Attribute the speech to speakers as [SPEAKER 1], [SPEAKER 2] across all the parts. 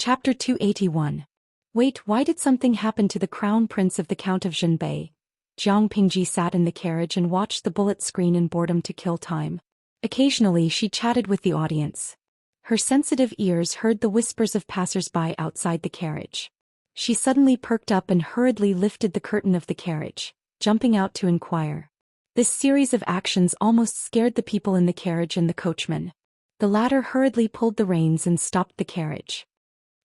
[SPEAKER 1] Chapter 281. Wait, why did something happen to the crown prince of the Count of Zhenbei? Jiang Pingji sat in the carriage and watched the bullet screen in boredom to kill time. Occasionally she chatted with the audience. Her sensitive ears heard the whispers of passers-by outside the carriage. She suddenly perked up and hurriedly lifted the curtain of the carriage, jumping out to inquire. This series of actions almost scared the people in the carriage and the coachman. The latter hurriedly pulled the reins and stopped the carriage.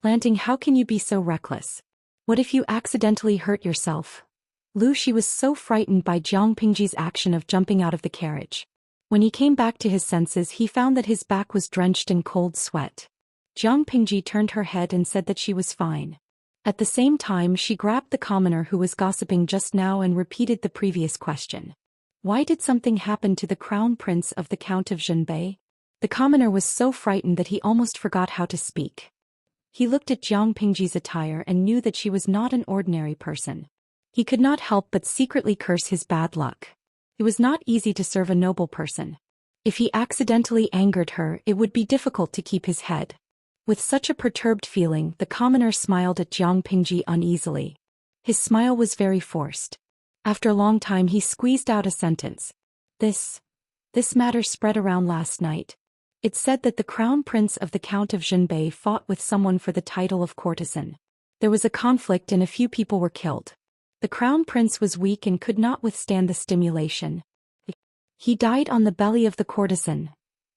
[SPEAKER 1] Lanting, how can you be so reckless? What if you accidentally hurt yourself? Lu Shi was so frightened by Jiang Pingji's action of jumping out of the carriage. When he came back to his senses, he found that his back was drenched in cold sweat. Jiang Pingji turned her head and said that she was fine. At the same time, she grabbed the commoner who was gossiping just now and repeated the previous question. Why did something happen to the crown prince of the Count of Zhenbei? The commoner was so frightened that he almost forgot how to speak. He looked at Jiang Pingji's attire and knew that she was not an ordinary person. He could not help but secretly curse his bad luck. It was not easy to serve a noble person. If he accidentally angered her, it would be difficult to keep his head. With such a perturbed feeling, the commoner smiled at Jiang Pingji uneasily. His smile was very forced. After a long time he squeezed out a sentence. This matter spread around last night. It said that the crown prince of the Count of Zhenbei fought with someone for the title of courtesan. There was a conflict and a few people were killed. The crown prince was weak and could not withstand the stimulation. He died on the belly of the courtesan.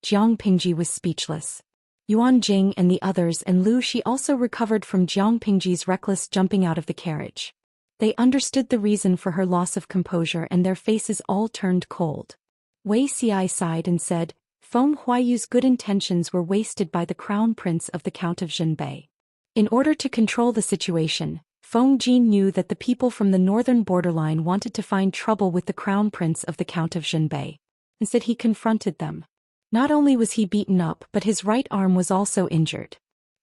[SPEAKER 1] Jiang Pingji was speechless. Yuan Jing and the others and Lu Shi also recovered from Jiang Pingji's reckless jumping out of the carriage. They understood the reason for her loss of composure and their faces all turned cold. Wei Xi sighed and said, Feng Huayu's good intentions were wasted by the crown prince of the Count of Zhenbei. In order to control the situation, Feng Jin knew that the people from the northern borderline wanted to find trouble with the crown prince of the Count of Zhenbei. Instead he confronted them. Not only was he beaten up, but his right arm was also injured.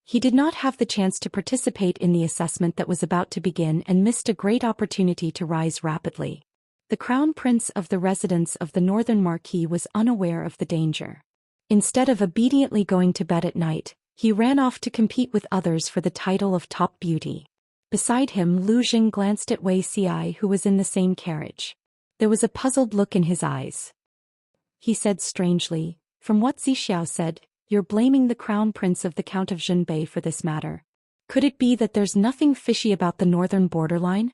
[SPEAKER 1] He did not have the chance to participate in the assessment that was about to begin and missed a great opportunity to rise rapidly. The crown prince of the residence of the northern marquis was unaware of the danger. Instead of obediently going to bed at night, he ran off to compete with others for the title of top beauty. Beside him, Lu Jing glanced at Wei Xi, who was in the same carriage. There was a puzzled look in his eyes. He said strangely, From what Zixiao said, you're blaming the crown prince of the Count of Zhenbei for this matter. Could it be that there's nothing fishy about the northern borderline?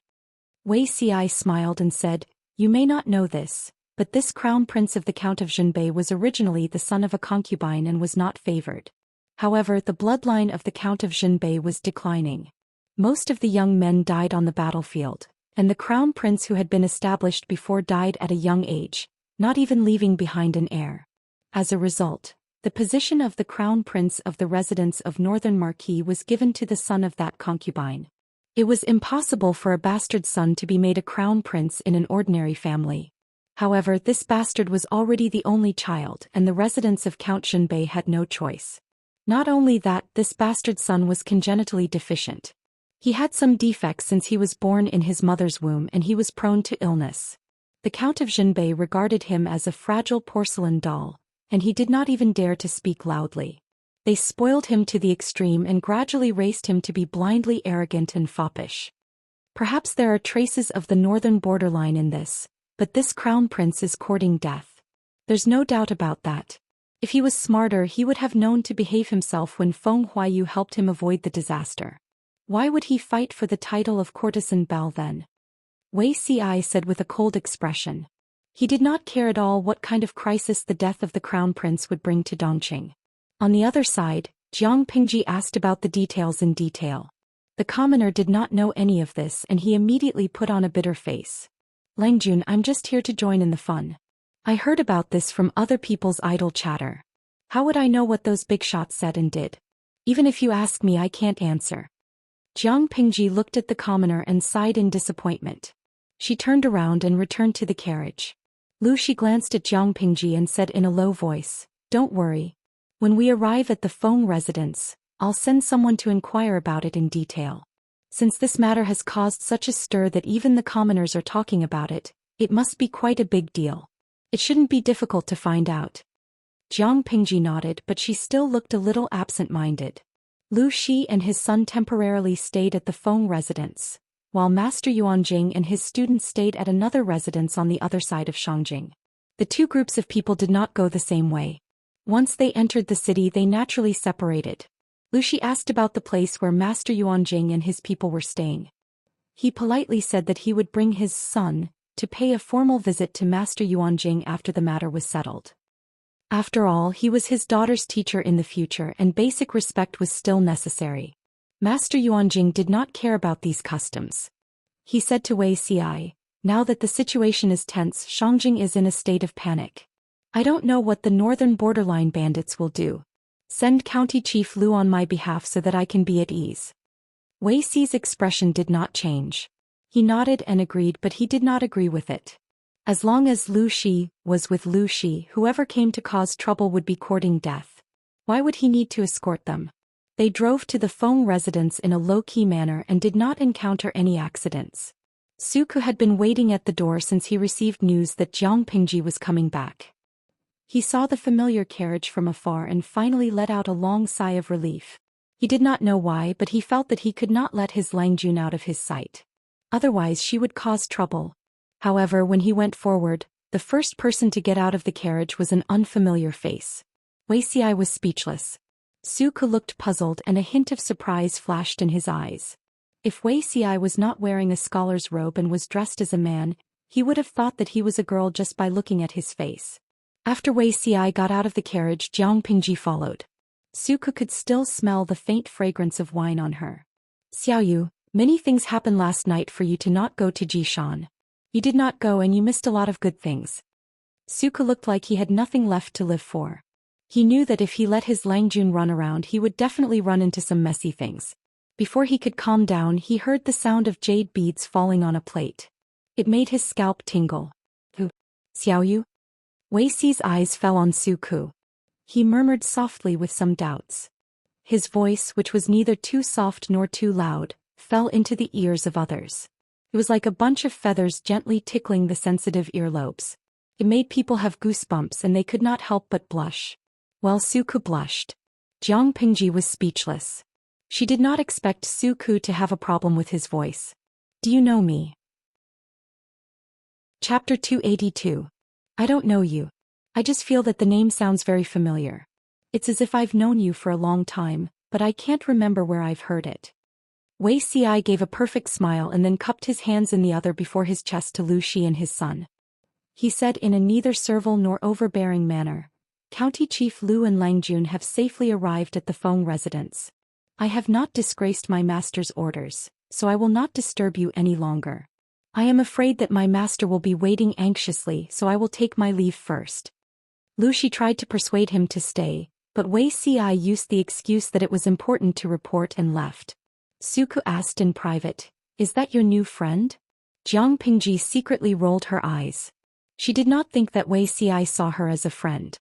[SPEAKER 1] Wei Xi smiled and said, You may not know this, but this crown prince of the Count of Zhenbei was originally the son of a concubine and was not favored. However, the bloodline of the Count of Zhenbei was declining. Most of the young men died on the battlefield, and the crown prince who had been established before died at a young age, not even leaving behind an heir. As a result, the position of the crown prince of the residence of Northern Marquis was given to the son of that concubine. It was impossible for a bastard son to be made a crown prince in an ordinary family. However, this bastard was already the only child and the residence of Count Zhenbei had no choice. Not only that, this bastard son was congenitally deficient. He had some defects since he was born in his mother's womb and he was prone to illness. The Count of Zhenbei regarded him as a fragile porcelain doll, and he did not even dare to speak loudly. They spoiled him to the extreme and gradually raised him to be blindly arrogant and foppish. Perhaps there are traces of the northern borderline in this, but this crown prince is courting death. There's no doubt about that. If he was smarter, he would have known to behave himself when Feng Huayu helped him avoid the disaster. Why would he fight for the title of courtesan belle then? Wei Xi said with a cold expression. He did not care at all what kind of crisis the death of the crown prince would bring to Dongqing. On the other side, Jiang Pingji asked about the details in detail. The commoner did not know any of this and he immediately put on a bitter face. Langjun, I'm just here to join in the fun. I heard about this from other people's idle chatter. How would I know what those big shots said and did? Even if you ask me, I can't answer. Jiang Pingji looked at the commoner and sighed in disappointment. She turned around and returned to the carriage. Lu Shi glanced at Jiang Pingji and said in a low voice, Don't worry. When we arrive at the Feng residence, I'll send someone to inquire about it in detail. Since this matter has caused such a stir that even the commoners are talking about it, it must be quite a big deal. It shouldn't be difficult to find out. Jiang Pingji nodded, but she still looked a little absent-minded. Lu Shi and his son temporarily stayed at the Feng residence, while Master Yuanjing and his students stayed at another residence on the other side of Shangjing. The two groups of people did not go the same way. Once they entered the city, they naturally separated. Lu Shi asked about the place where Master Yuanjing and his people were staying. He politely said that he would bring his son to pay a formal visit to Master Yuanjing after the matter was settled. After all, he was his daughter's teacher in the future, and basic respect was still necessary. Master Yuanjing did not care about these customs. He said to Wei Xi, "Now that the situation is tense, Shangjing is in a state of panic. I don't know what the northern borderline bandits will do. Send County Chief Lu on my behalf so that I can be at ease." Wei Xi's expression did not change. He nodded and agreed, but he did not agree with it. As long as Lu Shi was with Lu Shi, whoever came to cause trouble would be courting death. Why would he need to escort them? They drove to the Feng residence in a low-key manner and did not encounter any accidents. Suku had been waiting at the door since he received news that Jiang Pingji was coming back. He saw the familiar carriage from afar and finally let out a long sigh of relief. He did not know why, but he felt that he could not let his Langjun out of his sight. Otherwise she would cause trouble. However, when he went forward, the first person to get out of the carriage was an unfamiliar face. Wei Xi was speechless. Suku looked puzzled and a hint of surprise flashed in his eyes. If Wei Xi was not wearing a scholar's robe and was dressed as a man, he would have thought that he was a girl just by looking at his face. After Wei Xi got out of the carriage, Jiang Pingji followed. Suku could still smell the faint fragrance of wine on her. "Xiaoyu, many things happened last night for you to not go to Jishan. You did not go and you missed a lot of good things." Suku looked like he had nothing left to live for. He knew that if he let his Langjun run around, he would definitely run into some messy things. Before he could calm down, he heard the sound of jade beads falling on a plate. It made his scalp tingle. "Who? Xiaoyu?" Wei Xi's eyes fell on Suku. He murmured softly with some doubts. His voice, which was neither too soft nor too loud, fell into the ears of others. It was like a bunch of feathers gently tickling the sensitive earlobes. It made people have goosebumps and they could not help but blush. Well, Suku blushed. Jiang Pingji was speechless. She did not expect Suku to have a problem with his voice. "Do you know me?" Chapter 282. "I don't know you. I just feel that the name sounds very familiar. It's as if I've known you for a long time, but I can't remember where I've heard it." Wei Xi gave a perfect smile and then cupped his hands in the other before his chest to Lu Shi and his son. He said in a neither servile nor overbearing manner, "County Chief Lu and Langjun have safely arrived at the Feng residence. I have not disgraced my master's orders, so I will not disturb you any longer. I am afraid that my master will be waiting anxiously, so I will take my leave first." Lu Shi tried to persuade him to stay, but Wei Xi used the excuse that it was important to report and left. Suku asked in private, "Is that your new friend?" Jiang Pingji secretly rolled her eyes. She did not think that Wei Xi saw her as a friend.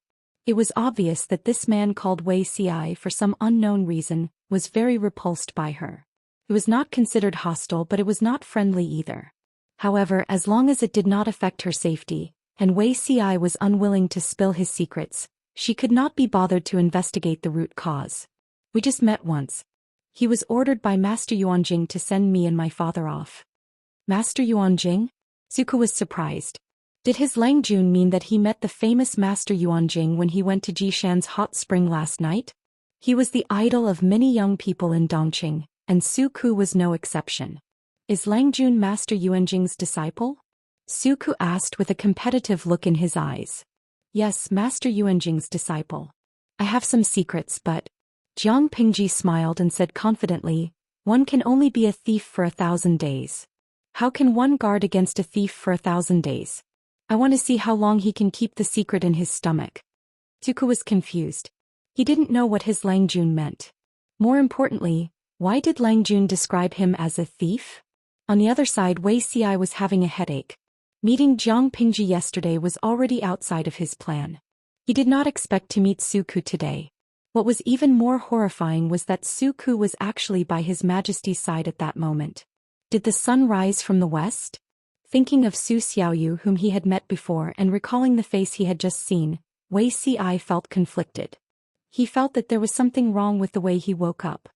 [SPEAKER 1] It was obvious that this man called Wei Xi for some unknown reason was very repulsed by her. It was not considered hostile, but it was not friendly either. However, as long as it did not affect her safety, and Wei Xi was unwilling to spill his secrets, she could not be bothered to investigate the root cause. "We just met once. He was ordered by Master Yuanjing to send me and my father off." "Master Yuanjing?" Suku was surprised. Did his Langjun mean that he met the famous Master Yuanjing when he went to Jishan's hot spring last night? He was the idol of many young people in Dongqing, and Suku was no exception. "Is Langjun Master Yuanjing's disciple?" Suku asked with a competitive look in his eyes. "Yes, Master Yuanjing's disciple. I have some secrets, but..." Jiang Pingji smiled and said confidently, "One can only be a thief for 1,000 days. How can one guard against a thief for 1,000 days? I want to see how long he can keep the secret in his stomach." Suku was confused. He didn't know what his Langjun meant. More importantly, why did Langjun describe him as a thief? On the other side, Wei Xi was having a headache. Meeting Jiang Pingji yesterday was already outside of his plan. He did not expect to meet Suku today. What was even more horrifying was that Suku was actually by His Majesty's side at that moment. Did the sun rise from the west? Thinking of Su Xiaoyu, whom he had met before, and recalling the face he had just seen, Wei Xi felt conflicted. He felt that there was something wrong with the way he woke up.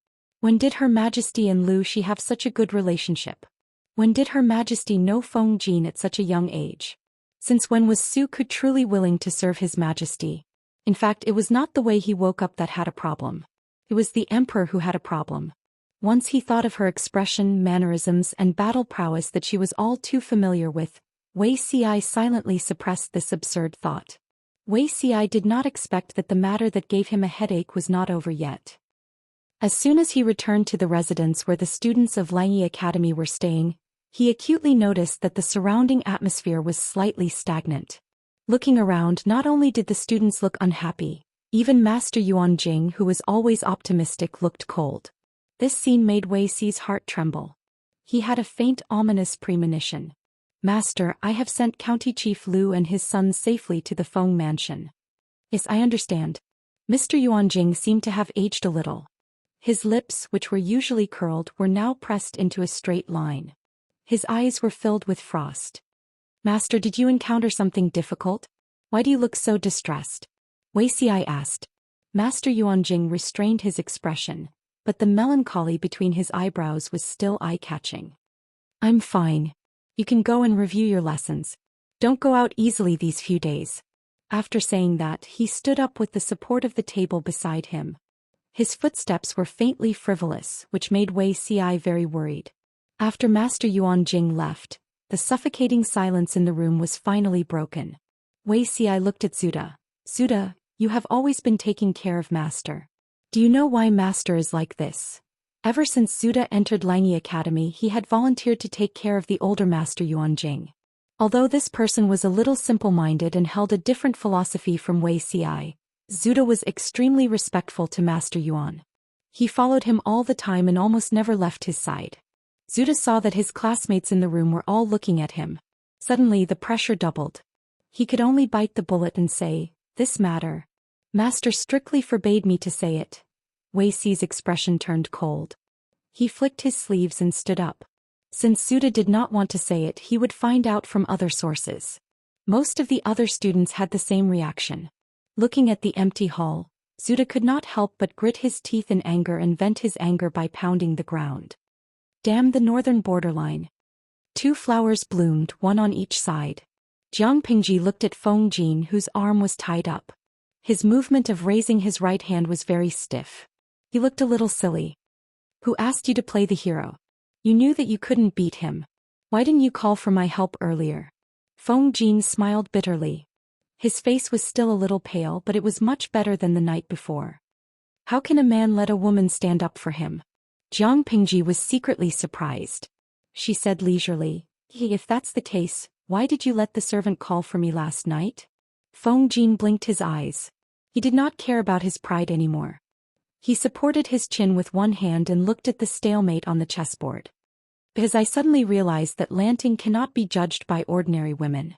[SPEAKER 1] When did Her Majesty and Lu Shi have such a good relationship? When did Her Majesty know Feng Jin at such a young age? Since when was Su Ku truly willing to serve His Majesty? In fact, it was not the way he woke up that had a problem. It was the Emperor who had a problem. Once he thought of her expression, mannerisms, and battle prowess that she was all too familiar with, Wei Ci silently suppressed this absurd thought. Wei Ci did not expect that the matter that gave him a headache was not over yet. As soon as he returned to the residence where the students of Langyi Academy were staying, he acutely noticed that the surrounding atmosphere was slightly stagnant. Looking around, not only did the students look unhappy, even Master Yuan Jing, who was always optimistic, looked cold. This scene made Wei Ci's heart tremble. He had a faint ominous premonition. Master, I have sent County Chief Lu and his sons safely to the Feng mansion. Yes, I understand. Mr. Yuan Jing seemed to have aged a little. His lips, which were usually curled, were now pressed into a straight line. His eyes were filled with frost. Master, did you encounter something difficult? Why do you look so distressed? Wei Ci asked. Master Yuan Jing restrained his expression, but the melancholy between his eyebrows was still eye-catching. I'm fine. You can go and review your lessons. Don't go out easily these few days. After saying that, he stood up with the support of the table beside him. His footsteps were faintly frivolous, which made Wei Ci very worried. After Master Yuan Jing left, the suffocating silence in the room was finally broken. Wei Ci looked at Zuda. Zuda, you have always been taking care of Master. Do you know why Master is like this? Ever since Zuda entered Langyi Academy, he had volunteered to take care of the older Master Yuan Jing. Although this person was a little simple-minded and held a different philosophy from Wei Ci, Zuda was extremely respectful to Master Yuan. He followed him all the time and almost never left his side. Zuda saw that his classmates in the room were all looking at him. Suddenly the pressure doubled. He could only bite the bullet and say, "This matter. Master strictly forbade me to say it." Wei Ci's expression turned cold. He flicked his sleeves and stood up. Since Zuda did not want to say it, he would find out from other sources. Most of the other students had the same reaction. Looking at the empty hall, Zuda could not help but grit his teeth in anger and vent his anger by pounding the ground. Damn the northern borderline. 2 flowers bloomed, one on each side. Jiang Pingji looked at Feng Jin, whose arm was tied up. His movement of raising his right hand was very stiff. He looked a little silly. Who asked you to play the hero? You knew that you couldn't beat him. Why didn't you call for my help earlier? Feng Jin smiled bitterly. His face was still a little pale, but it was much better than the night before. How can a man let a woman stand up for him? Jiang Pingji was secretly surprised. She said leisurely, If that's the case, why did you let the servant call for me last night? Feng Jin blinked his eyes. He did not care about his pride anymore. He supported his chin with one hand and looked at the stalemate on the chessboard. Because I suddenly realized that Lanting cannot be judged by ordinary women.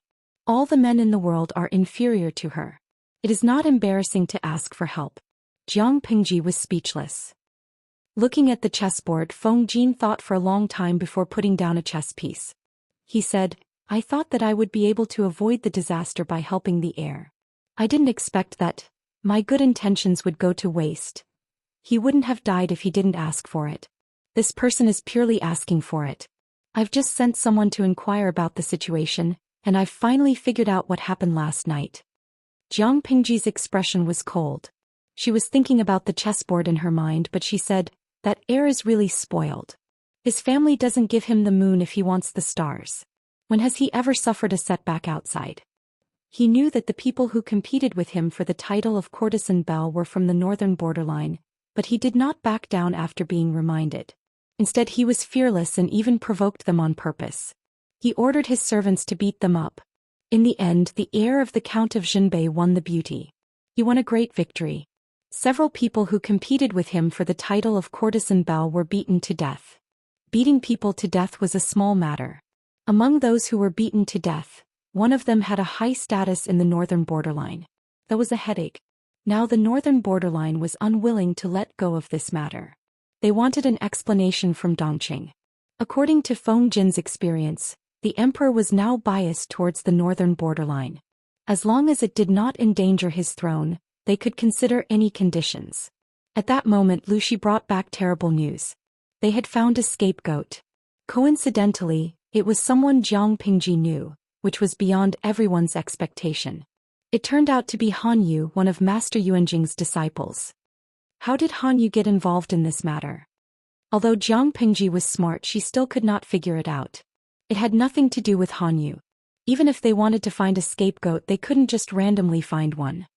[SPEAKER 1] All the men in the world are inferior to her. It is not embarrassing to ask for help. Jiang Pingji was speechless. Looking at the chessboard, Feng Jin thought for a long time before putting down a chess piece. He said, I thought that I would be able to avoid the disaster by helping the heir. I didn't expect that my good intentions would go to waste. He wouldn't have died if he didn't ask for it. This person is purely asking for it. I've just sent someone to inquire about the situation, and I've finally figured out what happened last night. Jiang Pingji's expression was cold. She was thinking about the chessboard in her mind, but she said, that heir is really spoiled. His family doesn't give him the moon if he wants the stars. When has he ever suffered a setback outside? He knew that the people who competed with him for the title of courtesan belle were from the northern borderline, but he did not back down after being reminded. Instead, he was fearless and even provoked them on purpose. He ordered his servants to beat them up. In the end, the heir of the Count of Zhenbei won the beauty. He won a great victory. Several people who competed with him for the title of courtesan belle were beaten to death. Beating people to death was a small matter. Among those who were beaten to death, one of them had a high status in the northern borderline. That was a headache. Now the northern borderline was unwilling to let go of this matter. They wanted an explanation from Dongqing. According to Feng Jin's experience, the emperor was now biased towards the northern borderline. As long as it did not endanger his throne, they could consider any conditions. At that moment Lu Shi brought back terrible news. They had found a scapegoat. Coincidentally, it was someone Jiang Pingji knew, which was beyond everyone's expectation. It turned out to be Han Yu, one of Master Yuanjing's disciples. How did Han Yu get involved in this matter? Although Jiang Pingji was smart, she still could not figure it out. It had nothing to do with Han Yu. Even if they wanted to find a scapegoat, they couldn't just randomly find one.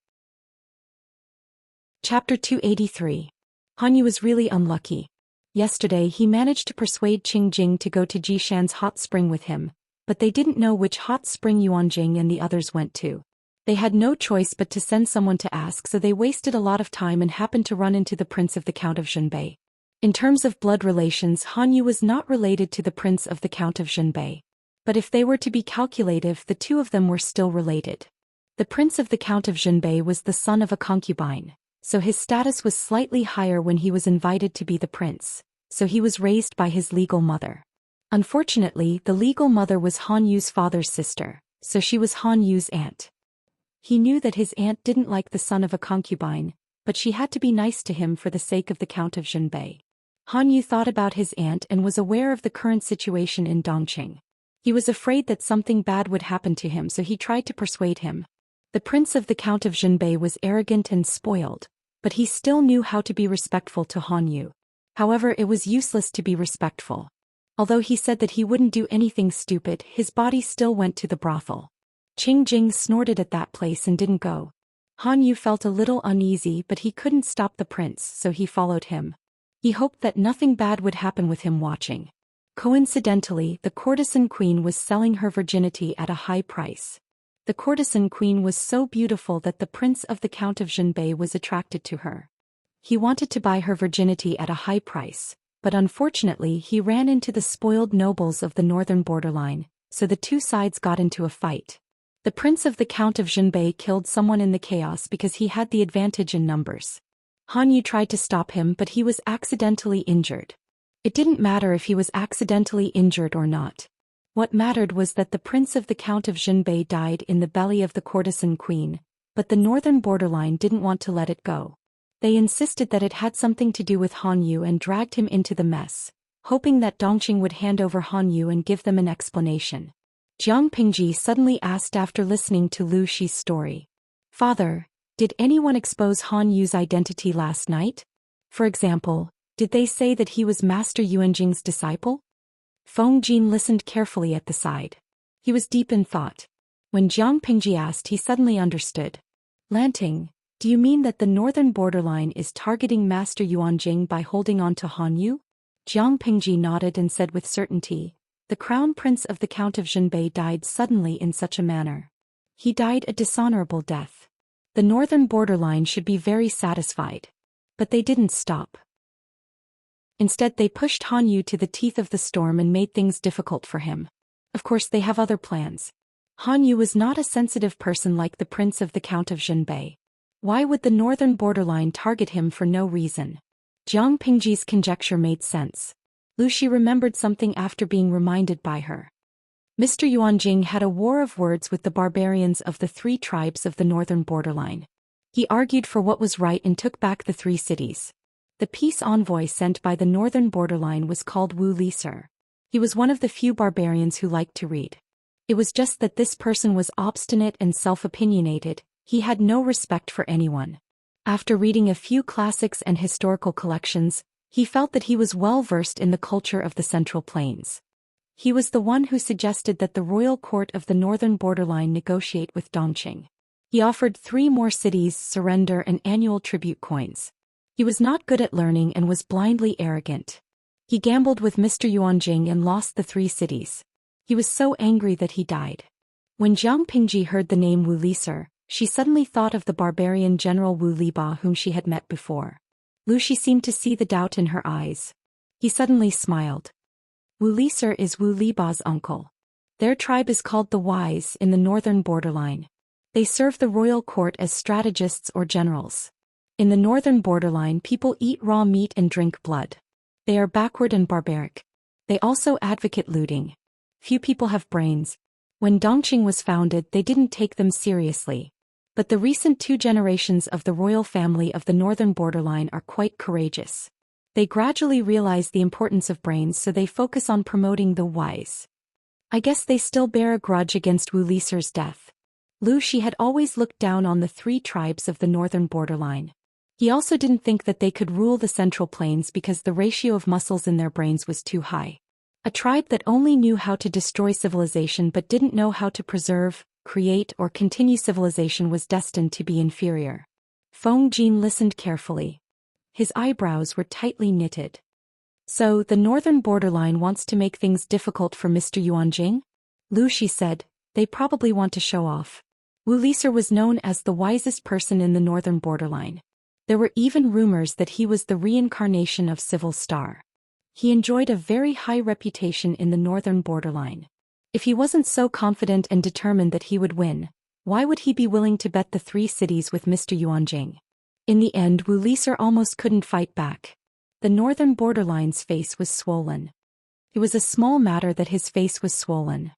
[SPEAKER 1] Chapter 283. Han Yu was really unlucky. Yesterday he managed to persuade Qing Jing to go to Zhou Xian's hot spring with him, but they didn't know which hot spring Yuanjing and the others went to. They had no choice but to send someone to ask, so they wasted a lot of time and happened to run into the prince of the Count of Zhenbei. In terms of blood relations, Han Yu was not related to the prince of the Count of Zhenbei. But if they were to be calculative, the two of them were still related. The prince of the Count of Zhenbei was the son of a concubine, so his status was slightly higher when he was invited to be the prince, so he was raised by his legal mother. Unfortunately, the legal mother was Han Yu's father's sister, so she was Han Yu's aunt. He knew that his aunt didn't like the son of a concubine, but she had to be nice to him for the sake of the Count of Zhenbei. Han Yu thought about his aunt and was aware of the current situation in Dongqing. He was afraid that something bad would happen to him, so he tried to persuade him. The prince of the Count of Zhenbei was arrogant and spoiled, but he still knew how to be respectful to Han Yu. However, it was useless to be respectful. Although he said that he wouldn't do anything stupid, his body still went to the brothel. Qing Jing snorted at that place and didn't go. Han Yu felt a little uneasy, but he couldn't stop the prince, so he followed him. He hoped that nothing bad would happen with him watching. Coincidentally, the courtesan queen was selling her virginity at a high price. The courtesan queen was so beautiful that the prince of the Count of Zhenbei was attracted to her. He wanted to buy her virginity at a high price, but unfortunately he ran into the spoiled nobles of the northern borderline, so the two sides got into a fight. The prince of the Count of Zhenbei killed someone in the chaos because he had the advantage in numbers. Han Yu tried to stop him, but he was accidentally injured. It didn't matter if he was accidentally injured or not. What mattered was that the prince of the Count of Zhenbei died in the belly of the courtesan queen, but the northern borderline didn't want to let it go. They insisted that it had something to do with Han Yu and dragged him into the mess, hoping that Dongqing would hand over Han Yu and give them an explanation. Jiang Pingji suddenly asked after listening to Lu Shi's story. "Father, did anyone expose Han Yu's identity last night? For example, did they say that he was Master Yuanjing's disciple?" Feng Jin listened carefully at the side. He was deep in thought. When Jiang Pingji asked, he suddenly understood. "Lanting, do you mean that the northern borderline is targeting Master Yuanjing by holding on to Han Yu?" Jiang Pingji nodded and said with certainty, "The crown prince of the Count of Zhenbei died suddenly in such a manner. He died a dishonorable death. The northern borderline should be very satisfied. But they didn't stop. Instead, they pushed Han Yu to the teeth of the storm and made things difficult for him. Of course, they have other plans. Han Yu was not a sensitive person like the prince of the Count of Zhenbei. Why would the northern borderline target him for no reason?" Jiang Pingji's conjecture made sense. Lu Shi remembered something after being reminded by her. Mr. Yuanjing had a war of words with the barbarians of the three tribes of the northern borderline. He argued for what was right and took back the 3 cities. The peace envoy sent by the northern borderline was called Wu Liser. He was one of the few barbarians who liked to read. It was just that this person was obstinate and self-opinionated. He had no respect for anyone. After reading a few classics and historical collections, he felt that he was well versed in the culture of the Central Plains. He was the one who suggested that the royal court of the northern borderline negotiate with Dongqing. He offered 3 more cities, surrender and annual tribute coins. He was not good at learning and was blindly arrogant. He gambled with Mr. Yuanjing and lost the 3 cities. He was so angry that he died. When Jiang Pingji heard the name Wu Liser, she suddenly thought of the barbarian general Wu Liba whom she had met before. Lu Shi seemed to see the doubt in her eyes. He suddenly smiled. Wu Liser is Wu Liba's uncle. Their tribe is called the Wise in the northern borderline. They serve the royal court as strategists or generals. In the northern borderline, people eat raw meat and drink blood. They are backward and barbaric. They also advocate looting. Few people have brains. When Dongqing was founded, they didn't take them seriously. But the recent 2 generations of the royal family of the northern borderline are quite courageous. They gradually realize the importance of brains, so they focus on promoting the wise. I guess they still bear a grudge against Wuxia's death. Lu Shi had always looked down on the 3 tribes of the northern borderline. He also didn't think that they could rule the Central Plains because the ratio of muscles in their brains was too high. A tribe that only knew how to destroy civilization but didn't know how to preserve, create, or continue civilization was destined to be inferior. Feng Jin listened carefully. His eyebrows were tightly knitted. So, the northern borderline wants to make things difficult for Mr. Yuanjing? Lu Shi said, they probably want to show off. Wuxia was known as the wisest person in the northern borderline. There were even rumors that he was the reincarnation of Civil Star. He enjoyed a very high reputation in the northern borderline. If he wasn't so confident and determined that he would win, why would he be willing to bet the 3 cities with Mr. Yuanjing? In the end, Wuxia almost couldn't fight back. The northern borderline's face was swollen. It was a small matter that his face was swollen.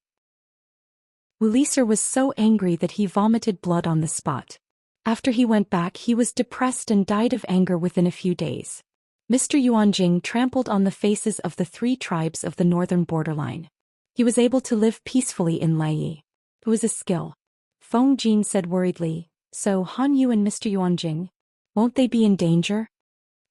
[SPEAKER 1] Wuxia was so angry that he vomited blood on the spot. After he went back, he was depressed and died of anger within a few days. Mr. Yuanjing trampled on the faces of the 3 tribes of the northern borderline. He was able to live peacefully in Laiyi. It was a skill. Feng Jin said worriedly, so Han Yu and Mr. Yuanjing, won't they be in danger?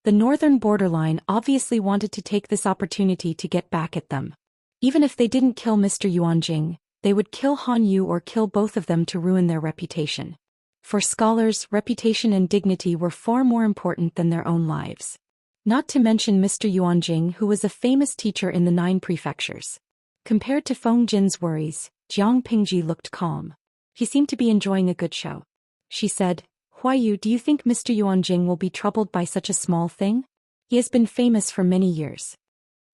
[SPEAKER 1] The northern borderline obviously wanted to take this opportunity to get back at them. Even if they didn't kill Mr. Yuanjing, they would kill Han Yu or kill both of them to ruin their reputation. For scholars, reputation and dignity were far more important than their own lives. Not to mention Mr. Yuanjing, who was a famous teacher in the 9 prefectures. Compared to Feng Jin's worries, Jiang Pingji looked calm. He seemed to be enjoying a good show. She said, Huayu, do you think Mr. Yuanjing will be troubled by such a small thing? He has been famous for many years.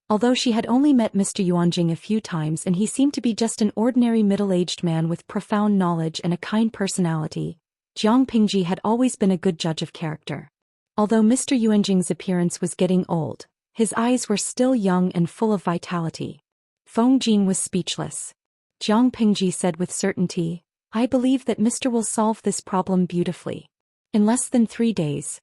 [SPEAKER 1] Although she had only met Mr. Yuanjing a few times and he seemed to be just an ordinary middle-aged man with profound knowledge and a kind personality, Jiang Pingji had always been a good judge of character. Although Mr. Yuanjing's appearance was getting old, his eyes were still young and full of vitality. Feng Jin was speechless. Jiang Pingji said with certainty, I believe that Mr. will solve this problem beautifully. In less than 3 days.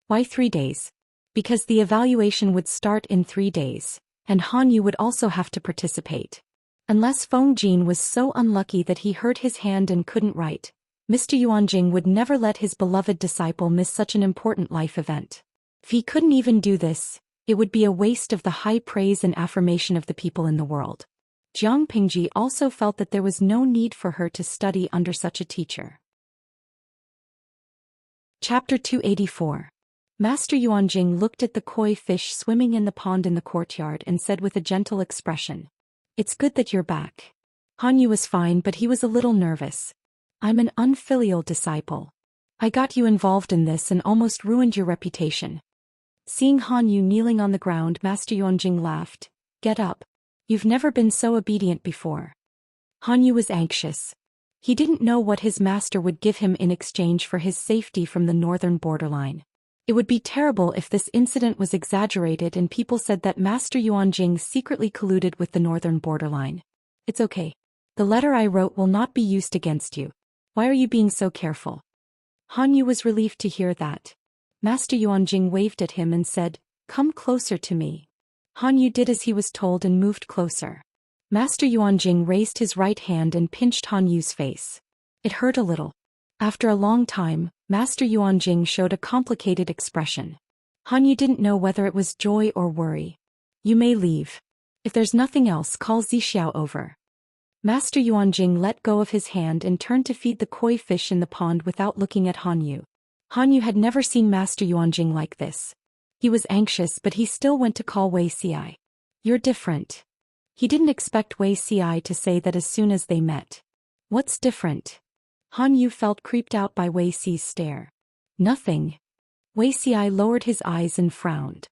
[SPEAKER 1] Why 3 days? Because the evaluation would start in 3 days, and Han Yu would also have to participate. Unless Feng Jin was so unlucky that he hurt his hand and couldn't write, Mr. Yuanjing would never let his beloved disciple miss such an important life event. If he couldn't even do this, it would be a waste of the high praise and affirmation of the people in the world. Jiang Pingji also felt that there was no need for her to study under such a teacher. Chapter 284. Master Yuanjing looked at the koi fish swimming in the pond in the courtyard and said with a gentle expression, It's good that you're back. Han Yu was fine, but he was a little nervous. I'm an unfilial disciple. I got you involved in this and almost ruined your reputation. Seeing Han Yu kneeling on the ground, Master Yuanjing laughed. Get up. You've never been so obedient before. Han Yu was anxious. He didn't know what his master would give him in exchange for his safety from the northern borderline. It would be terrible if this incident was exaggerated and people said that Master Yuanjing secretly colluded with the northern borderline. It's okay. The letter I wrote will not be used against you. Why are you being so careful? Han Yu was relieved to hear that. Master Yuanjing waved at him and said, Come closer to me. Han Yu did as he was told and moved closer. Master Yuanjing raised his right hand and pinched Han Yu's face. It hurt a little. After a long time, Master Yuanjing showed a complicated expression. Han Yu didn't know whether it was joy or worry. You may leave. If there's nothing else, call Zixiao over. Master Yuanjing let go of his hand and turned to feed the koi fish in the pond without looking at Han Yu. Han Yu had never seen Master Yuanjing like this. He was anxious, but he still went to call Wei Ci. You're different. He didn't expect Wei Ci to say that as soon as they met. What's different? Han Yu felt creeped out by Wei Ci's stare. Nothing. Wei Ci lowered his eyes and frowned.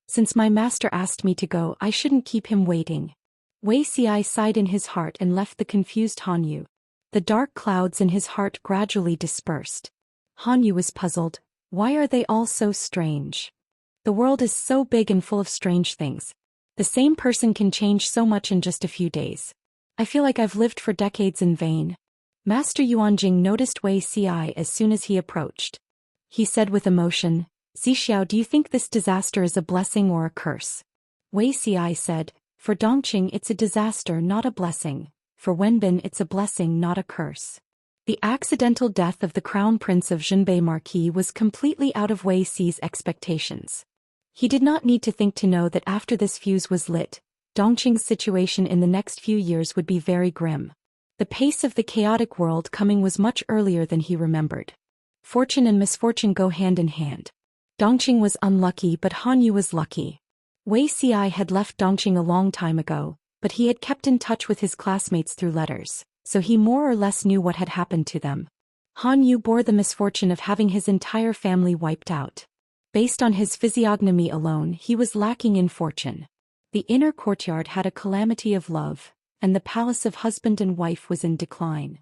[SPEAKER 1] Since my master asked me to go, I shouldn't keep him waiting. Wei Ci sighed in his heart and left the confused Han Yu. The dark clouds in his heart gradually dispersed. Han Yu was puzzled. Why are they all so strange? The world is so big and full of strange things. The same person can change so much in just a few days. I feel like I've lived for decades in vain. Master Yuanjing noticed Wei Xi as soon as he approached. He said with emotion, "Zixiao, do you think this disaster is a blessing or a curse?" Wei Xi said, "For Dongqing it's a disaster, not a blessing. For Wenbin it's a blessing, not a curse." The accidental death of the Crown Prince of Zhenbei Marquis was completely out of Wei Xi's expectations. He did not need to think to know that after this fuse was lit, Dongqing's situation in the next few years would be very grim. The pace of the chaotic world coming was much earlier than he remembered. Fortune and misfortune go hand in hand. Dongqing was unlucky, but Han Yu was lucky. Wei Xi had left Dongqing a long time ago, but he had kept in touch with his classmates through letters, so he more or less knew what had happened to them. Han Yu bore the misfortune of having his entire family wiped out. Based on his physiognomy alone, he was lacking in fortune. The inner courtyard had a calamity of love, and the palace of husband and wife was in decline.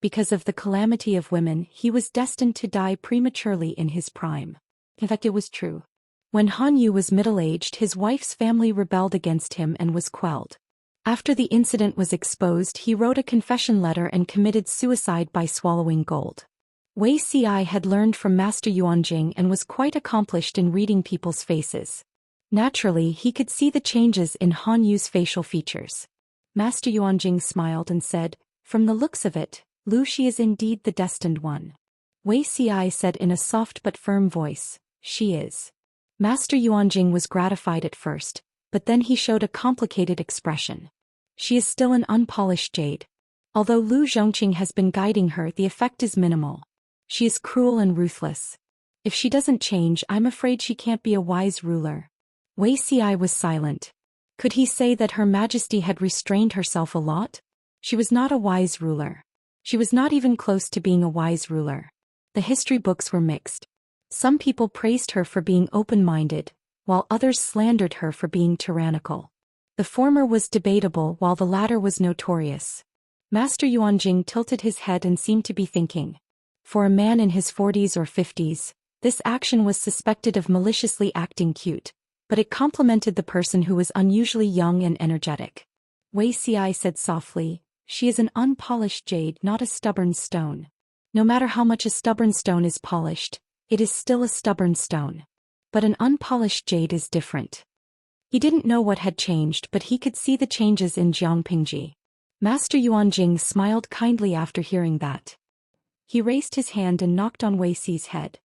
[SPEAKER 1] Because of the calamity of women, he was destined to die prematurely in his prime. In fact, it was true. When Han Yu was middle-aged, his wife's family rebelled against him and was quelled. After the incident was exposed, he wrote a confession letter and committed suicide by swallowing gold. Wei Xi had learned from Master Yuanjing and was quite accomplished in reading people's faces. Naturally, he could see the changes in Han Yu's facial features. Master Yuanjing smiled and said, "From the looks of it, Lu Shi is indeed the destined one." Wei Xi said in a soft but firm voice, "She is." Master Yuanjing was gratified at first, but then he showed a complicated expression. "She is still an unpolished jade. Although Lu Zhongqing has been guiding her, the effect is minimal. She is cruel and ruthless. If she doesn't change, I'm afraid she can't be a wise ruler." Wei Xi was silent. Could he say that Her Majesty had restrained herself a lot? She was not a wise ruler. She was not even close to being a wise ruler. The history books were mixed. Some people praised her for being open-minded, while others slandered her for being tyrannical. The former was debatable while the latter was notorious. Master Yuanjing tilted his head and seemed to be thinking. For a man in his 40s or 50s, this action was suspected of maliciously acting cute, but it complimented the person who was unusually young and energetic. Wei Xi said softly, "She is an unpolished jade, not a stubborn stone. No matter how much a stubborn stone is polished, it is still a stubborn stone. But an unpolished jade is different." He didn't know what had changed, but he could see the changes in Jiang Pingji. Master Yuanjing smiled kindly after hearing that. He raised his hand and knocked on Wei Xi's head.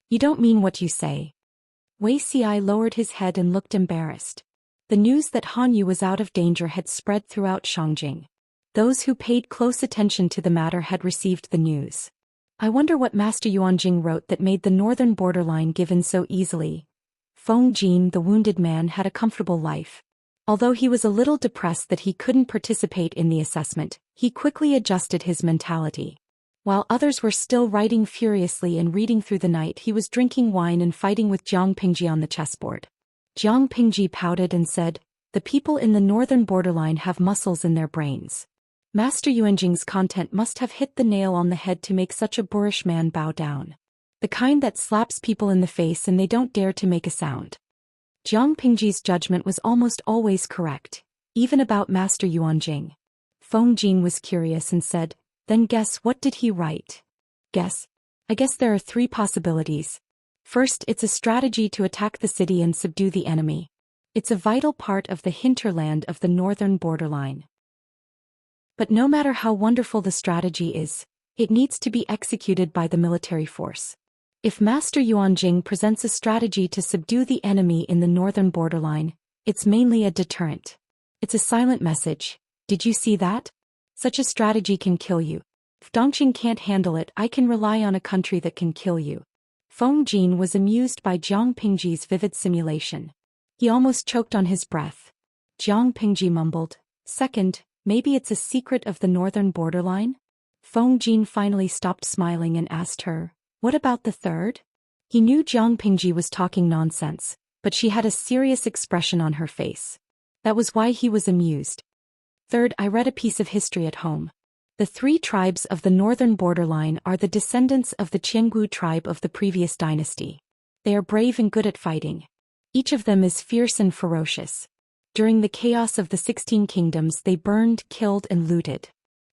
[SPEAKER 1] "You don't mean what you say." Wei Xi lowered his head and looked embarrassed. The news that Han Yu was out of danger had spread throughout Shangjing. Those who paid close attention to the matter had received the news. "I wonder what Master Yuanjing wrote that made the northern borderline given so easily." Feng Jin, the wounded man, had a comfortable life. Although he was a little depressed that he couldn't participate in the assessment, he quickly adjusted his mentality. While others were still writing furiously and reading through the night, he was drinking wine and fighting with Jiang Pingji on the chessboard. Jiang Pingji pouted and said, "The people in the northern borderline have muscles in their brains." Master Yuanjing's content must have hit the nail on the head to make such a boorish man bow down. The kind that slaps people in the face and they don't dare to make a sound. Jiang Pingji's judgment was almost always correct, even about Master Yuanjing. Feng Jin was curious and said, "Then guess, what did he write?" "Guess? I guess there are 3 possibilities. First, it's a strategy to attack the city and subdue the enemy. It's a vital part of the hinterland of the northern borderline. But no matter how wonderful the strategy is, it needs to be executed by the military force. If Master Yuanjing presents a strategy to subdue the enemy in the northern borderline, it's mainly a deterrent. It's a silent message. Did you see that? Such a strategy can kill you. If Dongqing can't handle it, I can rely on a country that can kill you." Feng Jin was amused by Jiang Pingji's vivid simulation. He almost choked on his breath. Jiang Pingji mumbled, "Second, maybe it's a secret of the northern borderline?" Feng Jin finally stopped smiling and asked her, "What about the third?" He knew Jiang Pingji was talking nonsense, but she had a serious expression on her face. That was why he was amused. "Third, I read a piece of history at home. The 3 tribes of the northern borderline are the descendants of the Qiangu tribe of the previous dynasty. They are brave and good at fighting. Each of them is fierce and ferocious. During the chaos of the 16 kingdoms, they burned, killed, and looted.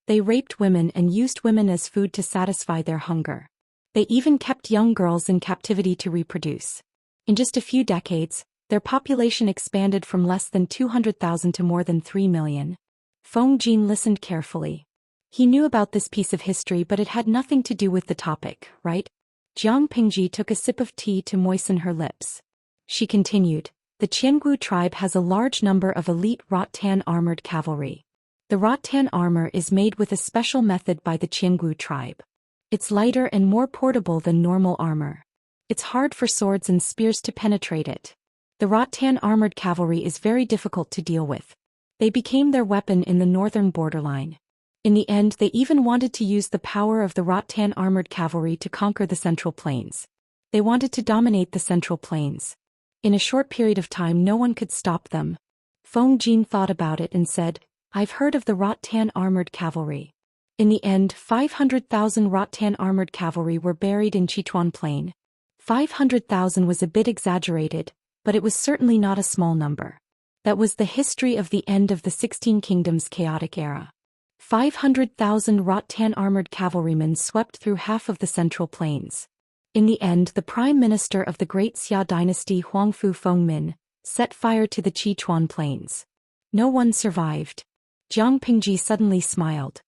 [SPEAKER 1] They raped women and used women as food to satisfy their hunger. They even kept young girls in captivity to reproduce. In just a few decades, their population expanded from less than 200,000 to more than 3 million. Feng Jin listened carefully. He knew about this piece of history, but it had nothing to do with the topic, right? Jiang Pingji took a sip of tea to moisten her lips. She continued, the Qiangu tribe has a large number of elite rattan armored cavalry. The rattan armor is made with a special method by the Qiangu tribe. It's lighter and more portable than normal armor. It's hard for swords and spears to penetrate it. The rattan armored cavalry is very difficult to deal with. They became their weapon in the northern borderline. In the end, they even wanted to use the power of the rattan armored cavalry to conquer the Central Plains. They wanted to dominate the Central Plains. In a short period of time, no one could stop them. Feng Jin thought about it and said, I've heard of the rattan armored cavalry. In the end, 500,000 rattan armored cavalry were buried in Sichuan Plain. 500,000 was a bit exaggerated, but it was certainly not a small number. That was the history of the end of the 16 Kingdoms chaotic era. 500,000 rattan armored cavalrymen swept through half of the Central Plains. In the end, the prime minister of the great Xia dynasty Huangfu Fengmin set fire to the Sichuan Plains. No one survived. Jiang Pingji suddenly smiled.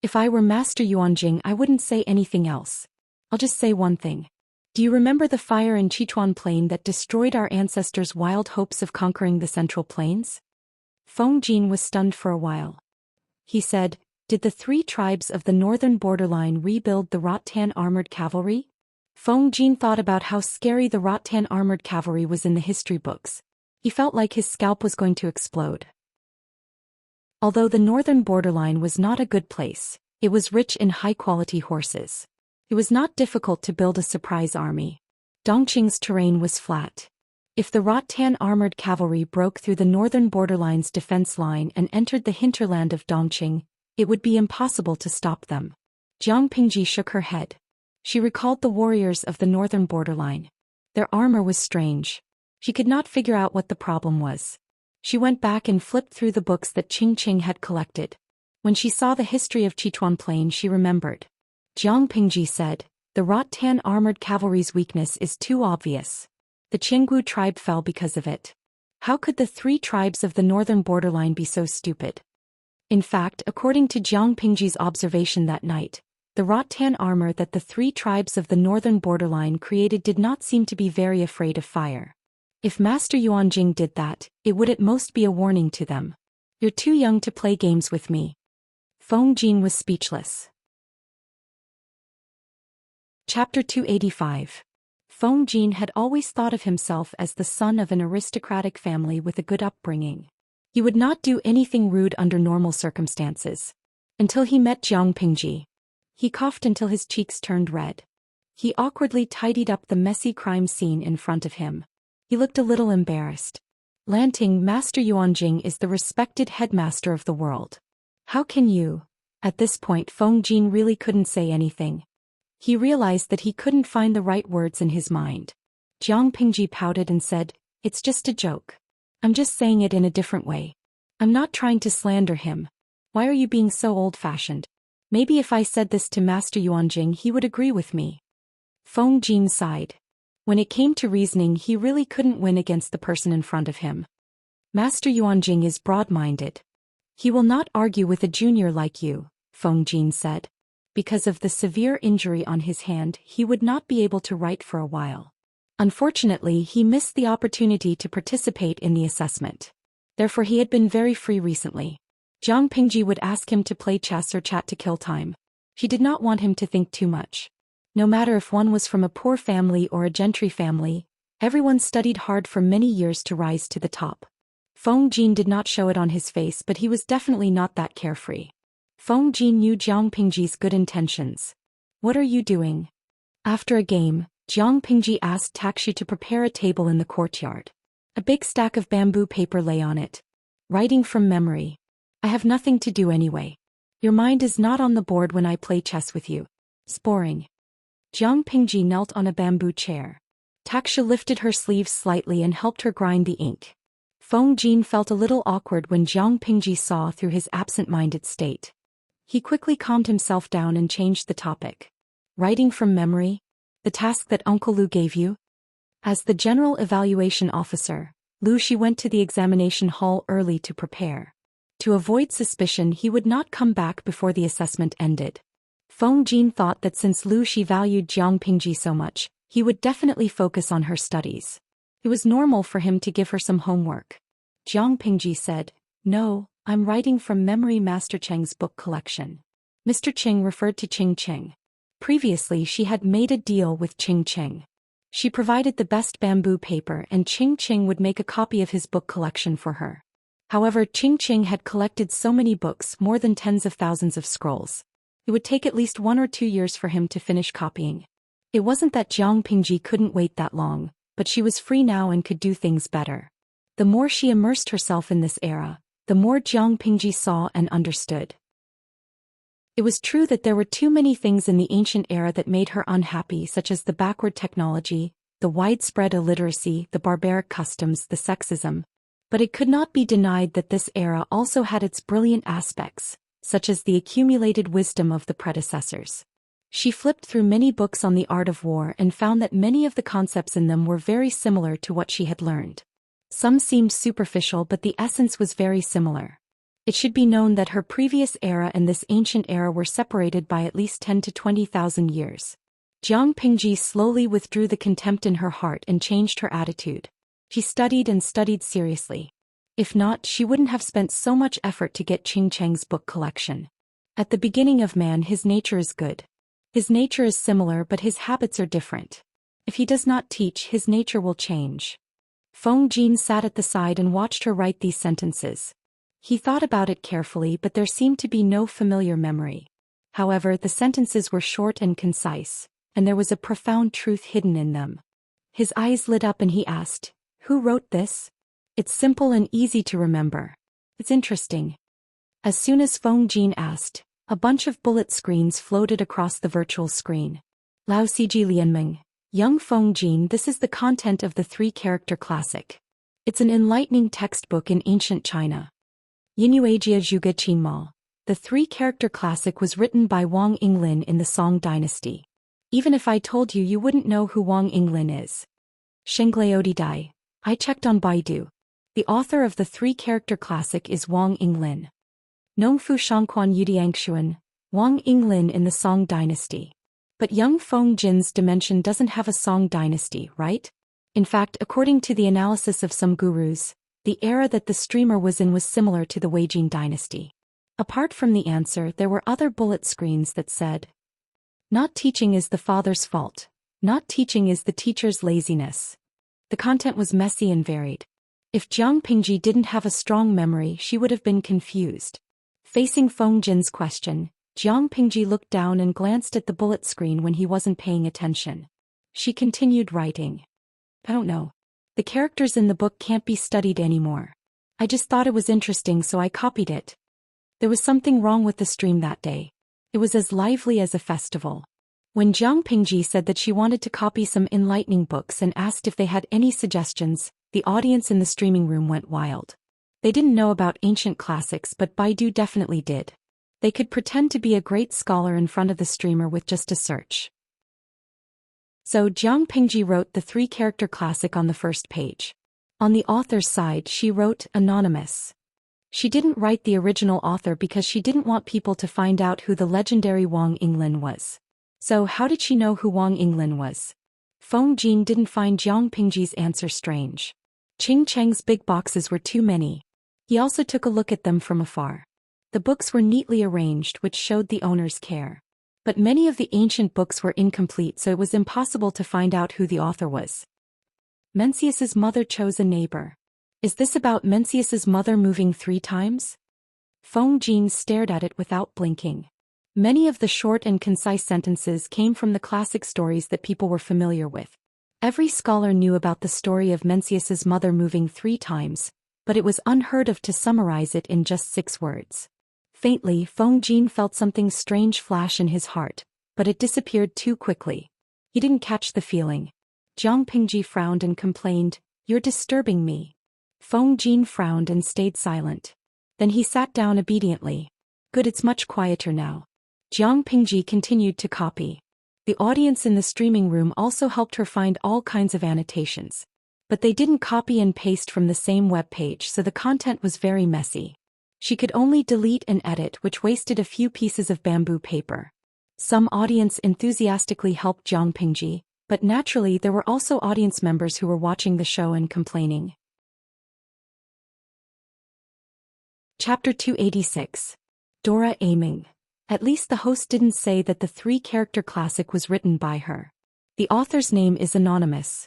[SPEAKER 1] If I were Master Yuanjing, I wouldn't say anything else. I'll just say one thing. Do you remember the fire in Sichuan Plain that destroyed our ancestors' wild hopes of conquering the Central Plains? Feng Jin was stunned for a while. He said, did the 3 tribes of the northern borderline rebuild the rattan armored cavalry? Feng Jin thought about how scary the rattan armored cavalry was in the history books. He felt like his scalp was going to explode. Although the northern borderline was not a good place, it was rich in high-quality horses. It was not difficult to build a surprise army. Dongqing's terrain was flat. If the rattan armored cavalry broke through the northern borderline's defense line and entered the hinterland of Dongqing, it would be impossible to stop them. Jiang Pingji shook her head. She recalled the warriors of the northern borderline. Their armor was strange. She could not figure out what the problem was. She went back and flipped through the books that Qing had collected. When she saw the history of Sichuan Plain, she remembered. Jiang Pingji said, the rattan armored cavalry's weakness is too obvious. The Qiangu tribe fell because of it. How could the 3 tribes of the northern borderline be so stupid? In fact, according to Jiang Pingji's observation that night, the rattan armor that the 3 tribes of the northern borderline created did not seem to be very afraid of fire. If Master Yuanjing did that, it would at most be a warning to them. You're too young to play games with me. Feng Jin was speechless. Chapter 285. Feng Jin had always thought of himself as the son of an aristocratic family with a good upbringing. He would not do anything rude under normal circumstances. Until he met Jiang Pingji. He coughed until his cheeks turned red. He awkwardly tidied up the messy crime scene in front of him. He looked a little embarrassed. Lanting, Master Yuanjing is the respected headmaster of the world. How can you? At this point, Feng Jin really couldn't say anything. He realized that he couldn't find the right words in his mind. Jiang Pingji pouted and said, it's just a joke. I'm just saying it in a different way. I'm not trying to slander him. Why are you being so old-fashioned? Maybe if I said this to Master Yuanjing, he would agree with me. Feng Jin sighed. When it came to reasoning, he really couldn't win against the person in front of him. Master Yuanjing is broad-minded. He will not argue with a junior like you, Feng Jin said. Because of the severe injury on his hand, he would not be able to write for a while. Unfortunately, he missed the opportunity to participate in the assessment. Therefore, he had been very free recently. Jiang Pingji would ask him to play chess or chat to kill time. She did not want him to think too much. No matter if one was from a poor family or a gentry family, everyone studied hard for many years to rise to the top. Feng Jin did not show it on his face, but he was definitely not that carefree. Feng Jin knew Jiang Pingji's good intentions. What are you doing? After a game, Jiang Pingji asked Takshu to prepare a table in the courtyard. A big stack of bamboo paper lay on it. Writing from memory. I have nothing to do anyway. Your mind is not on the board when I play chess with you. Sporing. Jiang Pingji knelt on a bamboo chair. Takshu lifted her sleeves slightly and helped her grind the ink. Feng Jin felt a little awkward when Jiang Pingji saw through his absent-minded state. He quickly calmed himself down and changed the topic. Writing from memory? The task that Uncle Lu gave you? As the general evaluation officer, Lu Shi went to the examination hall early to prepare. To avoid suspicion, he would not come back before the assessment ended. Feng Jin thought that since Lu Shi valued Jiang Pingji so much, he would definitely focus on her studies. It was normal for him to give her some homework. Jiang Pingji said, "No, I'm writing from memory Master Cheng's book collection." Mr. Cheng referred to Qing Cheng. Previously she had made a deal with Qing Cheng. She provided the best bamboo paper and Qing Cheng would make a copy of his book collection for her. However, Qing Cheng had collected so many books, more than tens of thousands of scrolls. It would take at least 1 or 2 years for him to finish copying. It wasn't that Jiang Pingji couldn't wait that long, but she was free now and could do things better. The more she immersed herself in this era, the more Jiang Pingji saw and understood. It was true that there were too many things in the ancient era that made her unhappy, such as the backward technology, the widespread illiteracy, the barbaric customs, the sexism. But it could not be denied that this era also had its brilliant aspects, such as the accumulated wisdom of the predecessors. She flipped through many books on the art of war and found that many of the concepts in them were very similar to what she had learned. Some seemed superficial, but the essence was very similar. It should be known that her previous era and this ancient era were separated by at least 10 to 20,000 years. Jiang Pingji slowly withdrew the contempt in her heart and changed her attitude. She studied and studied seriously. If not, she wouldn't have spent so much effort to get Qing Cheng's book collection. At the beginning of man, his nature is good. His nature is similar, but his habits are different. If he does not teach, his nature will change. Feng Jin sat at the side and watched her write these sentences. He thought about it carefully, but there seemed to be no familiar memory. However, the sentences were short and concise, and there was a profound truth hidden in them. His eyes lit up and he asked, "Who wrote this?" "It's simple and easy to remember." "It's interesting." As soon as Feng Jin asked, a bunch of bullet screens floated across the virtual screen. Lao Ciji Lianmeng, Young Feng Jin, this is the content of the 3-character classic. It's an enlightening textbook in ancient China. Yinuajia Zhuge Qinma. The 3-character classic was written by Wang Yinglin in the Song dynasty. Even if I told you, you wouldn't know who Wang Yinglin is. Shengleodi Dai. I checked on Baidu. The author of the 3-character classic is Wang Yinglin. Nongfu Shangquan Yudiangshuan, Wang Yinglin in the Song dynasty. But young Feng Jin's dimension doesn't have a Song dynasty, right? In fact, according to the analysis of some gurus, the era that the streamer was in was similar to the Weijin dynasty. Apart from the answer, there were other bullet screens that said, "Not teaching is the father's fault. Not teaching is the teacher's laziness." The content was messy and varied. If Jiang Pingji didn't have a strong memory, she would have been confused. Facing Feng Jin's question, Jiang Pingji looked down and glanced at the bullet screen when he wasn't paying attention. She continued writing. "I don't know. The characters in the book can't be studied anymore. I just thought it was interesting, so I copied it." There was something wrong with the stream that day. It was as lively as a festival. When Jiang Pingji said that she wanted to copy some enlightening books and asked if they had any suggestions, the audience in the streaming room went wild. They didn't know about ancient classics, but Baidu definitely did. They could pretend to be a great scholar in front of the streamer with just a search. So Jiang Pingji wrote the 3-character classic on the first page. On the author's side, she wrote "Anonymous." She didn't write the original author because she didn't want people to find out who the legendary Wang Yinglin was. So how did she know who Wang Yinglin was? Feng Jin didn't find Jiang Pingji's answer strange. Qing Cheng's big boxes were too many. He also took a look at them from afar. The books were neatly arranged, which showed the owner's care. But many of the ancient books were incomplete, so it was impossible to find out who the author was. Mencius's mother chose a neighbor. Is this about Mencius's mother moving 3 times? Feng Jin stared at it without blinking. Many of the short and concise sentences came from the classic stories that people were familiar with. Every scholar knew about the story of Mencius's mother moving 3 times, but it was unheard of to summarize it in just 6 words. Faintly, Feng Jin felt something strange flash in his heart, but it disappeared too quickly. He didn't catch the feeling. Jiang Pingji frowned and complained, "You're disturbing me." Feng Jin frowned and stayed silent. Then he sat down obediently. Good, it's much quieter now. Jiang Pingji continued to copy. The audience in the streaming room also helped her find all kinds of annotations. But they didn't copy and paste from the same web page, so the content was very messy. She could only delete and edit, which wasted a few pieces of bamboo paper. Some audience enthusiastically helped Jiang Pingji, but naturally there were also audience members who were watching the show and complaining. Chapter 286. Dora aiming. At least the host didn't say that the three-character classic was written by her. The author's name is anonymous.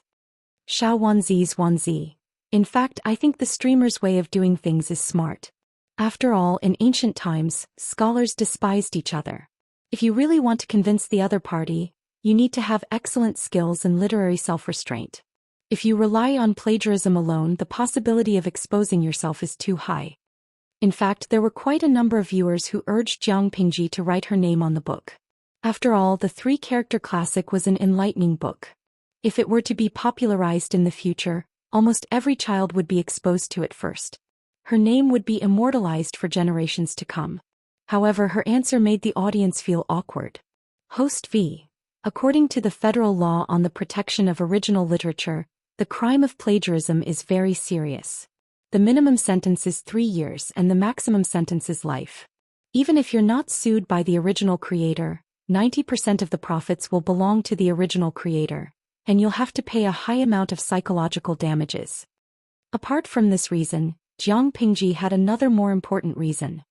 [SPEAKER 1] Xiao Wanzi. In fact, I think the streamer's way of doing things is smart. After all, in ancient times, scholars despised each other. If you really want to convince the other party, you need to have excellent skills and literary self-restraint. If you rely on plagiarism alone, the possibility of exposing yourself is too high. In fact, there were quite a number of viewers who urged Jiang Pingji to write her name on the book. After all, the three-character classic was an enlightening book. If it were to be popularized in the future, almost every child would be exposed to it first. Her name would be immortalized for generations to come. However, her answer made the audience feel awkward. Host V. According to the federal law on the protection of original literature, the crime of plagiarism is very serious. The minimum sentence is 3 years and the maximum sentence is life. Even if you're not sued by the original creator, 90% of the profits will belong to the original creator, and you'll have to pay a high amount of psychological damages. Apart from this reason, Jiang Pingji had another more important reason.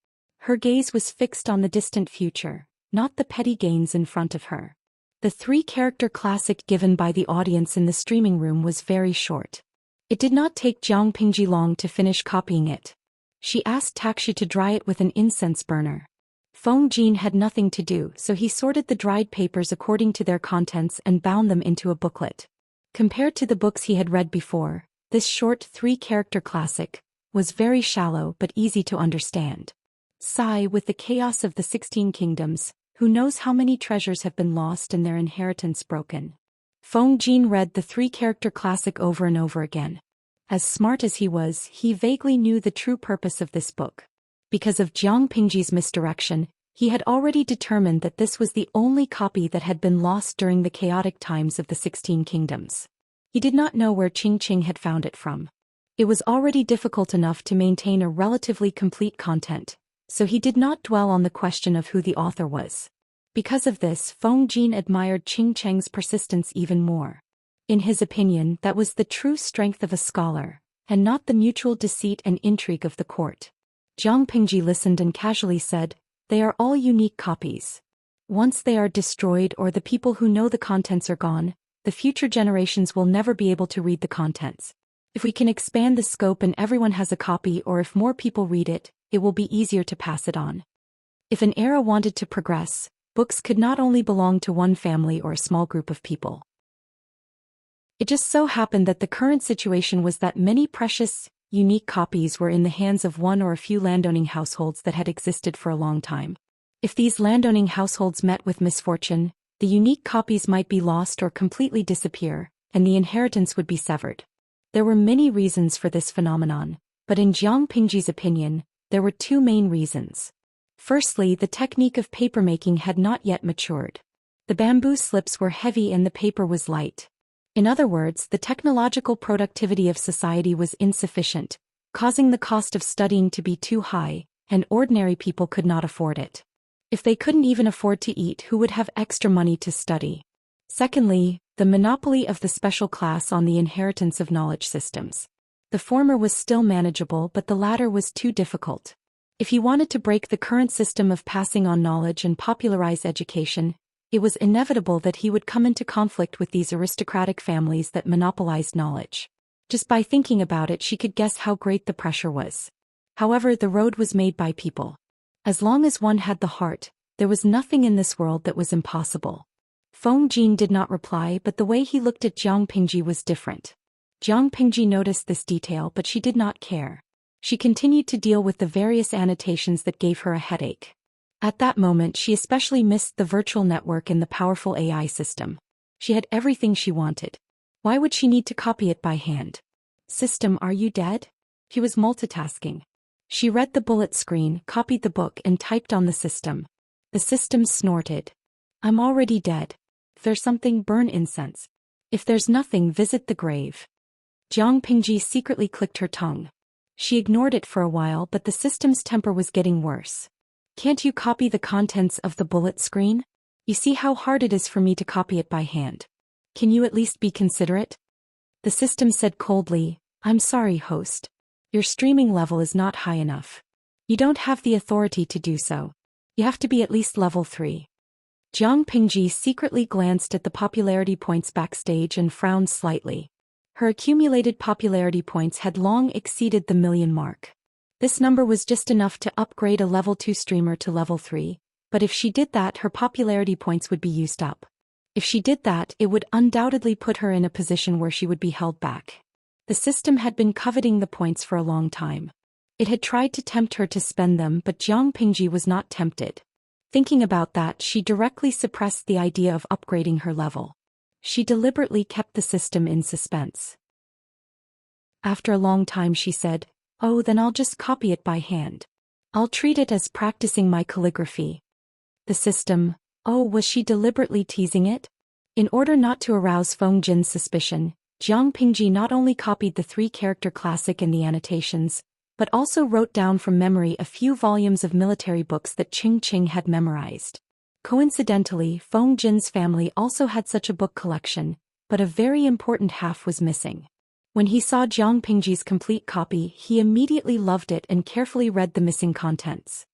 [SPEAKER 1] Her gaze was fixed on the distant future, not the petty gains in front of her. The three-character classic given by the audience in the streaming room was very short. It did not take Jiang Pingji long to finish copying it. She asked Taxi to dry it with an incense burner. Feng Jin had nothing to do, so he sorted the dried papers according to their contents and bound them into a booklet. Compared to the books he had read before, this short three-character classic was very shallow but easy to understand. Sigh, with the chaos of the 16 kingdoms, who knows how many treasures have been lost and their inheritance broken. Feng Jin read the three-character classic over and over again. As smart as he was, he vaguely knew the true purpose of this book. Because of Jiang Pingji's misdirection, he had already determined that this was the only copy that had been lost during the chaotic times of the 16 kingdoms. He did not know where Qing had found it from. It was already difficult enough to maintain a relatively complete content, so he did not dwell on the question of who the author was. Because of this, Feng Jin admired Qing Cheng's persistence even more. In his opinion, that was the true strength of a scholar, and not the mutual deceit and intrigue of the court. Jiang Pingji listened and casually said, "They are all unique copies. Once they are destroyed or the people who know the contents are gone, the future generations will never be able to read the contents. If we can expand the scope and everyone has a copy, or if more people read it, it will be easier to pass it on." If an era wanted to progress, books could not only belong to one family or a small group of people. It just so happened that the current situation was that many precious, unique copies were in the hands of one or a few landowning households that had existed for a long time. If these landowning households met with misfortune, the unique copies might be lost or completely disappear, and the inheritance would be severed. There were many reasons for this phenomenon, but in Jiang Pingji's opinion, there were two main reasons. Firstly, the technique of papermaking had not yet matured. The bamboo slips were heavy and the paper was light. In other words, the technological productivity of society was insufficient, causing the cost of studying to be too high, and ordinary people could not afford it. If they couldn't even afford to eat, who would have extra money to study? Secondly, the monopoly of the special class on the inheritance of knowledge systems. The former was still manageable, but the latter was too difficult. If he wanted to break the current system of passing on knowledge and popularize education, it was inevitable that he would come into conflict with these aristocratic families that monopolized knowledge. Just by thinking about it, she could guess how great the pressure was. However, the road was made by people. As long as one had the heart, there was nothing in this world that was impossible. Feng Jin did not reply, but the way he looked at Jiang Pingji was different. Jiang Pingji noticed this detail, but she did not care. She continued to deal with the various annotations that gave her a headache. At that moment, she especially missed the virtual network and the powerful AI system. She had everything she wanted. Why would she need to copy it by hand? System, are you dead? He was multitasking. She read the bullet screen, copied the book and typed on the system. The system snorted. I'm already dead. If there's something, burn incense. If there's nothing, visit the grave. Jiang Pingji secretly clicked her tongue. She ignored it for a while, but the system's temper was getting worse. Can't you copy the contents of the bullet screen? You see how hard it is for me to copy it by hand. Can you at least be considerate? The system said coldly, I'm sorry, host. Your streaming level is not high enough. You don't have the authority to do so. You have to be at least level 3. Jiang Pingji secretly glanced at the popularity points backstage and frowned slightly. Her accumulated popularity points had long exceeded the million mark. This number was just enough to upgrade a level 2 streamer to level 3, but if she did that, her popularity points would be used up. If she did that, it would undoubtedly put her in a position where she would be held back. The system had been coveting the points for a long time. It had tried to tempt her to spend them, but Jiang Pingji was not tempted. Thinking about that, she directly suppressed the idea of upgrading her level. She deliberately kept the system in suspense. After a long time she said, oh, then I'll just copy it by hand. I'll treat it as practicing my calligraphy. The system, oh, was she deliberately teasing it? In order not to arouse Feng Jin's suspicion, Jiang Pingji not only copied the 3-character classic and the annotations, but also wrote down from memory a few volumes of military books that Qing had memorized. Coincidentally, Feng Jin's family also had such a book collection, but a very important half was missing. When he saw Jiang Pingji's complete copy, he immediately loved it and carefully read the missing contents.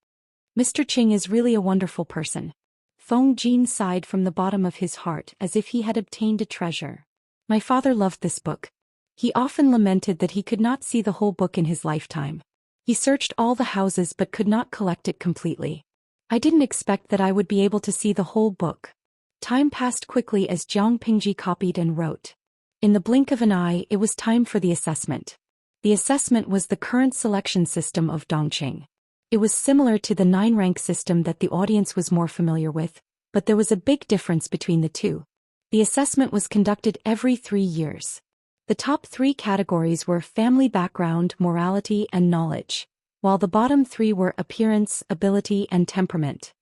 [SPEAKER 1] Mr. Qing is really a wonderful person. Feng Jin sighed from the bottom of his heart as if he had obtained a treasure. My father loved this book. He often lamented that he could not see the whole book in his lifetime. He searched all the houses but could not collect it completely. I didn't expect that I would be able to see the whole book. Time passed quickly as Jiang Pingji copied and wrote. In the blink of an eye, it was time for the assessment. The assessment was the current selection system of Dongqing. It was similar to the 9-rank system that the audience was more familiar with, but there was a big difference between the two. The assessment was conducted every 3 years. The top 3 categories were family background, morality, and knowledge, while the bottom 3 were appearance, ability, and temperament.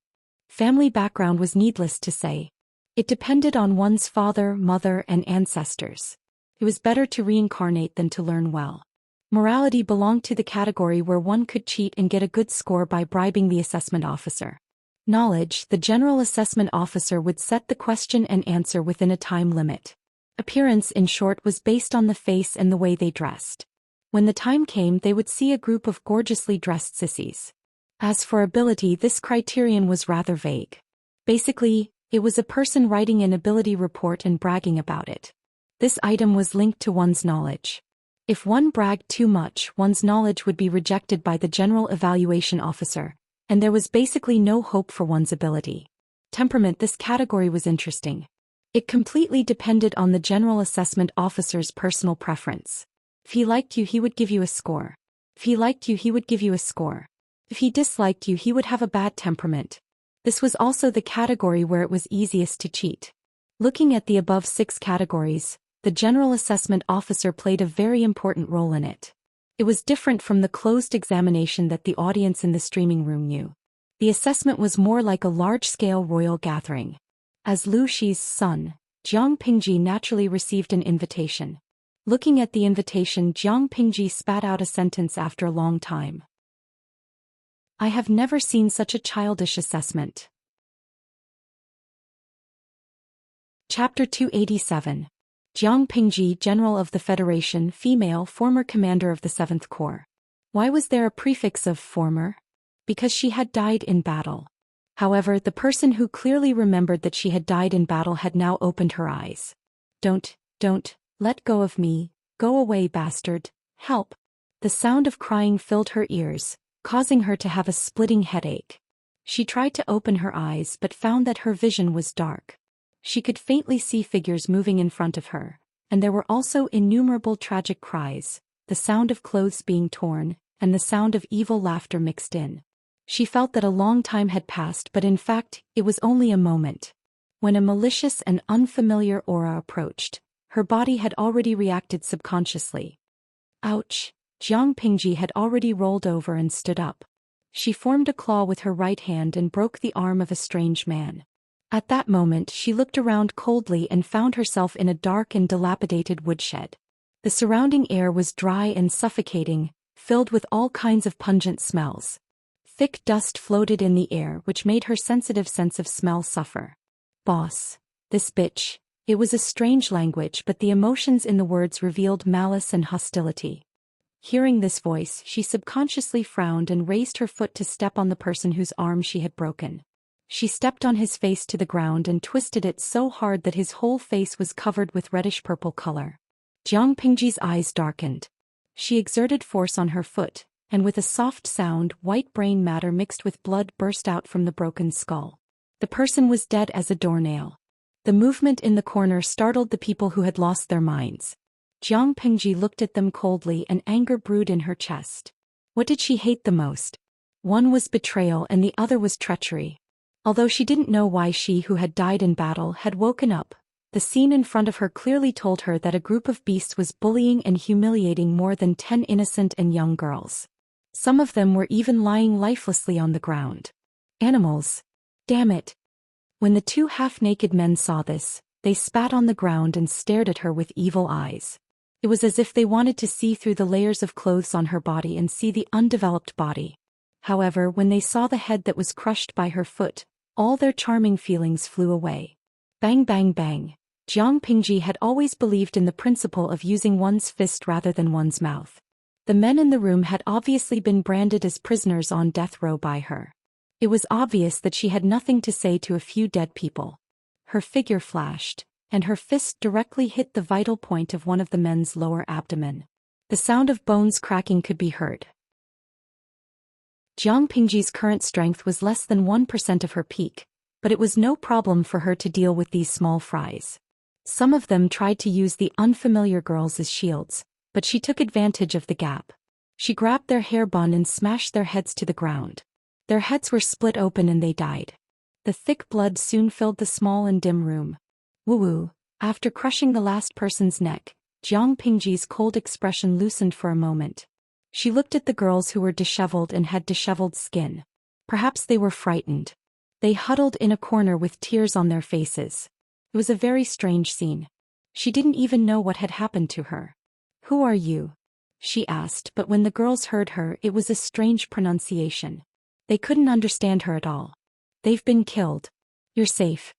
[SPEAKER 1] Family background was needless to say. It depended on one's father, mother, and ancestors. It was better to reincarnate than to learn well. Morality belonged to the category where one could cheat and get a good score by bribing the assessment officer. Knowledge, the general assessment officer would set the question and answer within a time limit. Appearance, in short, was based on the face and the way they dressed. When the time came, they would see a group of gorgeously dressed sissies. As for ability, this criterion was rather vague. Basically, it was a person writing an ability report and bragging about it. This item was linked to one's knowledge. If one bragged too much, one's knowledge would be rejected by the general evaluation officer, and there was basically no hope for one's ability. Temperament, this category was interesting. It completely depended on the general assessment officer's personal preference. If he liked you, he would give you a score. If he liked you, he would give you a score. If he disliked you, he would have a bad temperament. This was also the category where it was easiest to cheat. Looking at the above 6 categories, the general assessment officer played a very important role in it. It was different from the closed examination that the audience in the streaming room knew. The assessment was more like a large-scale royal gathering. As Lu Shi's son, Jiang Pingji naturally received an invitation. Looking at the invitation, Jiang Pingji spat out a sentence after a long time. I have never seen such a childish assessment. Chapter 287. Jiang Pingji, General of the Federation, female, former commander of the 7th Corps. Why was there a prefix of former? Because she had died in battle. However, the person who clearly remembered that she had died in battle had now opened her eyes. Don't, let go of me, go away, bastard, help. The sound of crying filled her ears, causing her to have a splitting headache. She tried to open her eyes but found that her vision was dark. She could faintly see figures moving in front of her, and there were also innumerable tragic cries, the sound of clothes being torn, and the sound of evil laughter mixed in. She felt that a long time had passed, but in fact, it was only a moment. When a malicious and unfamiliar aura approached, her body had already reacted subconsciously. Ouch! Jiang Pingji had already rolled over and stood up. She formed a claw with her right hand and broke the arm of a strange man. At that moment she looked around coldly and found herself in a dark and dilapidated woodshed. The surrounding air was dry and suffocating, filled with all kinds of pungent smells. Thick dust floated in the air which made her sensitive sense of smell suffer. "Boss. This bitch." It was a strange language, but the emotions in the words revealed malice and hostility. Hearing this voice, she subconsciously frowned and raised her foot to step on the person whose arm she had broken. She stepped on his face to the ground and twisted it so hard that his whole face was covered with reddish-purple color. Jiang Pingji's eyes darkened. She exerted force on her foot, and with a soft sound, white brain matter mixed with blood burst out from the broken skull. The person was dead as a doornail. The movement in the corner startled the people who had lost their minds. Jiang Pingji looked at them coldly and anger brewed in her chest. What did she hate the most? One was betrayal and the other was treachery. Although she didn't know why she who had died in battle had woken up, the scene in front of her clearly told her that a group of beasts was bullying and humiliating more than 10 innocent and young girls. Some of them were even lying lifelessly on the ground. Animals. Damn it. When the two half-naked men saw this, they spat on the ground and stared at her with evil eyes. It was as if they wanted to see through the layers of clothes on her body and see the undeveloped body. However, when they saw the head that was crushed by her foot, all their charming feelings flew away. Bang bang bang. Jiang Pingji had always believed in the principle of using one's fist rather than one's mouth. The men in the room had obviously been branded as prisoners on death row by her. It was obvious that she had nothing to say to a few dead people. Her figure flashed, and her fist directly hit the vital point of one of the men's lower abdomen. The sound of bones cracking could be heard. Jiang Pingji's current strength was less than 1% of her peak, but it was no problem for her to deal with these small fries. Some of them tried to use the unfamiliar girls as shields, but she took advantage of the gap. She grabbed their hair bun and smashed their heads to the ground. Their heads were split open and they died. The thick blood soon filled the small and dim room. Woo-woo. After crushing the last person's neck, Jiang Pingji's cold expression loosened for a moment. She looked at the girls who were disheveled and had disheveled skin. Perhaps they were frightened. They huddled in a corner with tears on their faces. It was a very strange scene. She didn't even know what had happened to her. "Who are you?" she asked, but when the girls heard her, it was a strange pronunciation. They couldn't understand her at all. "They've been killed. You're safe."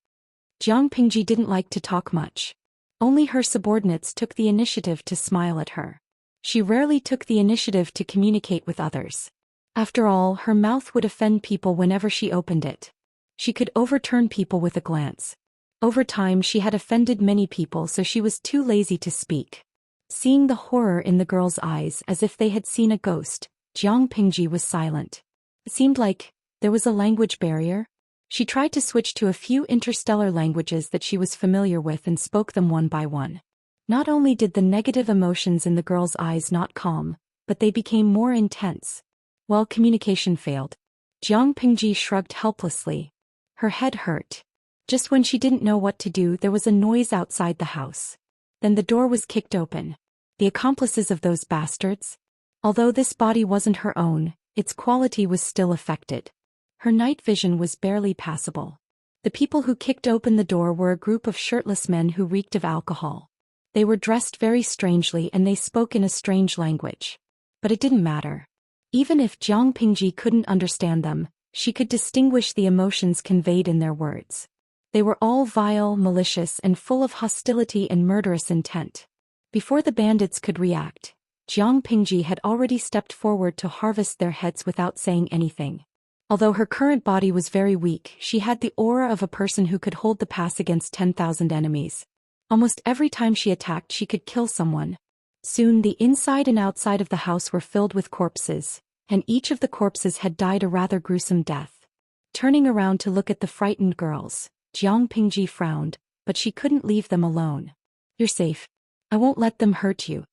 [SPEAKER 1] Jiang Pingji didn't like to talk much. Only her subordinates took the initiative to smile at her. She rarely took the initiative to communicate with others. After all, her mouth would offend people whenever she opened it. She could overturn people with a glance. Over time she had offended many people, so she was too lazy to speak. Seeing the horror in the girls' eyes as if they had seen a ghost, Jiang Pingji was silent. It seemed like there was a language barrier. She tried to switch to a few interstellar languages that she was familiar with and spoke them one by one. Not only did the negative emotions in the girls' eyes not calm, but they became more intense. While communication failed, Jiang Pingji shrugged helplessly. Her head hurt. Just when she didn't know what to do, there was a noise outside the house. Then the door was kicked open. The accomplices of those bastards? Although this body wasn't her own, its quality was still affected. Her night vision was barely passable. The people who kicked open the door were a group of shirtless men who reeked of alcohol. They were dressed very strangely and they spoke in a strange language. But it didn't matter. Even if Jiang Pingji couldn't understand them, she could distinguish the emotions conveyed in their words. They were all vile, malicious, and full of hostility and murderous intent. Before the bandits could react, Jiang Pingji had already stepped forward to harvest their heads without saying anything. Although her current body was very weak, she had the aura of a person who could hold the pass against 10,000 enemies. Almost every time she attacked, she could kill someone. Soon the inside and outside of the house were filled with corpses, and each of the corpses had died a rather gruesome death. Turning around to look at the frightened girls, Jiang Pingji frowned, but she couldn't leave them alone. "You're safe. I won't let them hurt you."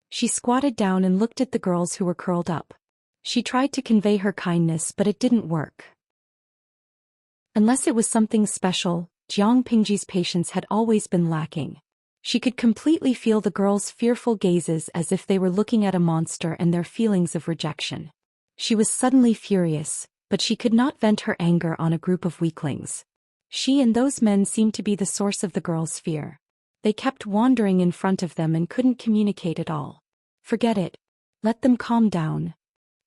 [SPEAKER 1] She squatted down and looked at the girls who were curled up. She tried to convey her kindness, but it didn't work. Unless it was something special, Jiang Pingji's patience had always been lacking. She could completely feel the girls' fearful gazes as if they were looking at a monster and their feelings of rejection. She was suddenly furious, but she could not vent her anger on a group of weaklings. She and those men seemed to be the source of the girls' fear. They kept wandering in front of them and couldn't communicate at all. Forget it. Let them calm down.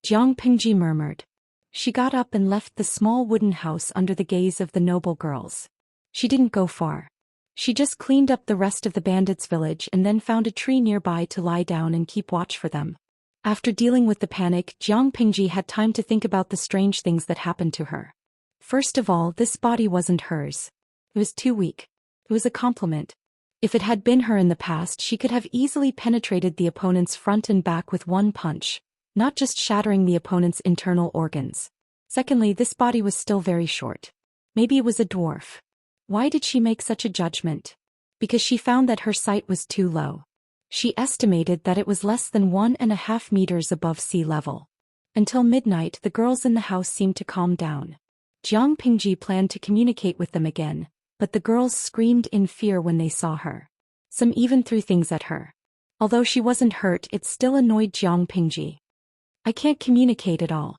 [SPEAKER 1] Jiang Pingji murmured. She got up and left the small wooden house under the gaze of the noble girls. She didn't go far. She just cleaned up the rest of the bandits' village and then found a tree nearby to lie down and keep watch for them. After dealing with the panic, Jiang Pingji had time to think about the strange things that happened to her. First of all, this body wasn't hers. It was too weak. It was a compliment. If it had been her in the past, she could have easily penetrated the opponent's front and back with one punch, not just shattering the opponent's internal organs. Secondly, this body was still very short. Maybe it was a dwarf. Why did she make such a judgment? Because she found that her sight was too low. She estimated that it was less than 1.5 meters above sea level. Until midnight, the girls in the house seemed to calm down. Jiang Pingji planned to communicate with them again, but the girls screamed in fear when they saw her. Some even threw things at her. Although she wasn't hurt, it still annoyed Jiang Pingji. I can't communicate at all.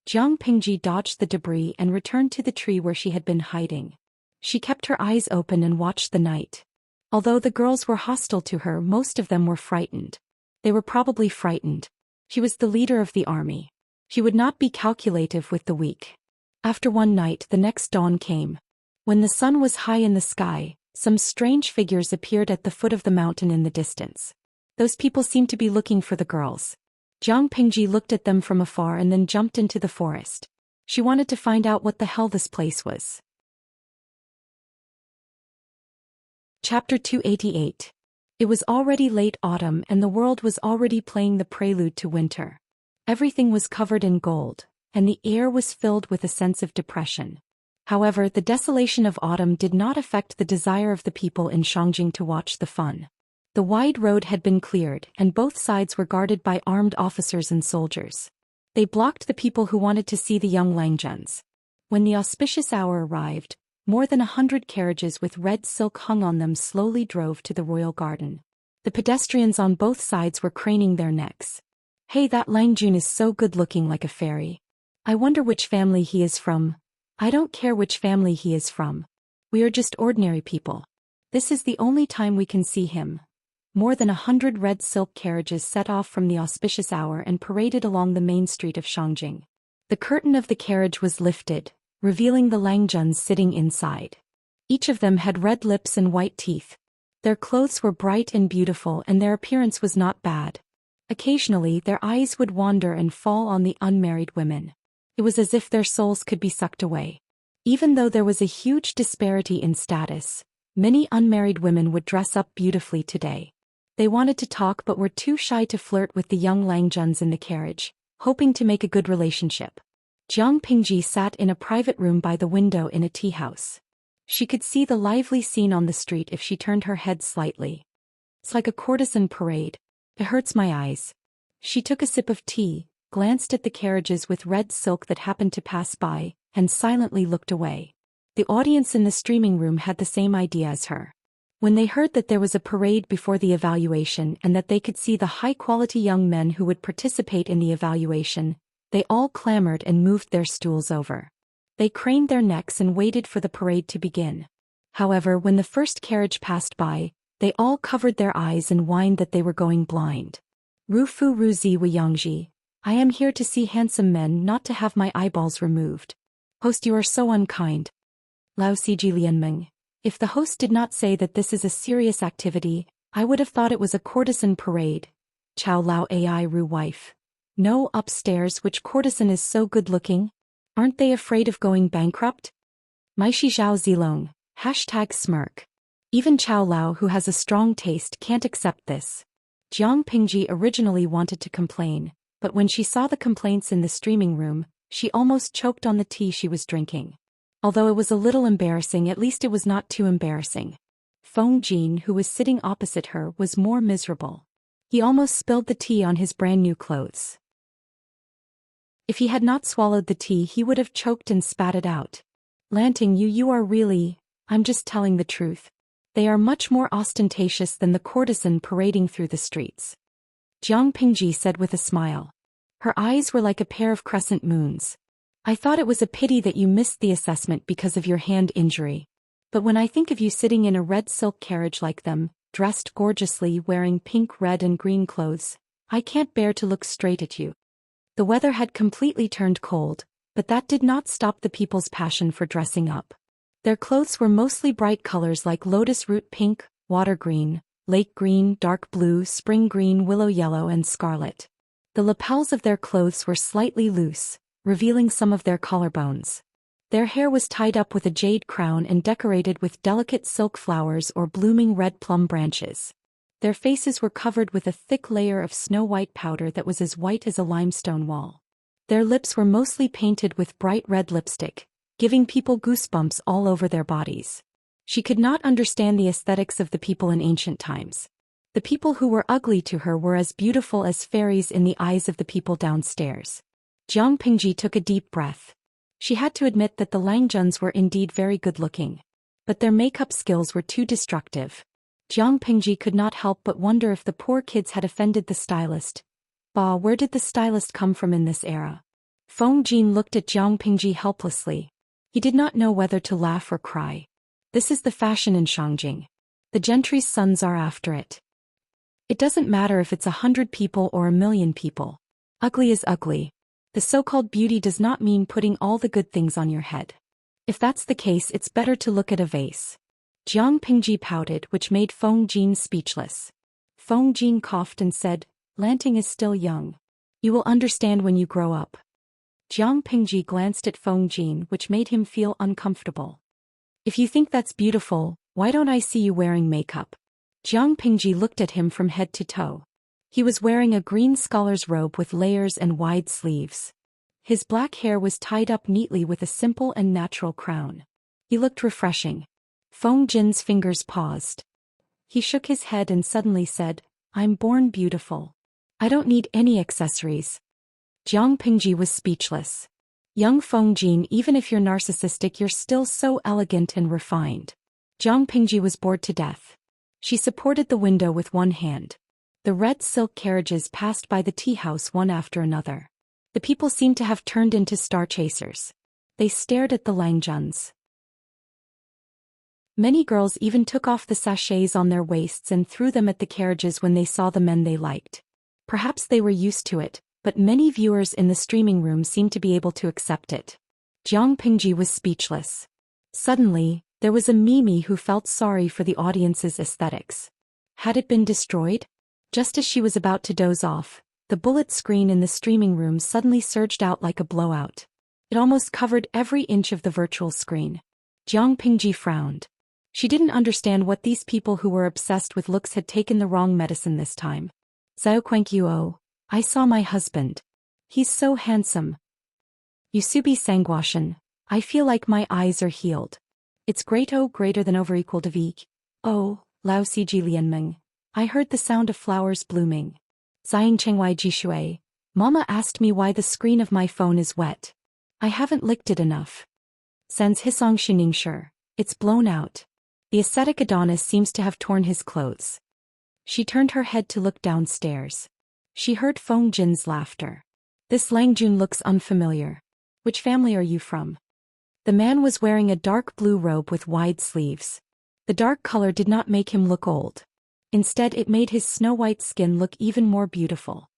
[SPEAKER 1] Jiang Pingji dodged the debris and returned to the tree where she had been hiding. She kept her eyes open and watched the night. Although the girls were hostile to her, most of them were frightened. They were probably frightened. She was the leader of the army. She would not be calculative with the weak. After one night, the next dawn came. When the sun was high in the sky, some strange figures appeared at the foot of the mountain in the distance. Those people seemed to be looking for the girls. Jiang Pingji looked at them from afar and then jumped into the forest. She wanted to find out what the hell this place was. Chapter 288. It was already late autumn and the world was already playing the prelude to winter. Everything was covered in gold, and the air was filled with a sense of depression. However, the desolation of autumn did not affect the desire of the people in Xianxia to watch the fun. The wide road had been cleared, and both sides were guarded by armed officers and soldiers. They blocked the people who wanted to see the young Langjuns. When the auspicious hour arrived, more than 100 carriages with red silk hung on them slowly drove to the royal garden. The pedestrians on both sides were craning their necks. Hey, that Langjun is so good-looking, like a fairy. I wonder which family he is from. I don't care which family he is from. We are just ordinary people. This is the only time we can see him. More than 100 red silk carriages set off from the auspicious hour and paraded along the main street of Xianxia. The curtain of the carriage was lifted, revealing the Langjuns sitting inside. Each of them had red lips and white teeth. Their clothes were bright and beautiful and their appearance was not bad. Occasionally their eyes would wander and fall on the unmarried women. It was as if their souls could be sucked away. Even though there was a huge disparity in status, many unmarried women would dress up beautifully today. They wanted to talk but were too shy to flirt with the young Langjuns in the carriage, hoping to make a good relationship. Jiang Pingji sat in a private room by the window in a tea house. She could see the lively scene on the street if she turned her head slightly. It's like a courtesan parade. It hurts my eyes. She took a sip of tea, glanced at the carriages with red silk that happened to pass by, and silently looked away. The audience in the streaming room had the same idea as her. When they heard that there was a parade before the evaluation and that they could see the high-quality young men who would participate in the evaluation, they all clamored and moved their stools over. They craned their necks and waited for the parade to begin. However, when the first carriage passed by, they all covered their eyes and whined that they were going blind. Rufu Ruzi Wuyangji, I am here to see handsome men, not to have my eyeballs removed. Host, you are so unkind. Lao Siji Lianmeng. If the host did not say that this is a serious activity, I would have thought it was a courtesan parade. Chao Lao Ai Ru wife. No, upstairs, which courtesan is so good-looking? Aren't they afraid of going bankrupt? Maishi Zhao Zilong, #smirk. Even Chao Lao, who has a strong taste, can't accept this. Jiang Pingji originally wanted to complain, but when she saw the complaints in the streaming room, she almost choked on the tea she was drinking. Although it was a little embarrassing, at least it was not too embarrassing. Feng Jin, who was sitting opposite her, was more miserable. He almost spilled the tea on his brand new clothes. If he had not swallowed the tea, he would have choked and spat it out. Lanting, you are really, I'm just telling the truth. They are much more ostentatious than the courtesan parading through the streets. Jiang Pingji said with a smile. Her eyes were like a pair of crescent moons. I thought it was a pity that you missed the assessment because of your hand injury. But when I think of you sitting in a red silk carriage like them, dressed gorgeously wearing pink, red and green clothes, I can't bear to look straight at you. The weather had completely turned cold, but that did not stop the people's passion for dressing up. Their clothes were mostly bright colors like lotus root pink, water green, lake green, dark blue, spring green, willow yellow and scarlet. The lapels of their clothes were slightly loose, revealing some of their collarbones. Their hair was tied up with a jade crown and decorated with delicate silk flowers or blooming red plum branches. Their faces were covered with a thick layer of snow-white powder that was as white as a limestone wall. Their lips were mostly painted with bright red lipstick, giving people goosebumps all over their bodies. She could not understand the aesthetics of the people in ancient times. The people who were ugly to her were as beautiful as fairies in the eyes of the people downstairs. Jiang Pingji took a deep breath. She had to admit that the Langjuns were indeed very good-looking. But their makeup skills were too destructive. Jiang Pingji could not help but wonder if the poor kids had offended the stylist. Bah, where did the stylist come from in this era? Feng Jin looked at Jiang Pingji helplessly. He did not know whether to laugh or cry. This is the fashion in Shangjing. The gentry's sons are after it. It doesn't matter if it's 100 people or 1,000,000 people. Ugly is ugly. The so-called beauty does not mean putting all the good things on your head. If that's the case, it's better to look at a vase. Jiang Pingji pouted, which made Feng Jin speechless. Feng Jin coughed and said, "Lanting is still young. You will understand when you grow up." Jiang Pingji glanced at Feng Jin, which made him feel uncomfortable. "If you think that's beautiful, why don't I see you wearing makeup?" Jiang Pingji looked at him from head to toe. He was wearing a green scholar's robe with layers and wide sleeves. His black hair was tied up neatly with a simple and natural crown. He looked refreshing. Feng Jin's fingers paused. He shook his head and suddenly said, "I'm born beautiful. I don't need any accessories." Jiang Pingji was speechless. "Young Feng Jin, even if you're narcissistic, you're still so elegant and refined." Jiang Pingji was bored to death. She supported the window with one hand. The red silk carriages passed by the tea house one after another. The people seemed to have turned into star chasers. They stared at the Langjuns. Many girls even took off the sachets on their waists and threw them at the carriages when they saw the men they liked. Perhaps they were used to it, but many viewers in the streaming room seemed to be able to accept it. Jiang Pingji was speechless. Suddenly, there was a Mimi who felt sorry for the audience's aesthetics. Had it been destroyed? Just as she was about to doze off, the bullet screen in the streaming room suddenly surged out like a blowout. It almost covered every inch of the virtual screen. Jiang Pingji frowned. She didn't understand what these people who were obsessed with looks had taken the wrong medicine this time. "Zhaoquankyuo, I saw my husband. He's so handsome. Yusubi Sangwashan, I feel like my eyes are healed. It's great, oh, greater than over equal to V. Oh, Lao Ciji Lianmeng. I heard the sound of flowers blooming. Xiang Chenghai Jishui, Mama asked me why the screen of my phone is wet. I haven't licked it enough. Sans Hisong Shiningsher, it's blown out." The ascetic Adonis seems to have torn his clothes. She turned her head to look downstairs. She heard Feng Jin's laughter. "This Langjun looks unfamiliar. Which family are you from?" The man was wearing a dark blue robe with wide sleeves. The dark color did not make him look old. Instead, it made his snow-white skin look even more beautiful.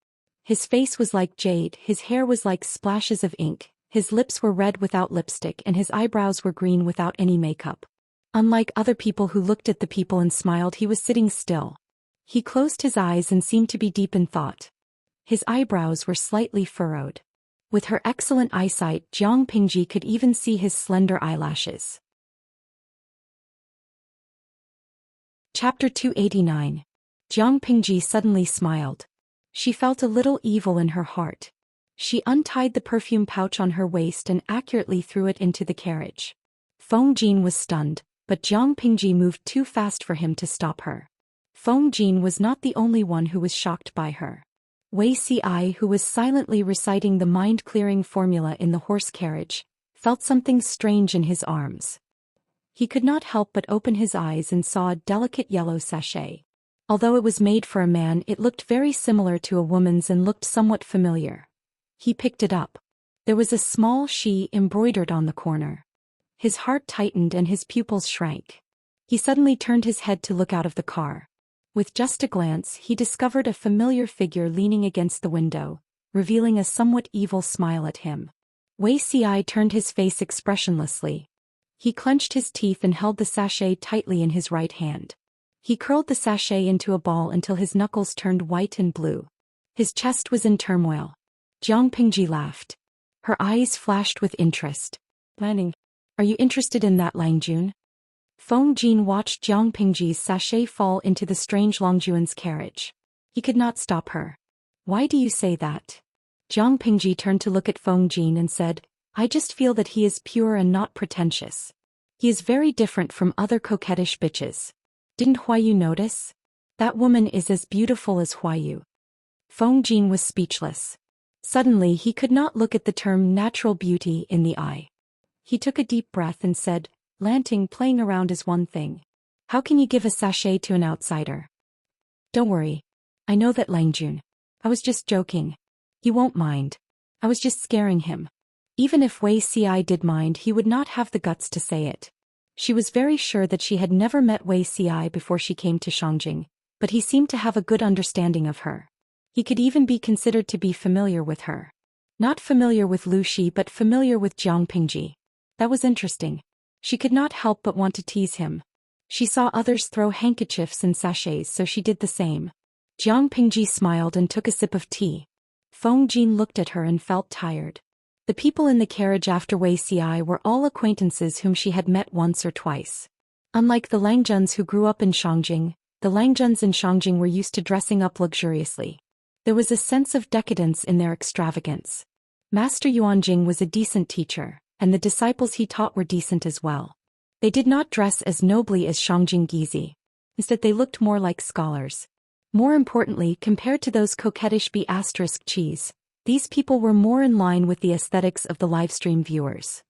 [SPEAKER 1] His face was like jade, his hair was like splashes of ink, his lips were red without lipstick and his eyebrows were green without any makeup. Unlike other people who looked at the people and smiled, he was sitting still. He closed his eyes and seemed to be deep in thought. His eyebrows were slightly furrowed. With her excellent eyesight, Jiang Pingji could even see his slender eyelashes. Chapter 289. Jiang Pingji suddenly smiled. She felt a little evil in her heart. She untied the perfume pouch on her waist and accurately threw it into the carriage. Feng Jin was stunned, but Jiang Pingji moved too fast for him to stop her. Feng Jin was not the only one who was shocked by her. Wei Ci, who was silently reciting the mind-clearing formula in the horse carriage, felt something strange in his arms. He could not help but open his eyes and saw a delicate yellow sachet. Although it was made for a man, it looked very similar to a woman's and looked somewhat familiar. He picked it up. There was a small she embroidered on the corner. His heart tightened and his pupils shrank. He suddenly turned his head to look out of the car. With just a glance, he discovered a familiar figure leaning against the window, revealing a somewhat evil smile at him. Wei Xi turned his face expressionlessly. He clenched his teeth and held the sachet tightly in his right hand. He curled the sachet into a ball until his knuckles turned white and blue. His chest was in turmoil. Jiang Pingji laughed. Her eyes flashed with interest. Lanning, are you interested in that, Langjun? Feng Jin watched Jiang Pingji's sachet fall into the strange Longjuan's carriage. He could not stop her. Why do you say that? Jiang Pingji turned to look at Feng Jin and said, I just feel that he is pure and not pretentious. He is very different from other coquettish bitches. Didn't Huayu notice? That woman is as beautiful as Huayu. Feng Jin was speechless. Suddenly he could not look at the term natural beauty in the eye. He took a deep breath and said, Lanting, playing around is one thing. How can you give a sachet to an outsider? Don't worry. I know that, Langjun. I was just joking. He won't mind. I was just scaring him. Even if Wei Xi did mind, he would not have the guts to say it. She was very sure that she had never met Wei Xi before she came to Shangjing, but he seemed to have a good understanding of her. He could even be considered to be familiar with her. Not familiar with Lu Shi but familiar with Jiang Pingji. That was interesting. She could not help but want to tease him. She saw others throw handkerchiefs and sachets, so she did the same. Jiang Pingji smiled and took a sip of tea. Feng Jin looked at her and felt tired. The people in the carriage after Wei Xi were all acquaintances whom she had met once or twice. Unlike the Langjuns who grew up in Shangjing, the Langjuns in Shangjing were used to dressing up luxuriously. There was a sense of decadence in their extravagance. Master Yuanjing was a decent teacher, and the disciples he taught were decent as well. They did not dress as nobly as Shangjing Gizi. Instead they looked more like scholars. More importantly, compared to those coquettish B***cheese, these people were more in line with the aesthetics of the livestream viewers.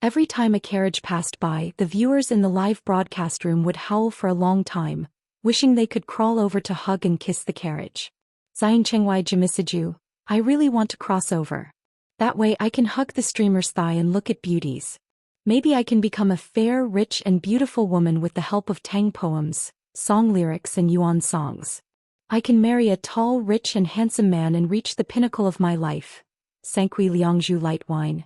[SPEAKER 1] Every time a carriage passed by, the viewers in the live broadcast room would howl for a long time, wishing they could crawl over to hug and kiss the carriage. Xianxia Jimisiju, I really want to cross over. That way I can hug the streamer's thigh and look at beauties. Maybe I can become a fair, rich and beautiful woman with the help of Tang poems, song lyrics and Yuan songs. I can marry a tall, rich and handsome man and reach the pinnacle of my life. Sanqui Liangzhu light wine.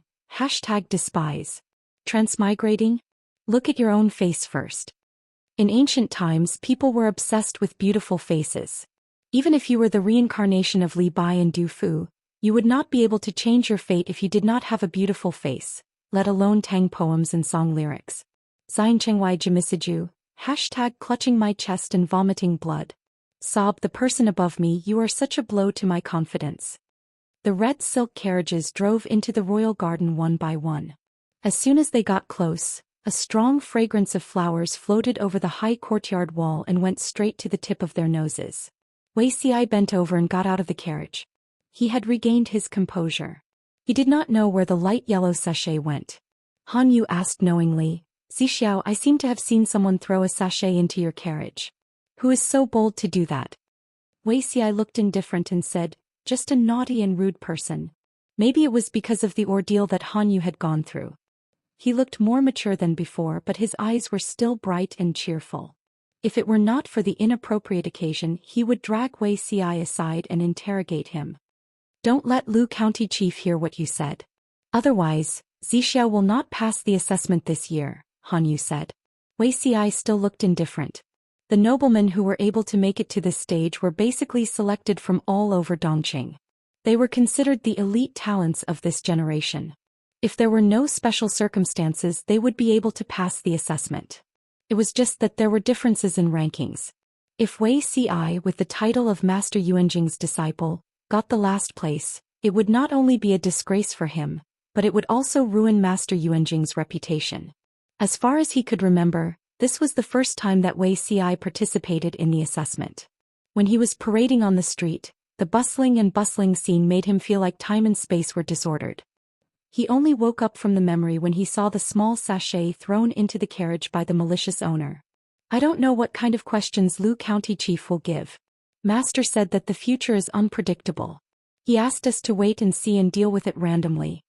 [SPEAKER 1] #despise. Transmigrating? Look at your own face first. In ancient times, people were obsessed with beautiful faces. Even if you were the reincarnation of Li Bai and Du Fu, you would not be able to change your fate if you did not have a beautiful face, let alone Tang poems and song lyrics. Xianxia Jimisiju, #clutching my chest and vomiting blood. Sobbed the person above me, you are such a blow to my confidence. The red silk carriages drove into the royal garden one by one. As soon as they got close, a strong fragrance of flowers floated over the high courtyard wall and went straight to the tip of their noses. Wei Xi bent over and got out of the carriage. He had regained his composure. He did not know where the light yellow sachet went. Han Yu asked knowingly, Zixiao, I seem to have seen someone throw a sachet into your carriage. Who is so bold to do that? Wei Xi looked indifferent and said, just a naughty and rude person. Maybe it was because of the ordeal that Han Yu had gone through. He looked more mature than before, but his eyes were still bright and cheerful. If it were not for the inappropriate occasion, he would drag Wei Xi aside and interrogate him. Don't let Lu County Chief hear what you said. Otherwise, Zixiao will not pass the assessment this year, Han Yu said. Wei Xi still looked indifferent. The noblemen who were able to make it to this stage were basically selected from all over Dongqing. They were considered the elite talents of this generation. If there were no special circumstances, they would be able to pass the assessment. It was just that there were differences in rankings. If Wei Xi, with the title of Master Yuanjing's disciple, got the last place, it would not only be a disgrace for him, but it would also ruin Master Yuanjing's reputation. As far as he could remember, this was the first time that Wei Xi participated in the assessment. When he was parading on the street, the bustling scene made him feel like time and space were disordered. He only woke up from the memory when he saw the small sachet thrown into the carriage by the malicious owner. I don't know what kind of questions Lu County Chief will give. Master said that the future is unpredictable. He asked us to wait and see and deal with it randomly.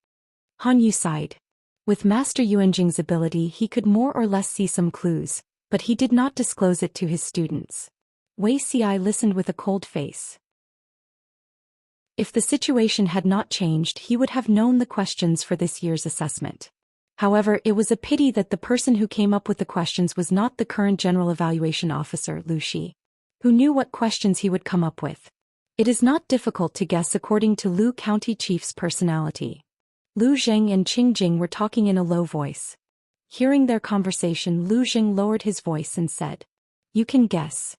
[SPEAKER 1] Han Yu sighed. With Master Yuanjing's ability he could more or less see some clues, but he did not disclose it to his students. Wei Ci listened with a cold face. If the situation had not changed he would have known the questions for this year's assessment. However, it was a pity that the person who came up with the questions was not the current General Evaluation Officer, Lu Shi, who knew what questions he would come up with. It is not difficult to guess according to Lu County Chief's personality. Lu Zheng and Qing Jing were talking in a low voice. Hearing their conversation, Lu Zheng lowered his voice and said, "You can guess."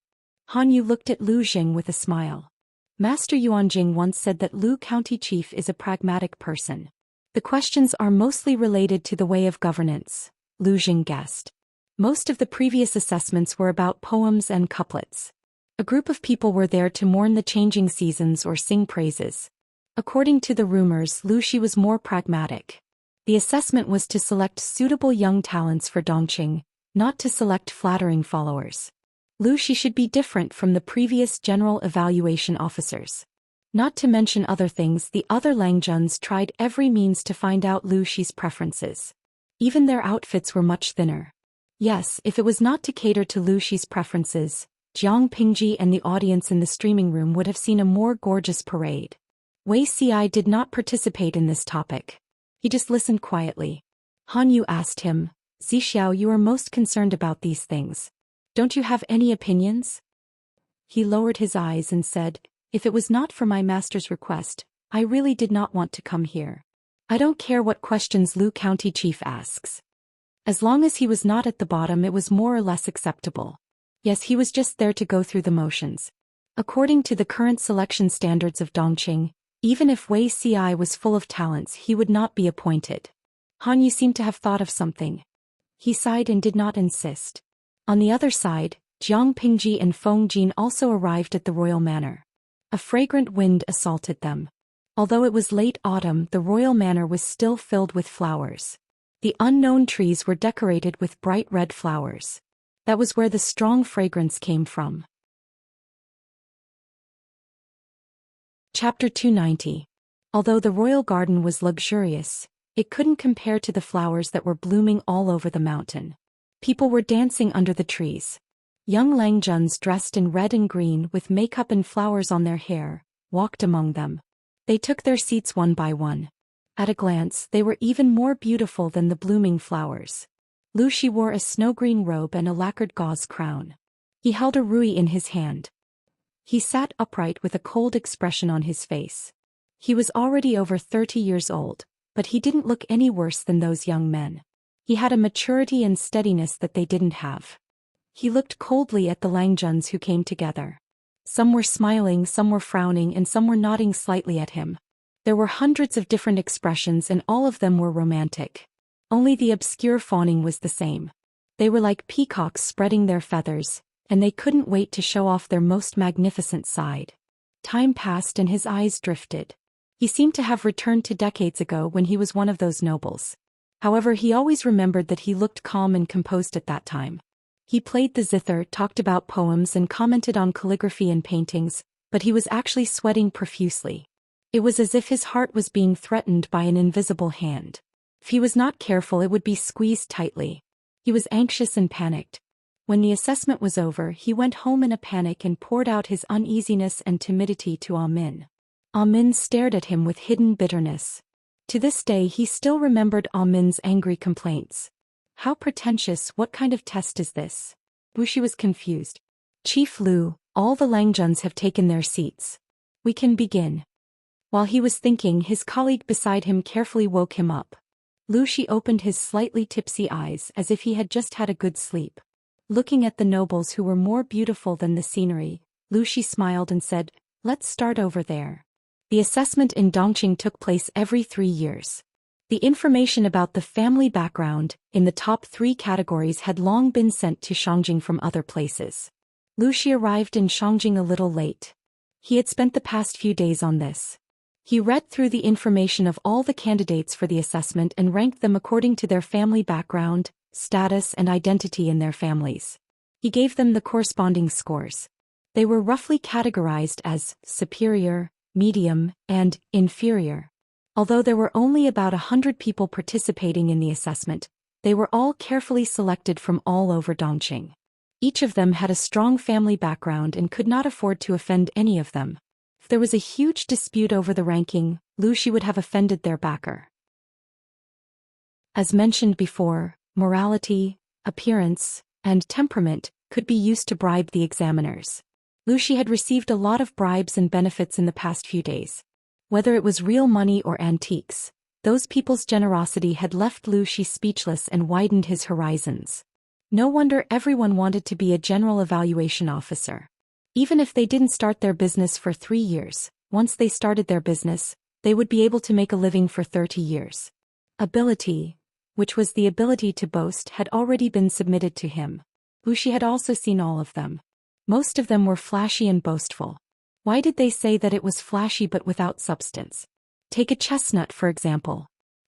[SPEAKER 1] Han Yu looked at Lu Zheng with a smile. Master Yuanjing once said that Lu County Chief is a pragmatic person. The questions are mostly related to the way of governance, Lu Zheng guessed. Most of the previous assessments were about poems and couplets. A group of people were there to mourn the changing seasons or sing praises. According to the rumors, Lu Shi was more pragmatic. The assessment was to select suitable young talents for Dongqing, not to select flattering followers. Lu Shi should be different from the previous general evaluation officers. Not to mention other things, the other Langjuns tried every means to find out Lu Shi's preferences. Even their outfits were much thinner. Yes, if it was not to cater to Lu Shi's preferences, Jiang Pingji and the audience in the streaming room would have seen a more gorgeous parade. Wei Ci did not participate in this topic. He just listened quietly. Han Yu asked him, "Zixiao, you are most concerned about these things. Don't you have any opinions?" He lowered his eyes and said, "If it was not for my master's request, I really did not want to come here. I don't care what questions Lu County Chief asks. As long as he was not at the bottom it was more or less acceptable. Yes, he was just there to go through the motions. According to the current selection standards of Dongqing, even if Wei Ci was full of talents he would not be appointed." Han Yu seemed to have thought of something. He sighed and did not insist. On the other side, Jiang Pingji and Feng Jin also arrived at the royal manor. A fragrant wind assaulted them. Although it was late autumn, the royal manor was still filled with flowers. The unknown trees were decorated with bright red flowers. That was where the strong fragrance came from. Chapter 290. Although the royal garden was luxurious, it couldn't compare to the flowers that were blooming all over the mountain. People were dancing under the trees. Young Langjuns dressed in red and green with makeup and flowers on their hair walked among them. They took their seats one by one. At a glance, they were even more beautiful than the blooming flowers. Lu Shi wore a snow-green robe and a lacquered gauze crown. He held a rui in his hand. He sat upright with a cold expression on his face. He was already over 30 years old, but he didn't look any worse than those young men. He had a maturity and steadiness that they didn't have. He looked coldly at the Langjuns who came together. Some were smiling, some were frowning, and some were nodding slightly at him. There were hundreds of different expressions and all of them were romantic. Only the obscure fawning was the same. They were like peacocks spreading their feathers, and they couldn't wait to show off their most magnificent side. Time passed and his eyes drifted. He seemed to have returned to decades ago when he was one of those nobles. However, he always remembered that he looked calm and composed at that time. He played the zither, talked about poems and commented on calligraphy and paintings, but he was actually sweating profusely. It was as if his heart was being threatened by an invisible hand. If he was not careful it would be squeezed tightly. He was anxious and panicked. When the assessment was over, he went home in a panic and poured out his uneasiness and timidity to Amin. Amin stared at him with hidden bitterness. To this day he still remembered Amin's angry complaints. How pretentious, what kind of test is this? Wuxia was confused. "Chief Lu, all the Langjuns have taken their seats. We can begin." While he was thinking, his colleague beside him carefully woke him up. Lu Shi opened his slightly tipsy eyes as if he had just had a good sleep. Looking at the nobles who were more beautiful than the scenery, Lu Shi smiled and said, "Let's start over there." The assessment in Dongqing took place every 3 years. The information about the family background in the top 3 categories had long been sent to Shangjing from other places. Lu Shi arrived in Shangjing a little late. He had spent the past few days on this. He read through the information of all the candidates for the assessment and ranked them according to their family background, status and identity in their families. He gave them the corresponding scores. They were roughly categorized as superior, medium, and inferior. Although there were only about 100 people participating in the assessment, they were all carefully selected from all over Dongqing. Each of them had a strong family background and could not afford to offend any of them. If there was a huge dispute over the ranking, Lu Shi would have offended their backer. As mentioned before, morality, appearance, and temperament could be used to bribe the examiners. Lu Shi had received a lot of bribes and benefits in the past few days. Whether it was real money or antiques, those people's generosity had left Lu Shi speechless and widened his horizons. No wonder everyone wanted to be a general evaluation officer. Even if they didn't start their business for 3 years, once they started their business, they would be able to make a living for 30 years. Ability, which was the ability to boast, had already been submitted to him. Lu Shi had also seen all of them. Most of them were flashy and boastful. Why did they say that it was flashy but without substance? Take a chestnut for example.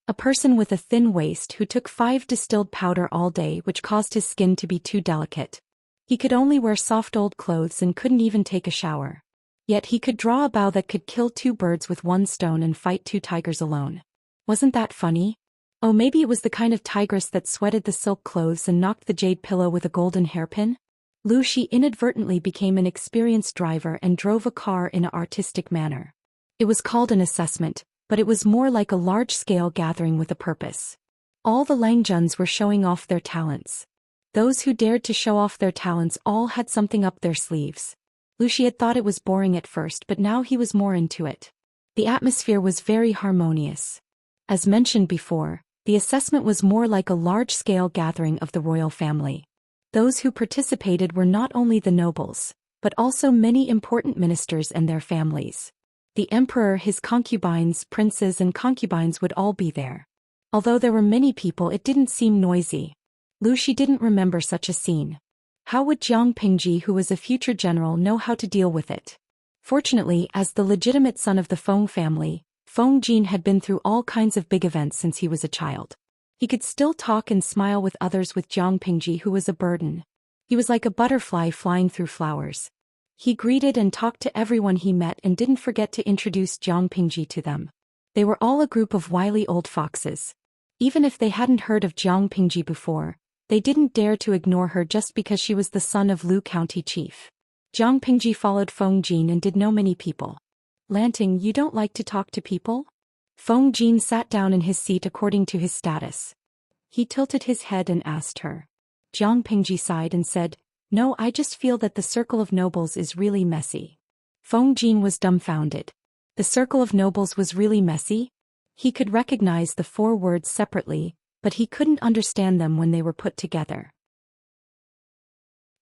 [SPEAKER 1] A person with a thin waist who took 5 distilled powder all day, which caused his skin to be too delicate. He could only wear soft old clothes and couldn't even take a shower. Yet he could draw a bow that could kill 2 birds with 1 stone and fight 2 tigers alone. Wasn't that funny? Oh, maybe it was the kind of tigress that sweated the silk clothes and knocked the jade pillow with a golden hairpin? Lu Shi inadvertently became an experienced driver and drove a car in an artistic manner. It was called an assessment, but it was more like a large-scale gathering with a purpose. All the Langjuns were showing off their talents. Those who dared to show off their talents all had something up their sleeves. Lu Shi had thought it was boring at first, but now he was more into it. The atmosphere was very harmonious. As mentioned before, the assessment was more like a large-scale gathering of the royal family. Those who participated were not only the nobles, but also many important ministers and their families. The emperor, his concubines, princes and concubines would all be there. Although there were many people, it didn't seem noisy. Lu Shi didn't remember such a scene. How would Jiang Pingji, who was a future general, know how to deal with it? Fortunately, as the legitimate son of the Feng family, Feng Jin had been through all kinds of big events since he was a child. He could still talk and smile with others. With Jiang Pingji, who was a burden. He was like a butterfly flying through flowers. He greeted and talked to everyone he met and didn't forget to introduce Jiang Pingji to them. They were all a group of wily old foxes. Even if they hadn't heard of Jiang Pingji before, they didn't dare to ignore her just because she was the son of Lu County Chief. Jiang Pingji followed Feng Jin and did know many people. Lanting, you don't like to talk to people? Feng Jin sat down in his seat according to his status. He tilted his head and asked her. Jiang Pingji sighed and said, "No, I just feel that the circle of nobles is really messy." Feng Jin was dumbfounded. The circle of nobles was really messy? He could recognize the 4 words separately, but he couldn't understand them when they were put together.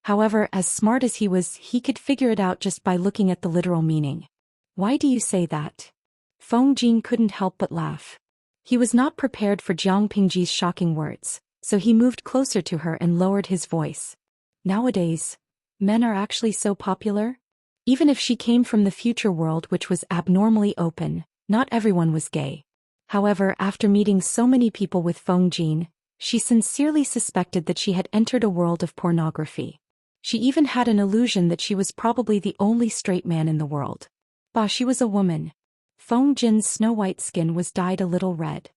[SPEAKER 1] However, as smart as he was, he could figure it out just by looking at the literal meaning. Why do you say that? Feng Jin couldn't help but laugh. He was not prepared for Jiang Pingji's shocking words, so he moved closer to her and lowered his voice. Nowadays, men are actually so popular? Even if she came from the future world, which was abnormally open, not everyone was gay. However, after meeting so many people with Feng Jin, she sincerely suspected that she had entered a world of pornography. She even had an illusion that she was probably the only straight man in the world. Bah, she was a woman. Feng Jin's snow-white skin was dyed a little red.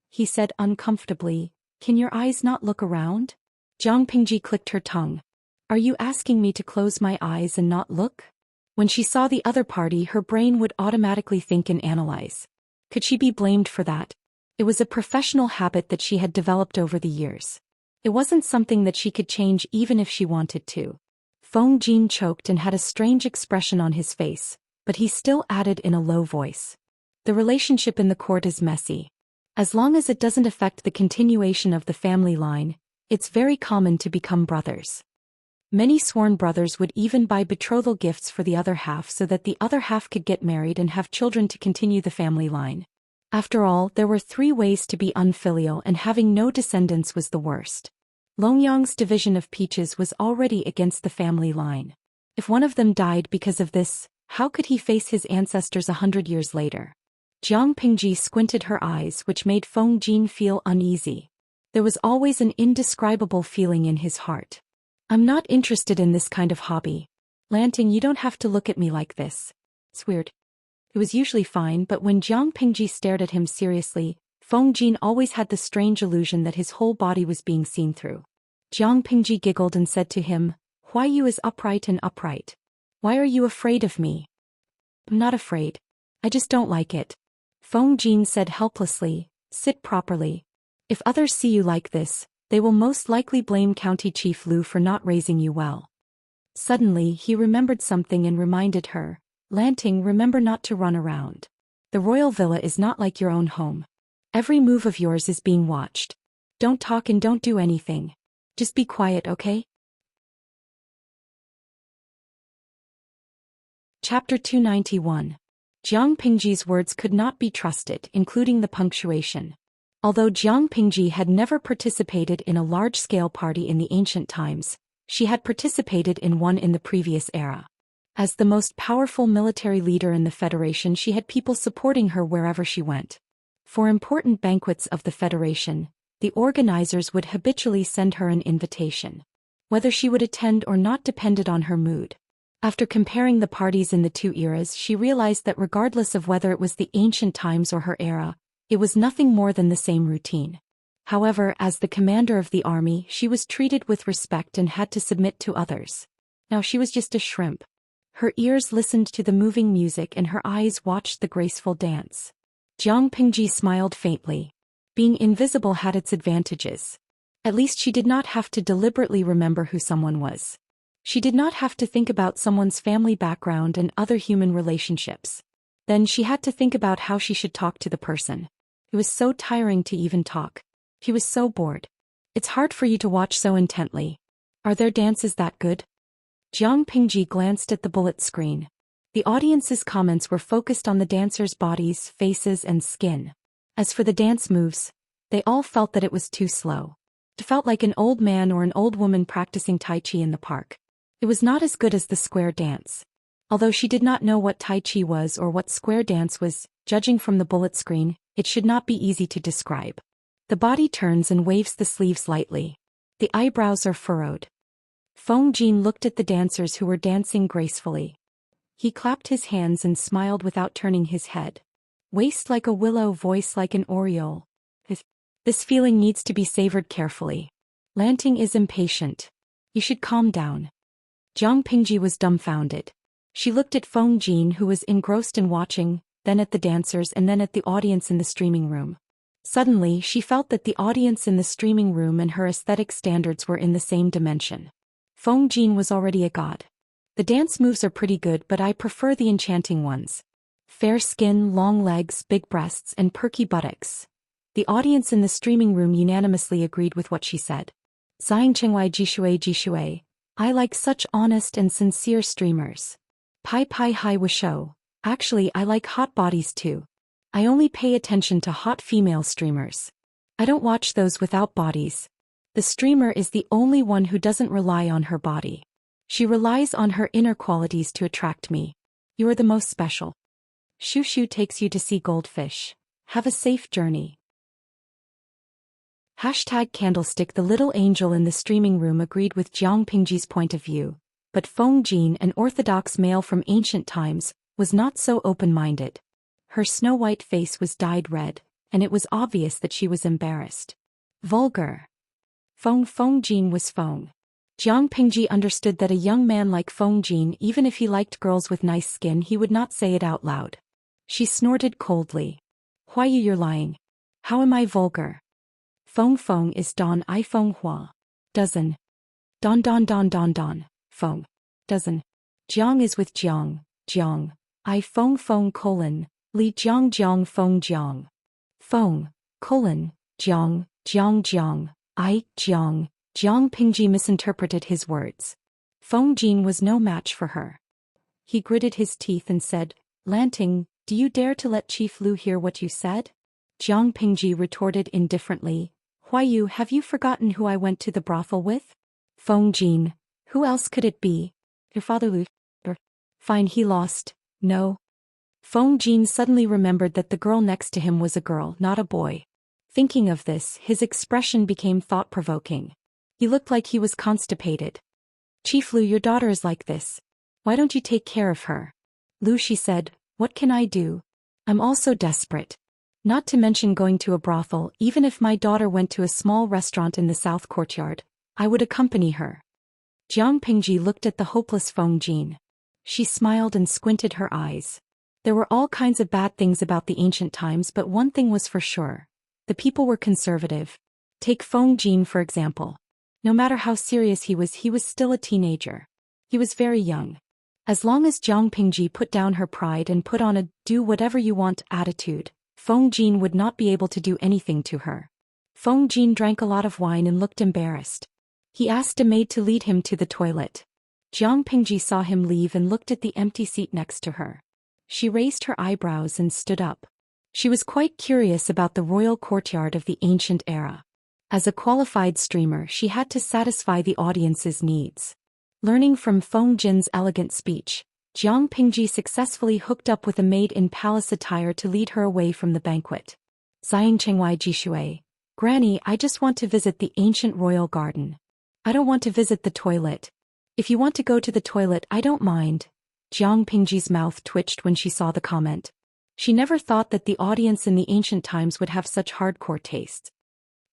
[SPEAKER 1] He said uncomfortably, "Can your eyes not look around?" Jiang Pingji clicked her tongue. "Are you asking me to close my eyes and not look?" When she saw the other party, her brain would automatically think and analyze. Could she be blamed for that? It was a professional habit that she had developed over the years. It wasn't something that she could change even if she wanted to. Feng Jin choked and had a strange expression on his face, but he still added in a low voice. "The relationship in the court is messy. As long as it doesn't affect the continuation of the family line, it's very common to become brothers. Many sworn brothers would even buy betrothal gifts for the other half so that the other half could get married and have children to continue the family line. After all, there were 3 ways to be unfilial, and having no descendants was the worst. Longyang's division of peaches was already against the family line. If one of them died because of this, how could he face his ancestors 100 years later? Jiang Pingji squinted her eyes, which made Feng Jin feel uneasy. There was always an indescribable feeling in his heart. I'm not interested in this kind of hobby. Lanting, you don't have to look at me like this. It's weird. It was usually fine, but when Jiang Pingji stared at him seriously, Feng Jin always had the strange illusion that his whole body was being seen through. Jiang Pingji giggled and said to him, "Why you is upright and upright? Why are you afraid of me?" "I'm not afraid. I just don't like it." Feng Jin said helplessly, "Sit properly. If others see you like this, they will most likely blame County Chief Lu for not raising you well." Suddenly he remembered something and reminded her, "Lanting, remember not to run around. The royal villa is not like your own home. Every move of yours is being watched. Don't talk and don't do anything. Just be quiet, okay?" Chapter 291. Jiang Pingji's words could not be trusted, including the punctuation. Although Jiang Pingji had never participated in a large-scale party in the ancient times, she had participated in one in the previous era. As the most powerful military leader in the Federation, she had people supporting her wherever she went. For important banquets of the Federation, the organizers would habitually send her an invitation. Whether she would attend or not depended on her mood. After comparing the parties in the two eras, she realized that regardless of whether it was the ancient times or her era, it was nothing more than the same routine. However, as the commander of the army, she was treated with respect and had to submit to others. Now she was just a shrimp. Her ears listened to the moving music and her eyes watched the graceful dance. Jiang Pingji smiled faintly. Being invisible had its advantages. At least she did not have to deliberately remember who someone was. She did not have to think about someone's family background and other human relationships. Then she had to think about how she should talk to the person. It was so tiring to even talk. He was so bored. It's hard for you to watch so intently. Are their dances that good? Jiang Pingji glanced at the bullet screen. The audience's comments were focused on the dancers' bodies, faces, and skin. As for the dance moves, they all felt that it was too slow. It felt like an old man or an old woman practicing Tai Chi in the park. It was not as good as the square dance. Although she did not know what Tai Chi was or what square dance was, judging from the bullet screen, it should not be easy to describe. The body turns and waves the sleeves lightly. The eyebrows are furrowed. Feng Jin looked at the dancers who were dancing gracefully. He clapped his hands and smiled without turning his head. Waist like a willow, voice like an oriole. This feeling needs to be savored carefully. Lanting is impatient. You should calm down. Jiang Pingji was dumbfounded. She looked at Feng Jin, who was engrossed in watching, then at the dancers and then at the audience in the streaming room. Suddenly, she felt that the audience in the streaming room and her aesthetic standards were in the same dimension. Feng Jin was already a god. The dance moves are pretty good, but I prefer the enchanting ones. Fair skin, long legs, big breasts, and perky buttocks. The audience in the streaming room unanimously agreed with what she said. Xianxia jishui. I like such honest and sincere streamers. Pai hai wisho. Actually, I like hot bodies too. I only pay attention to hot female streamers. I don't watch those without bodies. The streamer is the only one who doesn't rely on her body. She relies on her inner qualities to attract me. You are the most special. Shushu takes you to see goldfish. Have a safe journey. #candlestick. The little angel in the streaming room agreed with Jiang Pingji's point of view, but Feng Jin, an orthodox male from ancient times, was not so open-minded. Her snow-white face was dyed red, and it was obvious that she was embarrassed. Vulgar. Feng Jin was Feng. Jiang Pingji understood that a young man like Feng Jin, even if he liked girls with nice skin, he would not say it out loud. She snorted coldly. Why you're lying? How am I vulgar? Feng is Don I Feng Hua. Dozen. Don. Feng. Dozen. Jiang is with Jiang. I Feng Li Jiang Feng Jiang. Jiang. I Jiang. Jiang Pingji misinterpreted his words. Feng Jin was no match for her. He gritted his teeth and said, Lanting, do you dare to let Chief Lu hear what you said? Jiang Pingji retorted indifferently, have you forgotten who I went to the brothel with? Feng Jin, who else could it be? Your father Lu. Fine, he lost. No. Feng Jin suddenly remembered that the girl next to him was a girl, not a boy. Thinking of this, his expression became thought-provoking. He looked like he was constipated. Chief Lu, your daughter is like this. Why don't you take care of her? Lu, she said, what can I do? I'm also desperate. Not to mention going to a brothel. Even if my daughter went to a small restaurant in the south courtyard, I would accompany her. Jiang Pingji looked at the hopeless Feng Jin. She smiled and squinted her eyes. There were all kinds of bad things about the ancient times, but one thing was for sure. The people were conservative. Take Feng Jin for example. No matter how serious he was still a teenager. He was very young. As long as Jiang Pingji put down her pride and put on a do-whatever-you-want attitude, Feng Jin would not be able to do anything to her. Feng Jin drank a lot of wine and looked embarrassed. He asked a maid to lead him to the toilet. Jiang Pingji saw him leave and looked at the empty seat next to her. She raised her eyebrows and stood up. She was quite curious about the royal courtyard of the ancient era. As a qualified streamer, she had to satisfy the audience's needs. Learning from Feng Jin's elegant speech, Jiang Pingji successfully hooked up with a maid in palace attire to lead her away from the banquet. Xianxia Jishui, Granny, I just want to visit the ancient royal garden. I don't want to visit the toilet. If you want to go to the toilet, I don't mind. Jiang Pingji's mouth twitched when she saw the comment. She never thought that the audience in the ancient times would have such hardcore tastes.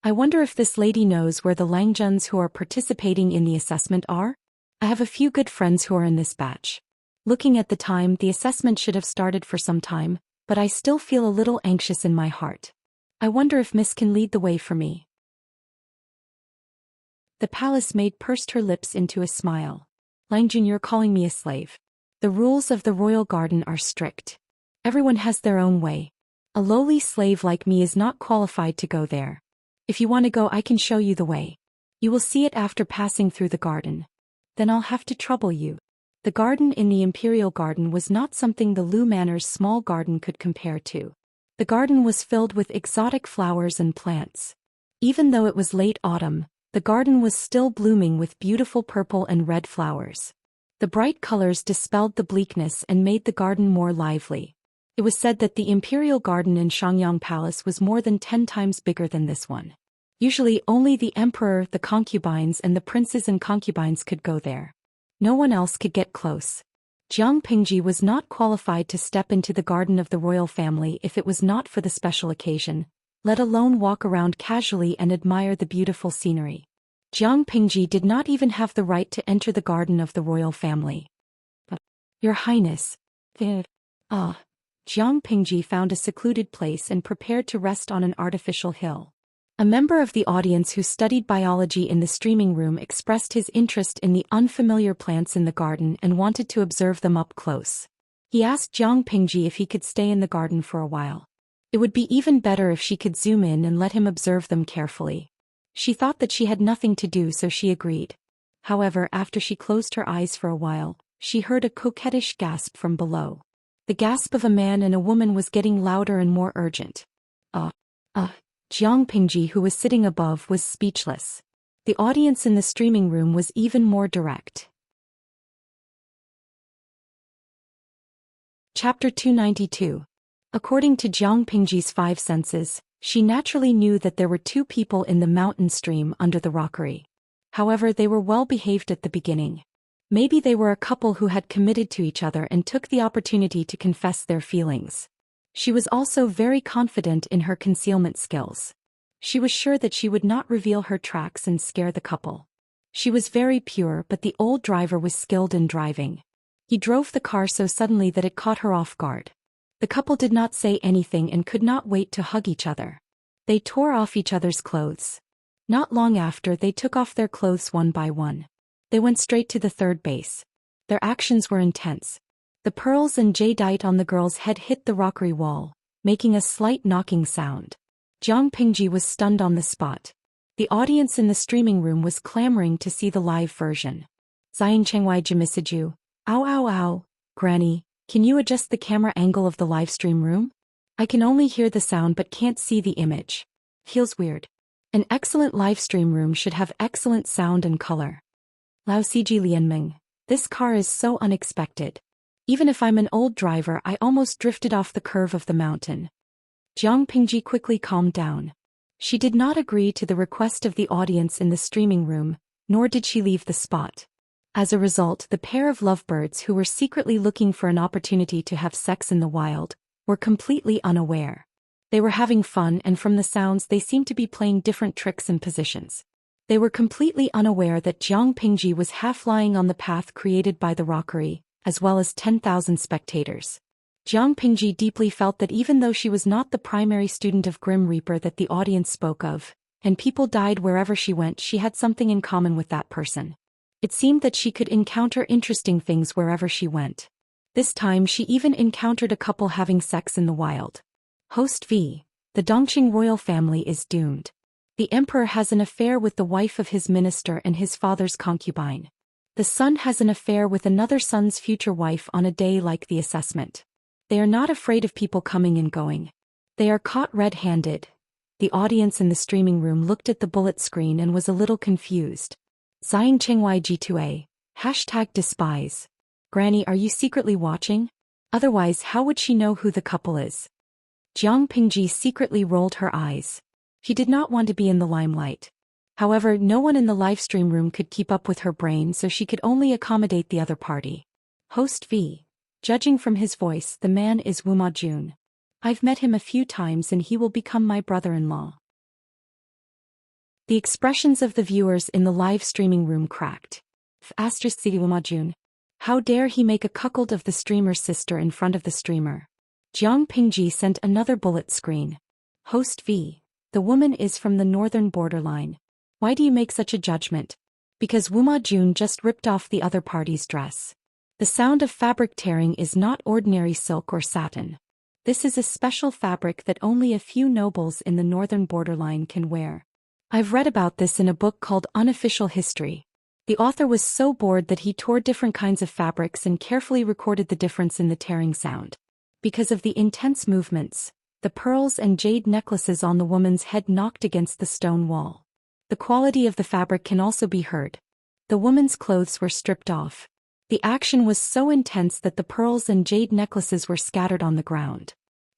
[SPEAKER 1] I wonder if this lady knows where the Langjuns who are participating in the assessment are? I have a few good friends who are in this batch. Looking at the time, the assessment should have started for some time, but I still feel a little anxious in my heart. I wonder if Miss can lead the way for me. The palace maid pursed her lips into a smile. Langjun, you're calling me a slave. The rules of the royal garden are strict. Everyone has their own way. A lowly slave like me is not qualified to go there. If you want to go, I can show you the way. You will see it after passing through the garden. Then I'll have to trouble you. The garden in the imperial garden was not something the Lu Manor's small garden could compare to. The garden was filled with exotic flowers and plants. Even though it was late autumn, the garden was still blooming with beautiful purple and red flowers. The bright colors dispelled the bleakness and made the garden more lively. It was said that the imperial garden in Xiangyang Palace was more than 10 times bigger than this one. Usually only the emperor, the concubines and the princes and concubines could go there. No one else could get close. Jiang Pingji was not qualified to step into the garden of the royal family if it was not for the special occasion, let alone walk around casually and admire the beautiful scenery. Jiang Pingji did not even have the right to enter the garden of the royal family. But, Your Highness. Jiang Pingji found a secluded place and prepared to rest on an artificial hill. A member of the audience who studied biology in the streaming room expressed his interest in the unfamiliar plants in the garden and wanted to observe them up close. He asked Jiang Pingji if he could stay in the garden for a while. It would be even better if she could zoom in and let him observe them carefully. She thought that she had nothing to do, so she agreed. However, after she closed her eyes for a while, she heard a coquettish gasp from below. The gasp of a man and a woman was getting louder and more urgent. Jiang Pingji, who was sitting above, was speechless. The audience in the streaming room was even more direct. Chapter 292. According to Jiang Pingji's 5 senses, she naturally knew that there were 2 people in the mountain stream under the rockery. However, they were well behaved at the beginning. Maybe they were a couple who had committed to each other and took the opportunity to confess their feelings. She was also very confident in her concealment skills. She was sure that she would not reveal her tracks and scare the couple. She was very pure, but the old driver was skilled in driving. He drove the car so suddenly that it caught her off guard. The couple did not say anything and could not wait to hug each other. They tore off each other's clothes. Not long after, they took off their clothes one by one. They went straight to the third base. Their actions were intense. The pearls and jadeite on the girl's head hit the rockery wall, making a slight knocking sound. Jiang Pingji was stunned on the spot. The audience in the streaming room was clamoring to see the live version. Zion Chengwai Jimisiju, ow ow ow, Granny, can you adjust the camera angle of the live stream room? I can only hear the sound but can't see the image. Feels weird. An excellent live stream room should have excellent sound and color. Lao Ciji Lianming, this car is so unexpected. Even if I'm an old driver, I almost drifted off the curve of the mountain. Jiang Pingji quickly calmed down. She did not agree to the request of the audience in the streaming room, nor did she leave the spot. As a result, the pair of lovebirds who were secretly looking for an opportunity to have sex in the wild were completely unaware. They were having fun, and from the sounds they seemed to be playing different tricks and positions. They were completely unaware that Jiang Pingji was half lying on the path created by the rockery, as well as 10,000 spectators. Jiang Pingji deeply felt that even though she was not the primary student of Grim Reaper that the audience spoke of, and people died wherever she went, she had something in common with that person. It seemed that she could encounter interesting things wherever she went. This time she even encountered a couple having sex in the wild. Host V. The Dongqing royal family is doomed. The emperor has an affair with the wife of his minister and his father's concubine. The son has an affair with another son's future wife on a day like the assessment. They are not afraid of people coming and going. They are caught red-handed. The audience in the streaming room looked at the bullet screen and was a little confused. Xiang Chengwai G2A. #despise. Granny, are you secretly watching? Otherwise, how would she know who the couple is? Jiang Pingji secretly rolled her eyes. She did not want to be in the limelight. However, no one in the livestream room could keep up with her brain, so she could only accommodate the other party. Host V. Judging from his voice, the man is Wuma Jun. I've met him a few times and he will become my brother-in-law. The expressions of the viewers in the live streaming room cracked. Wuma Jun. How dare he make a cuckold of the streamer's sister in front of the streamer? Jiang Pingji sent another bullet screen. Host V. The woman is from the northern borderline. Why do you make such a judgment? Because Wuma Jun just ripped off the other party's dress. The sound of fabric tearing is not ordinary silk or satin. This is a special fabric that only a few nobles in the northern borderline can wear. I've read about this in a book called Unofficial History. The author was so bored that he tore different kinds of fabrics and carefully recorded the difference in the tearing sound. Because of the intense movements, the pearls and jade necklaces on the woman's head knocked against the stone wall. The quality of the fabric can also be heard. The woman's clothes were stripped off. The action was so intense that the pearls and jade necklaces were scattered on the ground.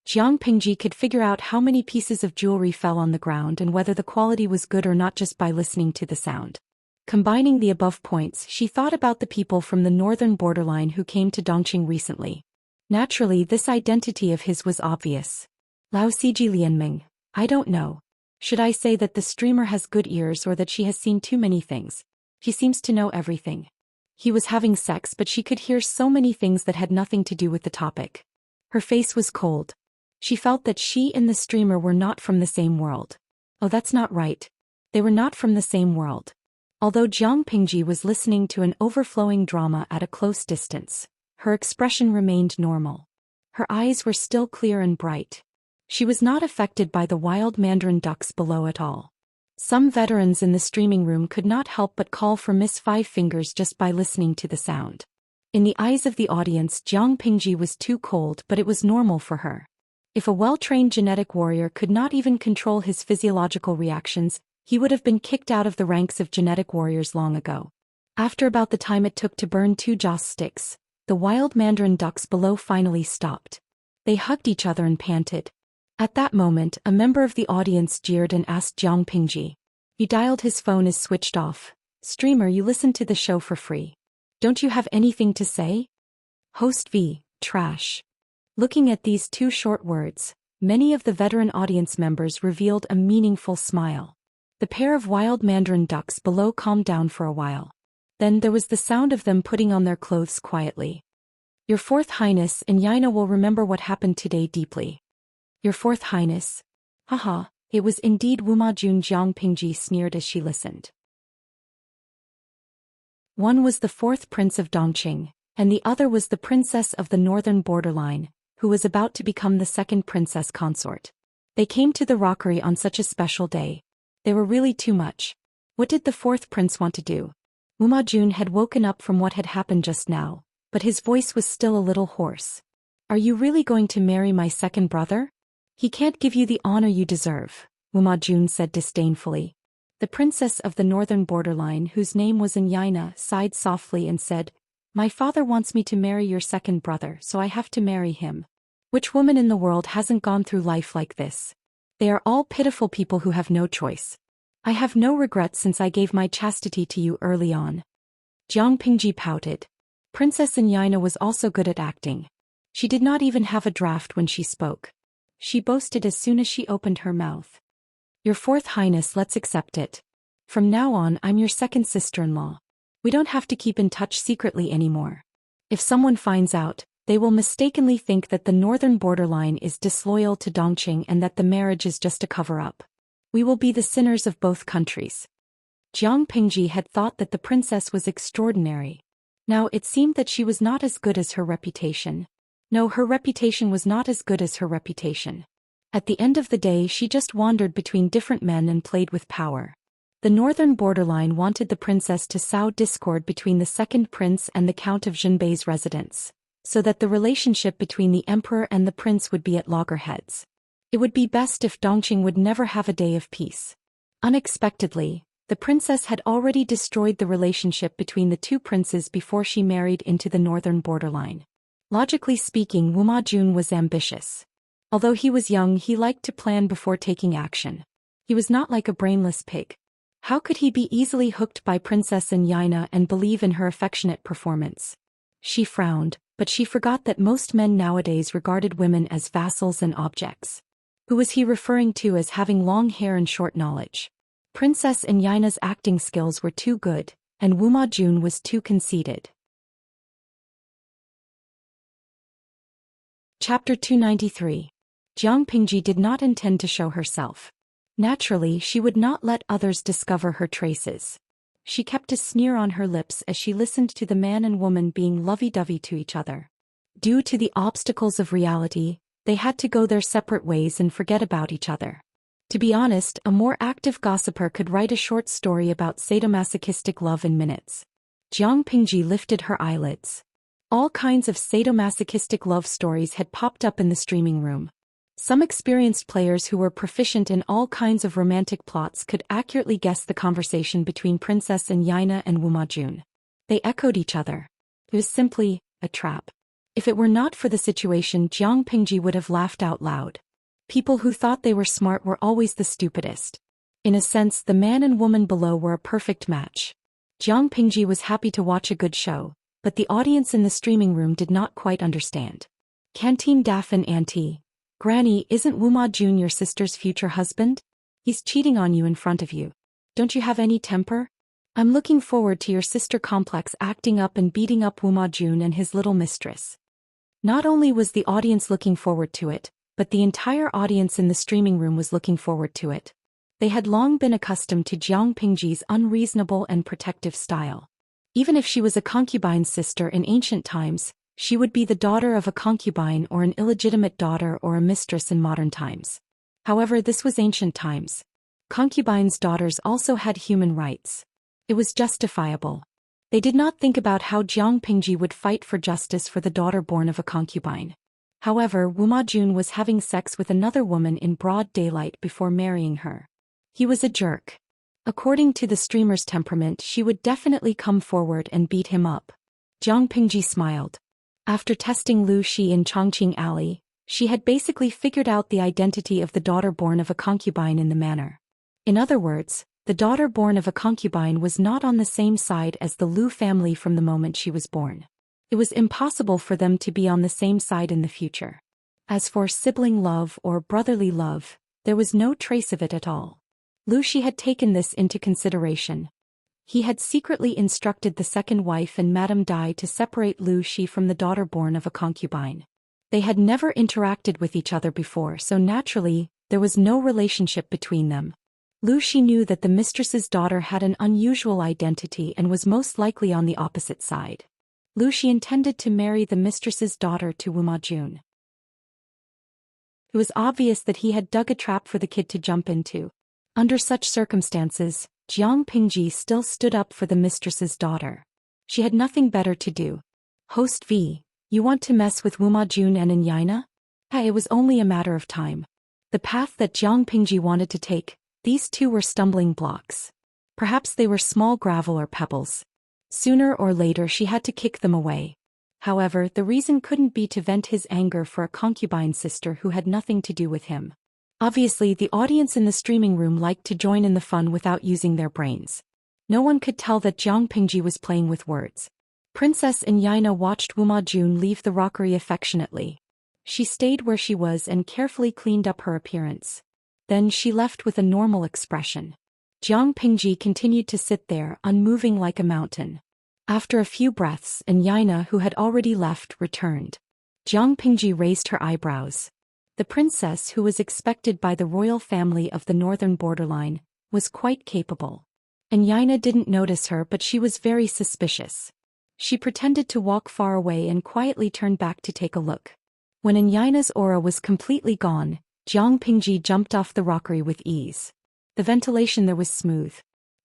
[SPEAKER 1] Jiang Pingji could figure out how many pieces of jewelry fell on the ground and whether the quality was good or not just by listening to the sound. Combining the above points, she thought about the people from the northern borderline who came to Dongqing recently. Naturally, this identity of his was obvious. Lao Siji Lianming. I don't know. Should I say that the streamer has good ears or that she has seen too many things? She seems to know everything. He was having sex, but she could hear so many things that had nothing to do with the topic. Her face was cold. She felt that she and the streamer were not from the same world. Oh, that's not right. They were not from the same world. Although Jiang Pingji was listening to an overflowing drama at a close distance, her expression remained normal. Her eyes were still clear and bright. She was not affected by the wild mandarin ducks below at all. Some veterans in the streaming room could not help but call for Miss Five Fingers just by listening to the sound. In the eyes of the audience, Jiang Pingji was too cold, but it was normal for her. If a well-trained genetic warrior could not even control his physiological reactions, he would have been kicked out of the ranks of genetic warriors long ago. After about the time it took to burn 2 joss sticks, the wild mandarin ducks below finally stopped. They hugged each other and panted. At that moment, a member of the audience jeered and asked Jiang Pingji. He dialed his phone is switched off. Streamer, you listen to the show for free. Don't you have anything to say? Host V. Trash. Looking at these 2 short words, many of the veteran audience members revealed a meaningful smile. The pair of wild mandarin ducks below calmed down for a while. Then there was the sound of them putting on their clothes quietly. Your Fourth Highness and Yaina will remember what happened today deeply. Your Fourth Highness. Haha, it was indeed Wuma Jun, Jiang Pingji sneered as she listened. One was the 4th prince of Dongqing, and the other was the princess of the northern borderline, who was about to become the 2nd princess consort. They came to the rockery on such a special day. They were really too much. What did the 4th prince want to do? Wuma Jun had woken up from what had happened just now, but his voice was still a little hoarse. Are you really going to marry my 2nd brother? He can't give you the honor you deserve, Wuma Jun said disdainfully. The princess of the northern borderline, whose name was Yaina, sighed softly and said, My father wants me to marry your second brother, so I have to marry him. Which woman in the world hasn't gone through life like this? They are all pitiful people who have no choice. I have no regrets since I gave my chastity to you early on. Jiang Pingji pouted. Princess Xianxia was also good at acting. She did not even have a draft when she spoke. She boasted as soon as she opened her mouth. Your Fourth Highness, let's accept it. From now on, I'm your second sister-in-law. We don't have to keep in touch secretly anymore. If someone finds out, they will mistakenly think that the northern borderline is disloyal to Dongqing and that the marriage is just a cover-up. We will be the sinners of both countries. Jiang Pingji had thought that the princess was extraordinary. Now it seemed that she was not as good as her reputation. No, her reputation was not as good as her reputation. At the end of the day, she just wandered between different men and played with power. The northern borderline wanted the princess to sow discord between the second prince and the Count of Zhenbei's residence, so that the relationship between the emperor and the prince would be at loggerheads. It would be best if Dongqing would never have a day of peace. Unexpectedly, the princess had already destroyed the relationship between the two princes before she married into the northern borderline. Logically speaking, Wu Majun was ambitious. Although he was young, he liked to plan before taking action. He was not like a brainless pig. How could he be easily hooked by Princess Xianxia and believe in her affectionate performance? She frowned, but she forgot that most men nowadays regarded women as vassals and objects. Who was he referring to as having long hair and short knowledge? Princess Xianxia's acting skills were too good, and Wu Majun was too conceited. Chapter 293. Jiang Pingji did not intend to show herself. Naturally, she would not let others discover her traces. She kept a sneer on her lips as she listened to the man and woman being lovey-dovey to each other. Due to the obstacles of reality, they had to go their separate ways and forget about each other. To be honest, a more active gossiper could write a short story about sadomasochistic love in minutes. Jiang Pingji lifted her eyelids. All kinds of sadomasochistic love stories had popped up in the streaming room. Some experienced players who were proficient in all kinds of romantic plots could accurately guess the conversation between Princess Xianxia and Wu Majun. They echoed each other. It was simply a trap. If it were not for the situation, Jiang Pingji would have laughed out loud. People who thought they were smart were always the stupidest. In a sense, the man and woman below were a perfect match. Jiang Pingji was happy to watch a good show, but the audience in the streaming room did not quite understand. Canteen Daff and Auntie. Granny, isn't Wu Majun your sister's future husband? He's cheating on you in front of you. Don't you have any temper? I'm looking forward to your sister complex acting up and beating up Wu Majun and his little mistress. Not only was the audience looking forward to it, but the entire audience in the streaming room was looking forward to it. They had long been accustomed to Jiang Pingji's unreasonable and protective style. Even if she was a concubine's sister in ancient times, she would be the daughter of a concubine or an illegitimate daughter or a mistress in modern times. However, this was ancient times. Concubines' daughters also had human rights. It was justifiable. They did not think about how Jiang Pingji would fight for justice for the daughter born of a concubine. However, Wu Majun was having sex with another woman in broad daylight before marrying her. He was a jerk. According to the streamer's temperament, she would definitely come forward and beat him up. Jiang Pingji smiled. After testing Lu Shi in Chongqing Alley, she had basically figured out the identity of the daughter born of a concubine in the manor. In other words, the daughter born of a concubine was not on the same side as the Lu family from the moment she was born. It was impossible for them to be on the same side in the future. As for sibling love or brotherly love, there was no trace of it at all. Lu Shi had taken this into consideration. He had secretly instructed the second wife and Madame Dai to separate Lu Shi from the daughter born of a concubine. They had never interacted with each other before, so naturally, there was no relationship between them. Lu Shi knew that the mistress's daughter had an unusual identity and was most likely on the opposite side. Lu Shi intended to marry the mistress's daughter to Wu Majun. It was obvious that he had dug a trap for the kid to jump into. Under such circumstances, Jiang Pingji still stood up for the mistress's daughter. She had nothing better to do. Host V, you want to mess with Wu Majun and Xianxia? It was only a matter of time. The path that Jiang Pingji wanted to take, these two were stumbling blocks. Perhaps they were small gravel or pebbles. Sooner or later she had to kick them away. However, the reason couldn't be to vent his anger for a concubine sister who had nothing to do with him. Obviously, the audience in the streaming room liked to join in the fun without using their brains. No one could tell that Jiang Pingji was playing with words. Princess Yaina watched Wuma Jun leave the rockery affectionately. She stayed where she was and carefully cleaned up her appearance. Then she left with a normal expression. Jiang Pingji continued to sit there, unmoving like a mountain. After a few breaths, Yaina, who had already left, returned. Jiang Pingji raised her eyebrows. The princess, who was expected by the royal family of the northern borderline, was quite capable. Yaina didn't notice her, but she was very suspicious. She pretended to walk far away and quietly turned back to take a look. When Yaina's aura was completely gone, Jiang Pingji jumped off the rockery with ease. The ventilation there was smooth.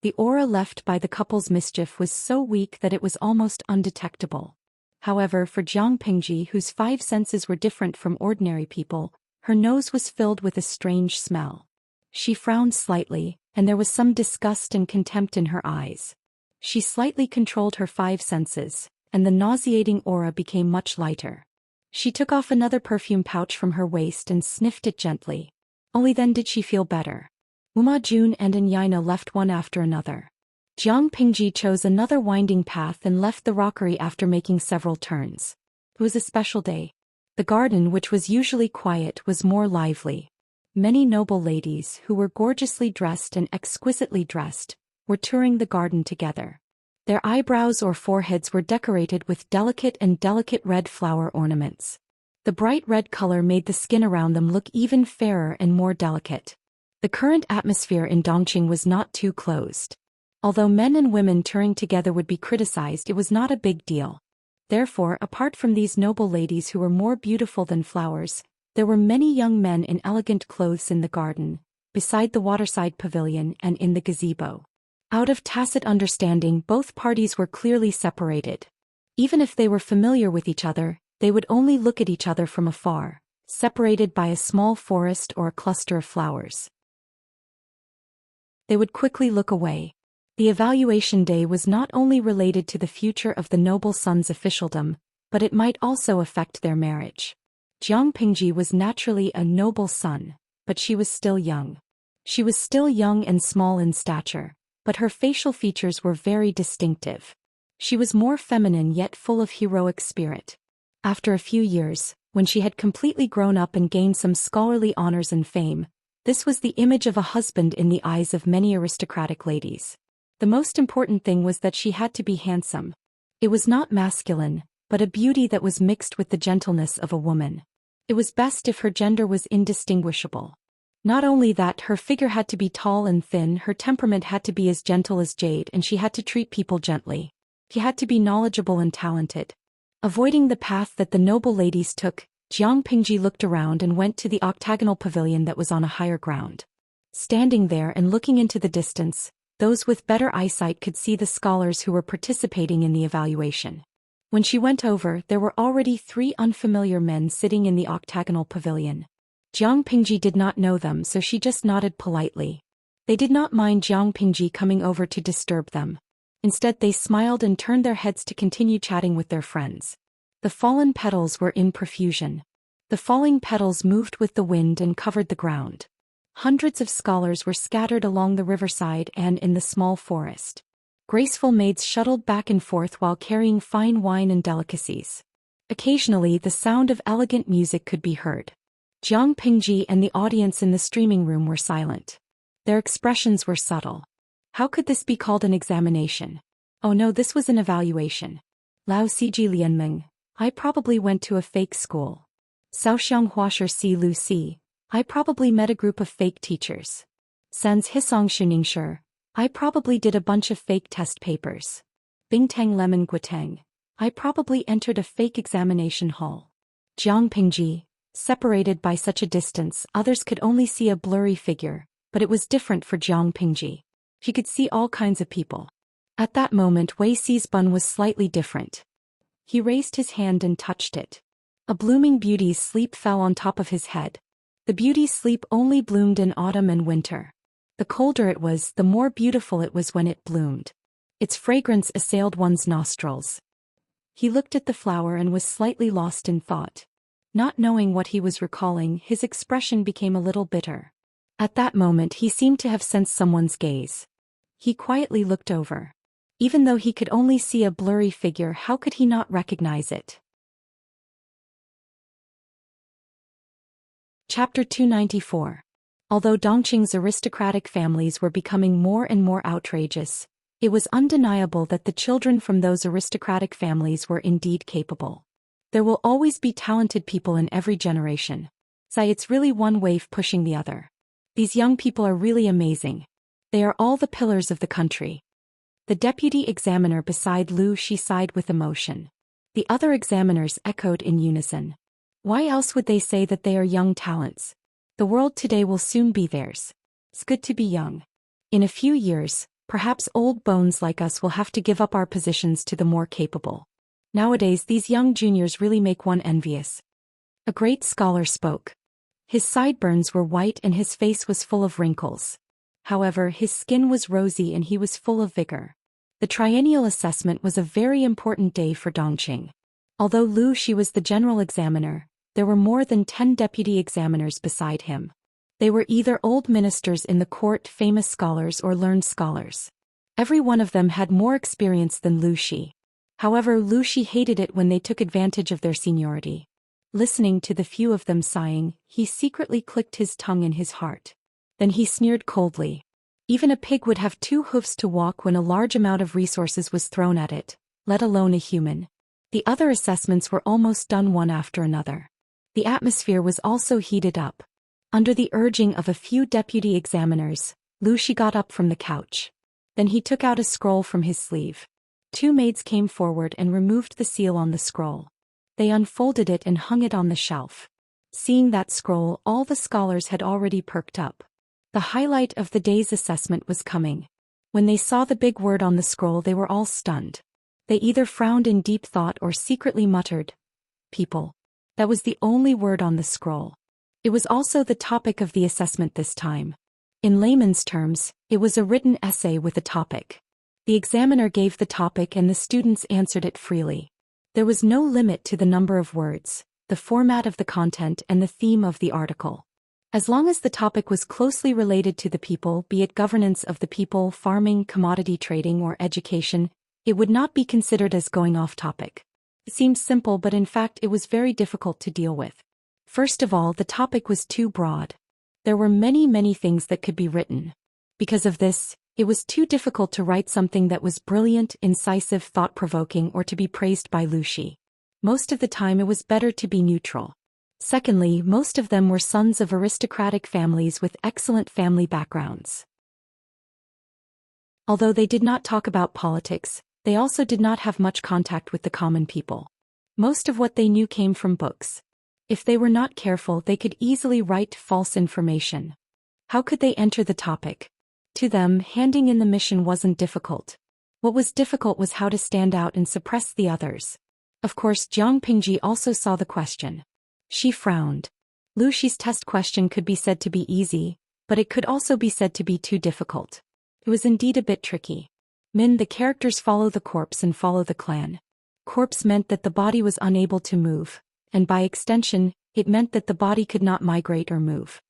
[SPEAKER 1] The aura left by the couple's mischief was so weak that it was almost undetectable. However, for Jiang Pingji, whose 5 senses were different from ordinary people, her nose was filled with a strange smell. She frowned slightly, and there was some disgust and contempt in her eyes. She slightly controlled her 5 senses, and the nauseating aura became much lighter. She took off another perfume pouch from her waist and sniffed it gently. Only then did she feel better. Wuma Jun and Yaina left one after another. Jiang Pingji chose another winding path and left the rockery after making several turns. It was a special day. The garden, which was usually quiet, was more lively. Many noble ladies, who were gorgeously dressed and exquisitely dressed, were touring the garden together. Their eyebrows or foreheads were decorated with delicate red flower ornaments. The bright red color made the skin around them look even fairer and more delicate. The current atmosphere in Dongqing was not too closed. Although men and women touring together would be criticized, it was not a big deal. Therefore, apart from these noble ladies who were more beautiful than flowers, there were many young men in elegant clothes in the garden, beside the waterside pavilion and in the gazebo. Out of tacit understanding, both parties were clearly separated. Even if they were familiar with each other, they would only look at each other from afar, separated by a small forest or a cluster of flowers. They would quickly look away. The evaluation day was not only related to the future of the noble son's officialdom, but it might also affect their marriage. Jiang Pingji was naturally a noble son, but she was still young. She was still young and small in stature, but her facial features were very distinctive. She was more feminine yet full of heroic spirit. After a few years, when she had completely grown up and gained some scholarly honors and fame, this was the image of a husband in the eyes of many aristocratic ladies. The most important thing was that she had to be handsome. It was not masculine, but a beauty that was mixed with the gentleness of a woman. It was best if her gender was indistinguishable. Not only that, her figure had to be tall and thin, her temperament had to be as gentle as jade, and she had to treat people gently. She had to be knowledgeable and talented. Avoiding the path that the noble ladies took, Jiang Pingji looked around and went to the octagonal pavilion that was on a higher ground. Standing there and looking into the distance, those with better eyesight could see the scholars who were participating in the evaluation. When she went over, there were already 3 unfamiliar men sitting in the octagonal pavilion. Jiang Pingji did not know them, so she just nodded politely. They did not mind Jiang Pingji coming over to disturb them. Instead, they smiled and turned their heads to continue chatting with their friends. The fallen petals were in profusion. The falling petals moved with the wind and covered the ground. Hundreds of scholars were scattered along the riverside and in the small forest. Graceful maids shuttled back and forth while carrying fine wine and delicacies. Occasionally, the sound of elegant music could be heard. Jiang Pingji and the audience in the streaming room were silent. Their expressions were subtle. How could this be called an examination? Oh no, this was an evaluation. Lao Ciji Lianmeng, I probably went to a fake school. Sao Xianghua Si Lu Si, I probably met a group of fake teachers. Sans Hisong Xuningsher, I probably did a bunch of fake test papers. Bingtang Lemon Guiteng, I probably entered a fake examination hall. Jiang Pingji, separated by such a distance, others could only see a blurry figure, but it was different for Jiang Pingji. She could see all kinds of people. At that moment, Wei Xi's bun was slightly different. He raised his hand and touched it. A blooming beauty's sleep fell on top of his head. The beauty's sleep only bloomed in autumn and winter. The colder it was, the more beautiful it was when it bloomed. Its fragrance assailed one's nostrils. He looked at the flower and was slightly lost in thought. Not knowing what he was recalling, his expression became a little bitter. At that moment he seemed to have sensed someone's gaze. He quietly looked over. Even though he could only see a blurry figure, how could he not recognize it? Chapter 294. Although Dongqing's aristocratic families were becoming more and more outrageous, it was undeniable that the children from those aristocratic families were indeed capable. There will always be talented people in every generation. It's really one wave pushing the other. These young people are really amazing. They are all the pillars of the country. The deputy examiner beside Lu Shi sighed with emotion. The other examiners echoed in unison. Why else would they say that they are young talents? The world today will soon be theirs. It's good to be young. In a few years, perhaps old bones like us will have to give up our positions to the more capable. Nowadays these young juniors really make one envious. A great scholar spoke. His sideburns were white and his face was full of wrinkles. However, his skin was rosy and he was full of vigor. The triennial assessment was a very important day for Dongqing. Although Lu Shi was the general examiner, there were more than 10 deputy examiners beside him. They were either old ministers in the court, famous scholars or learned scholars. Every one of them had more experience than Lu Shi. However, Lu Shi hated it when they took advantage of their seniority. Listening to the few of them sighing, he secretly clicked his tongue in his heart. Then he sneered coldly. Even a pig would have 2 hoofs to walk when a large amount of resources was thrown at it, let alone a human. The other assessments were almost done one after another. The atmosphere was also heated up. Under the urging of a few deputy examiners, Lu Shi got up from the couch. Then he took out a scroll from his sleeve. 2 maids came forward and removed the seal on the scroll. They unfolded it and hung it on the shelf. Seeing that scroll, all the scholars had already perked up. The highlight of the day's assessment was coming. When they saw the big word on the scroll, they were all stunned. They either frowned in deep thought or secretly muttered, "People." That was the only word on the scroll. It was also the topic of the assessment this time. In layman's terms, it was a written essay with a topic. The examiner gave the topic and the students answered it freely. There was no limit to the number of words, the format of the content and the theme of the article. As long as the topic was closely related to the people, be it governance of the people, farming, commodity trading or education, it would not be considered as going off topic. It seems simple, but in fact it was very difficult to deal with. First of all, the topic was too broad. There were many things that could be written. Because of this, it was too difficult to write something that was brilliant, incisive, thought-provoking or to be praised by Lu Shi. Most of the time it was better to be neutral. Secondly, most of them were sons of aristocratic families with excellent family backgrounds. Although they did not talk about politics, they also did not have much contact with the common people. Most of what they knew came from books. If they were not careful, they could easily write false information. How could they enter the topic? To them, handing in the mission wasn't difficult. What was difficult was how to stand out and suppress the others. Of course, Jiang Pingji also saw the question. She frowned. Lu Shi's test question could be said to be easy, but it could also be said to be too difficult. It was indeed a bit tricky. The characters follow the corpse and follow the clan. Corpse meant that the body was unable to move, and by extension, it meant that the body could not migrate or move.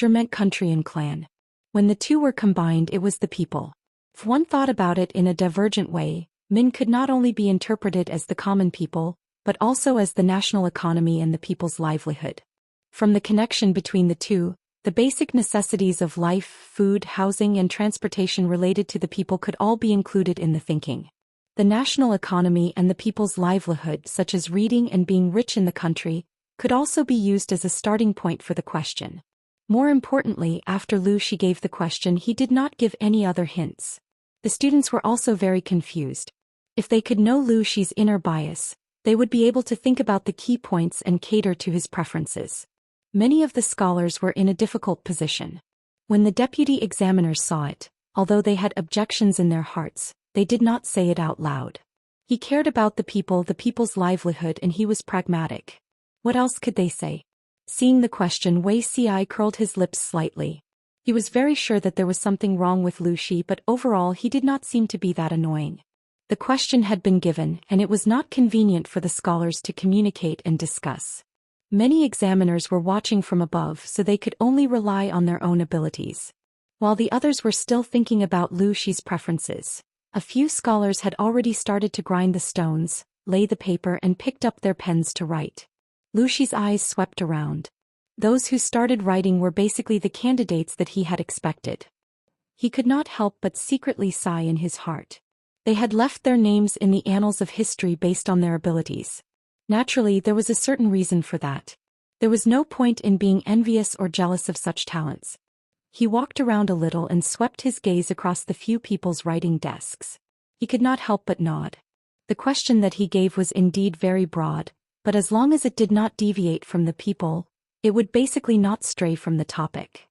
[SPEAKER 1] Meant country and clan. When the two were combined, it was the people. If one thought about it in a divergent way, Min could not only be interpreted as the common people, but also as the national economy and the people's livelihood. From the connection between the two, the basic necessities of life, food, housing and transportation related to the people could all be included in the thinking. The national economy and the people's livelihood, such as reading and being rich in the country, could also be used as a starting point for the question. More importantly, after Lu Shi gave the question, he did not give any other hints. The students were also very confused. If they could know Lu Shi's inner bias, they would be able to think about the key points and cater to his preferences. Many of the scholars were in a difficult position. When the deputy examiners saw it, although they had objections in their hearts, they did not say it out loud. He cared about the people's livelihood, and he was pragmatic. What else could they say? Seeing the question, Wei Ci curled his lips slightly. He was very sure that there was something wrong with Lu Shi, but overall he did not seem to be that annoying. The question had been given, and it was not convenient for the scholars to communicate and discuss. Many examiners were watching from above, so they could only rely on their own abilities. While the others were still thinking about Lu Shi's preferences, a few scholars had already started to grind the stones, lay the paper, and picked up their pens to write. Lu Shi's eyes swept around. Those who started writing were basically the candidates that he had expected. He could not help but secretly sigh in his heart. They had left their names in the annals of history based on their abilities. Naturally, there was a certain reason for that. There was no point in being envious or jealous of such talents. He walked around a little and swept his gaze across the few people's writing desks. He could not help but nod. The question that he gave was indeed very broad, but as long as it did not deviate from the people, it would basically not stray from the topic.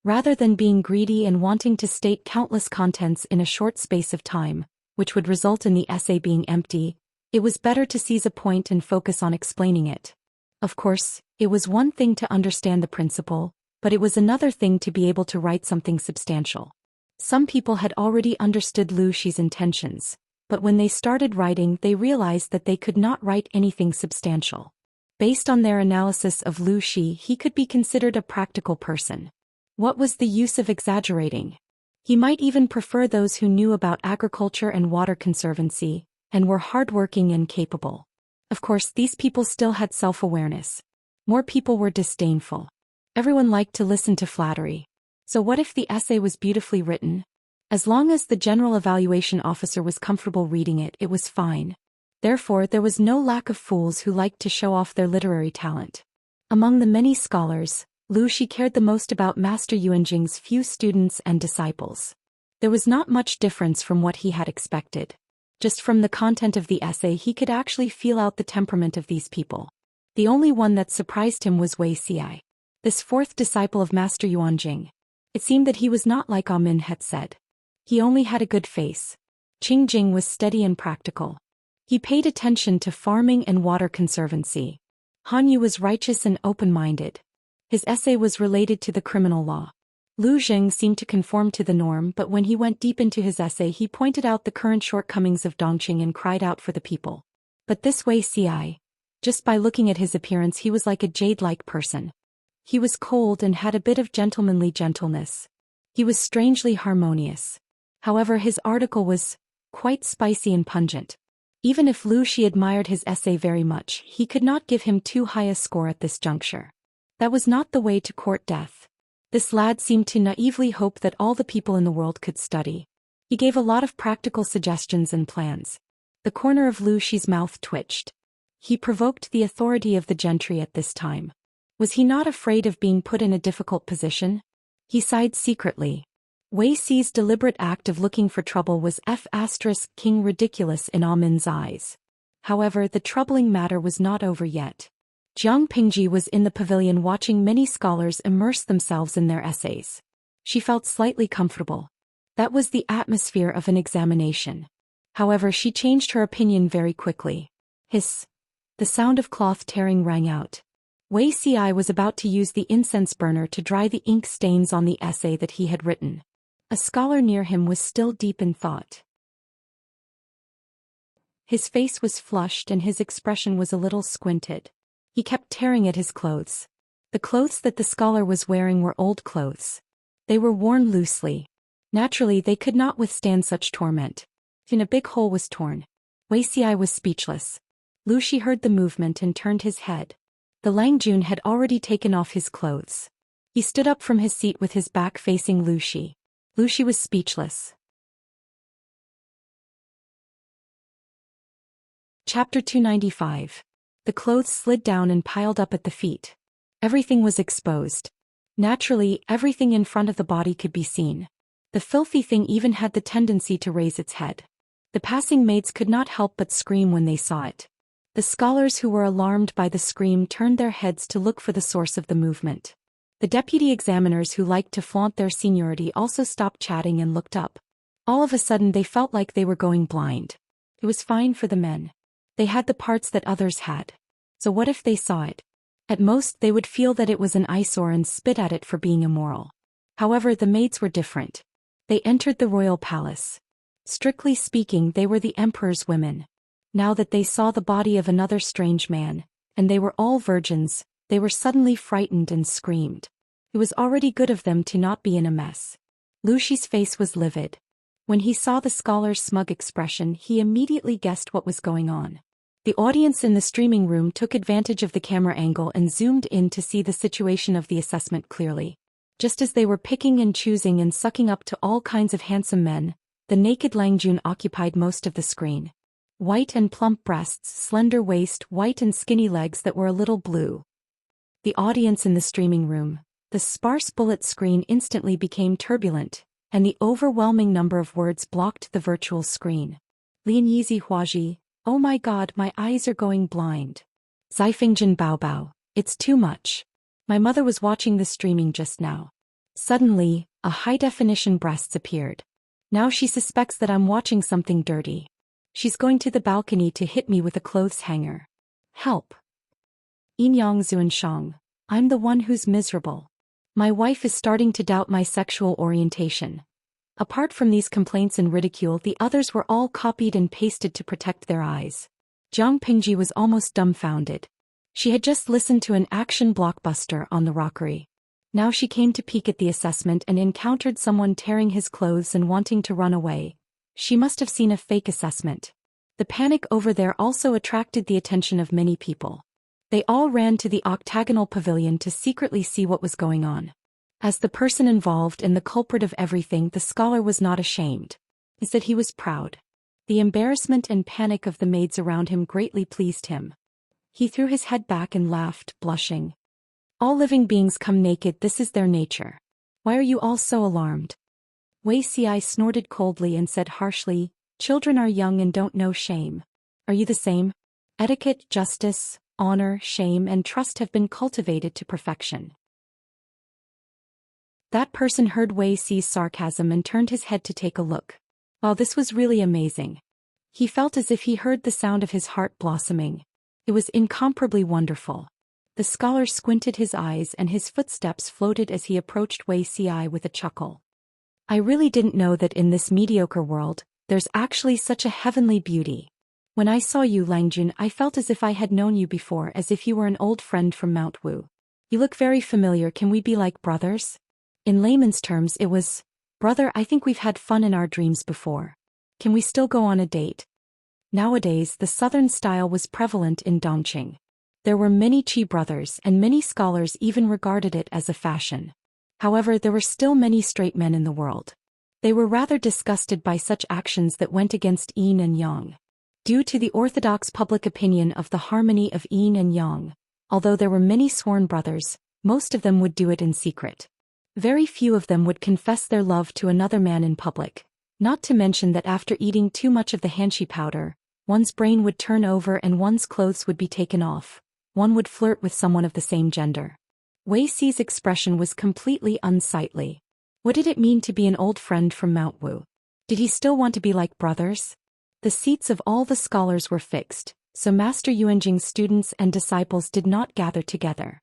[SPEAKER 1] Rather than being greedy and wanting to state countless contents in a short space of time, which would result in the essay being empty, it was better to seize a point and focus on explaining it. Of course, it was one thing to understand the principle, but it was another thing to be able to write something substantial. Some people had already understood Lu Shi's intentions, but when they started writing they realized that they could not write anything substantial. Based on their analysis of Lu Shi, he could be considered a practical person. What was the use of exaggerating? He might even prefer those who knew about agriculture and water conservancy, and were hardworking and capable. Of course, these people still had self-awareness. More people were disdainful. Everyone liked to listen to flattery. So what if the essay was beautifully written? As long as the general evaluation officer was comfortable reading it, it was fine. Therefore, there was no lack of fools who liked to show off their literary talent. Among the many scholars, Lu Shi cared the most about Master Yuanjing's few students and disciples. There was not much difference from what he had expected. Just from the content of the essay he could actually feel out the temperament of these people. The only one that surprised him was Wuxia, this fourth disciple of Master Yuanjing. It seemed that he was not like Amin had said. He only had a good face. Qingjing was steady and practical. He paid attention to farming and water conservancy. Han Yu was righteous and open-minded. His essay was related to the criminal law. Lu Zheng seemed to conform to the norm, but when he went deep into his essay he pointed out the current shortcomings of Dongqing and cried out for the people. But this Wuxia, just by looking at his appearance he was like a jade-like person. He was cold and had a bit of gentlemanly gentleness. He was strangely harmonious. However, his article was quite spicy and pungent. Even if Lu Shi admired his essay very much, he could not give him too high a score at this juncture. That was not the way to court death. This lad seemed to naively hope that all the people in the world could study. He gave a lot of practical suggestions and plans. The corner of Lu Shi's mouth twitched. He provoked the authority of the gentry at this time. Was he not afraid of being put in a difficult position? He sighed secretly. Wei Xi's deliberate act of looking for trouble was King ridiculous in Amin's eyes. However, the troubling matter was not over yet. Jiang Pingji was in the pavilion watching many scholars immerse themselves in their essays. She felt slightly comfortable. That was the atmosphere of an examination. However, she changed her opinion very quickly. Hiss! The sound of cloth tearing rang out. Wei Xi was about to use the incense burner to dry the ink stains on the essay that he had written. A scholar near him was still deep in thought. His face was flushed and his expression was a little squinted. He kept tearing at his clothes. The clothes that the scholar was wearing were old clothes. They were worn loosely. Naturally, they could not withstand such torment. And a big hole was torn. Wei Xi was speechless. Lu Shi heard the movement and turned his head. The Langjun had already taken off his clothes. He stood up from his seat with his back facing Lu Shi. Lu Shi was speechless. Chapter 295. The clothes slid down and piled up at the feet. Everything was exposed. Naturally, everything in front of the body could be seen. The filthy thing even had the tendency to raise its head. The passing maids could not help but scream when they saw it. The scholars who were alarmed by the scream turned their heads to look for the source of the movement. The deputy examiners who liked to flaunt their seniority also stopped chatting and looked up. All of a sudden they felt like they were going blind. It was fine for the men. They had the parts that others had. So what if they saw it? At most they would feel that it was an eyesore and spit at it for being immoral. However, the maids were different. They entered the royal palace. Strictly speaking, they were the emperor's women. Now that they saw the body of another strange man, and they were all virgins, they were suddenly frightened and screamed. It was already good of them to not be in a mess. Luxi's face was livid. When he saw the scholar's smug expression, he immediately guessed what was going on. The audience in the streaming room took advantage of the camera angle and zoomed in to see the situation of the assessment clearly. Just as they were picking and choosing and sucking up to all kinds of handsome men, the naked Lang Jun occupied most of the screen. White and plump breasts, slender waist, white and skinny legs that were a little blue. The audience in the streaming room, the sparse bullet screen instantly became turbulent, and the overwhelming number of words blocked the virtual screen. Lian Yizi Huaji, oh my god, my eyes are going blind. Zifengjin Bao Bao, it's too much. My mother was watching the streaming just now. Suddenly, a high-definition breasts appeared. Now she suspects that I'm watching something dirty. She's going to the balcony to hit me with a clothes hanger. Help. Yinyang Zuanshang, I'm the one who's miserable. My wife is starting to doubt my sexual orientation. Apart from these complaints and ridicule, the others were all copied and pasted to protect their eyes. Jiang Pingji was almost dumbfounded. She had just listened to an action blockbuster on the rockery. Now she came to peek at the assessment and encountered someone tearing his clothes and wanting to run away. She must have seen a fake assessment. The panic over there also attracted the attention of many people. They all ran to the octagonal pavilion to secretly see what was going on. As the person involved and the culprit of everything, the scholar was not ashamed. Instead, he was proud. The embarrassment and panic of the maids around him greatly pleased him. He threw his head back and laughed, blushing. All living beings come naked, this is their nature. Why are you all so alarmed? Wei Ci snorted coldly and said harshly, children are young and don't know shame. Are you the same? Etiquette, justice, honor, shame, and trust have been cultivated to perfection. That person heard Wei Ci's sarcasm and turned his head to take a look. Wow, this was really amazing. He felt as if he heard the sound of his heart blossoming. It was incomparably wonderful. The scholar squinted his eyes and his footsteps floated as he approached Wei Ci with a chuckle. I really didn't know that in this mediocre world, there's actually such a heavenly beauty. When I saw you, Langjun, I felt as if I had known you before, as if you were an old friend from Mount Wu. You look very familiar, can we be like brothers? In layman's terms it was, brother, I think we've had fun in our dreams before. Can we still go on a date? Nowadays the southern style was prevalent in Dongqing. There were many Qi brothers and many scholars even regarded it as a fashion. However, there were still many straight men in the world. They were rather disgusted by such actions that went against yin and yang. Due to the orthodox public opinion of the harmony of yin and yang, although there were many sworn brothers, most of them would do it in secret. Very few of them would confess their love to another man in public, not to mention that after eating too much of the hanshi powder, one's brain would turn over and one's clothes would be taken off. One would flirt with someone of the same gender. Wei Ci's expression was completely unsightly. What did it mean to be an old friend from Mount Wu? Did he still want to be like brothers? The seats of all the scholars were fixed, so Master Yuanjing's students and disciples did not gather together.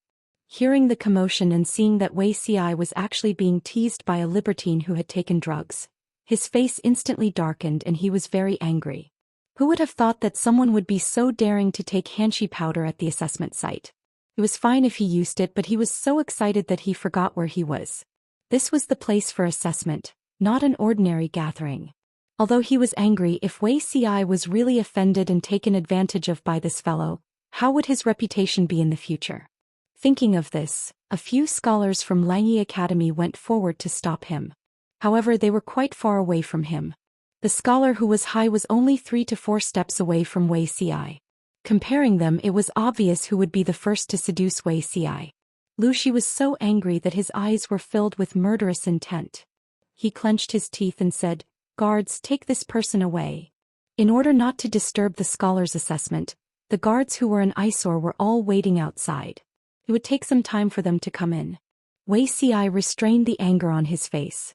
[SPEAKER 1] Hearing the commotion and seeing that Wei Ci was actually being teased by a libertine who had taken drugs, his face instantly darkened and he was very angry. Who would have thought that someone would be so daring to take hanshi powder at the assessment site? It was fine if he used it, but he was so excited that he forgot where he was. This was the place for assessment, not an ordinary gathering. Although he was angry, if Wei Ci was really offended and taken advantage of by this fellow, how would his reputation be in the future? Thinking of this, a few scholars from Langyi Academy went forward to stop him. However, they were quite far away from him. The scholar who was high was only 3 to 4 steps away from Wei Ci. Comparing them, it was obvious who would be the first to seduce Wei Ci. Luxi was so angry that his eyes were filled with murderous intent. He clenched his teeth and said, "Guards, take this person away." In order not to disturb the scholar's assessment, the guards who were an eyesore were all waiting outside. It would take some time for them to come in. Wei Ci restrained the anger on his face.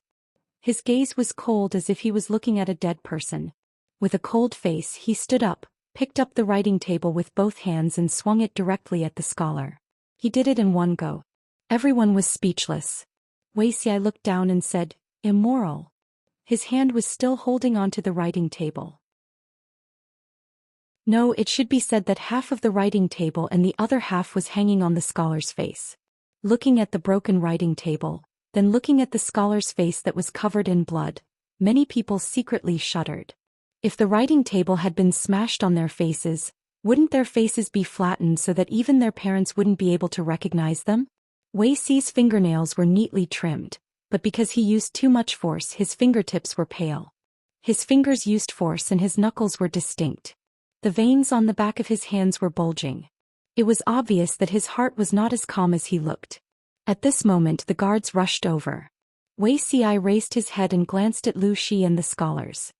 [SPEAKER 1] His gaze was cold as if he was looking at a dead person. With a cold face, he stood up, picked up the writing table with both hands and swung it directly at the scholar. He did it in one go. Everyone was speechless. Wuxia looked down and said, "Immoral." His hand was still holding onto the writing table. No, it should be said that half of the writing table and the other half was hanging on the scholar's face. Looking at the broken writing table, then looking at the scholar's face that was covered in blood, many people secretly shuddered. If the writing table had been smashed on their faces, wouldn't their faces be flattened so that even their parents wouldn't be able to recognize them? Wuxia's fingernails were neatly trimmed, but because he used too much force, his fingertips were pale. His fingers used force and his knuckles were distinct. The veins on the back of his hands were bulging. It was obvious that his heart was not as calm as he looked. At this moment the guards rushed over. Wuxia raised his head and glanced at Zhou Xian and the scholars.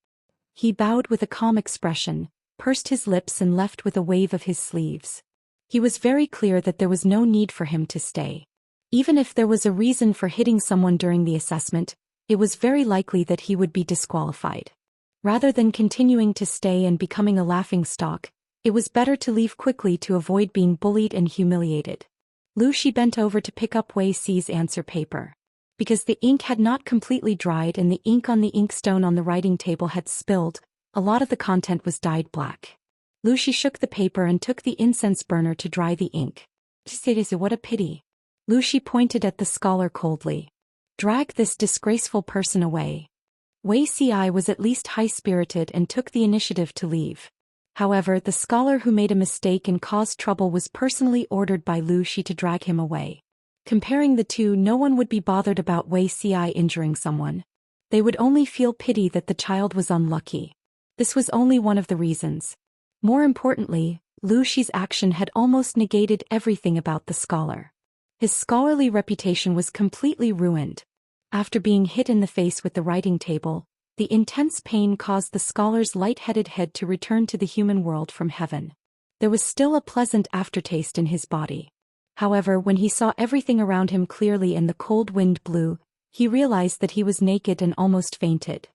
[SPEAKER 1] He bowed with a calm expression, pursed his lips and left with a wave of his sleeves. He was very clear that there was no need for him to stay. Even if there was a reason for hitting someone during the assessment, it was very likely that he would be disqualified. Rather than continuing to stay and becoming a laughingstock, it was better to leave quickly to avoid being bullied and humiliated. Zhou Xian bent over to pick up Wuxia's answer paper. Because the ink had not completely dried and the ink on the inkstone on the writing table had spilled, a lot of the content was dyed black. Zhou Xian shook the paper and took the incense burner to dry the ink. "What a pity." Zhou Xian pointed at the scholar coldly. "Drag this disgraceful person away." Wuxia was at least high-spirited and took the initiative to leave. However, the scholar who made a mistake and caused trouble was personally ordered by Zhou Xian to drag him away. Comparing the two, no one would be bothered about Wuxia injuring someone. They would only feel pity that the child was unlucky. This was only one of the reasons. More importantly, Zhou Xian's action had almost negated everything about the scholar. His scholarly reputation was completely ruined. After being hit in the face with the writing table, the intense pain caused the scholar's light-headed head to return to the human world from heaven. There was still a pleasant aftertaste in his body. However, when he saw everything around him clearly and the cold wind blew, he realized that he was naked and almost fainted.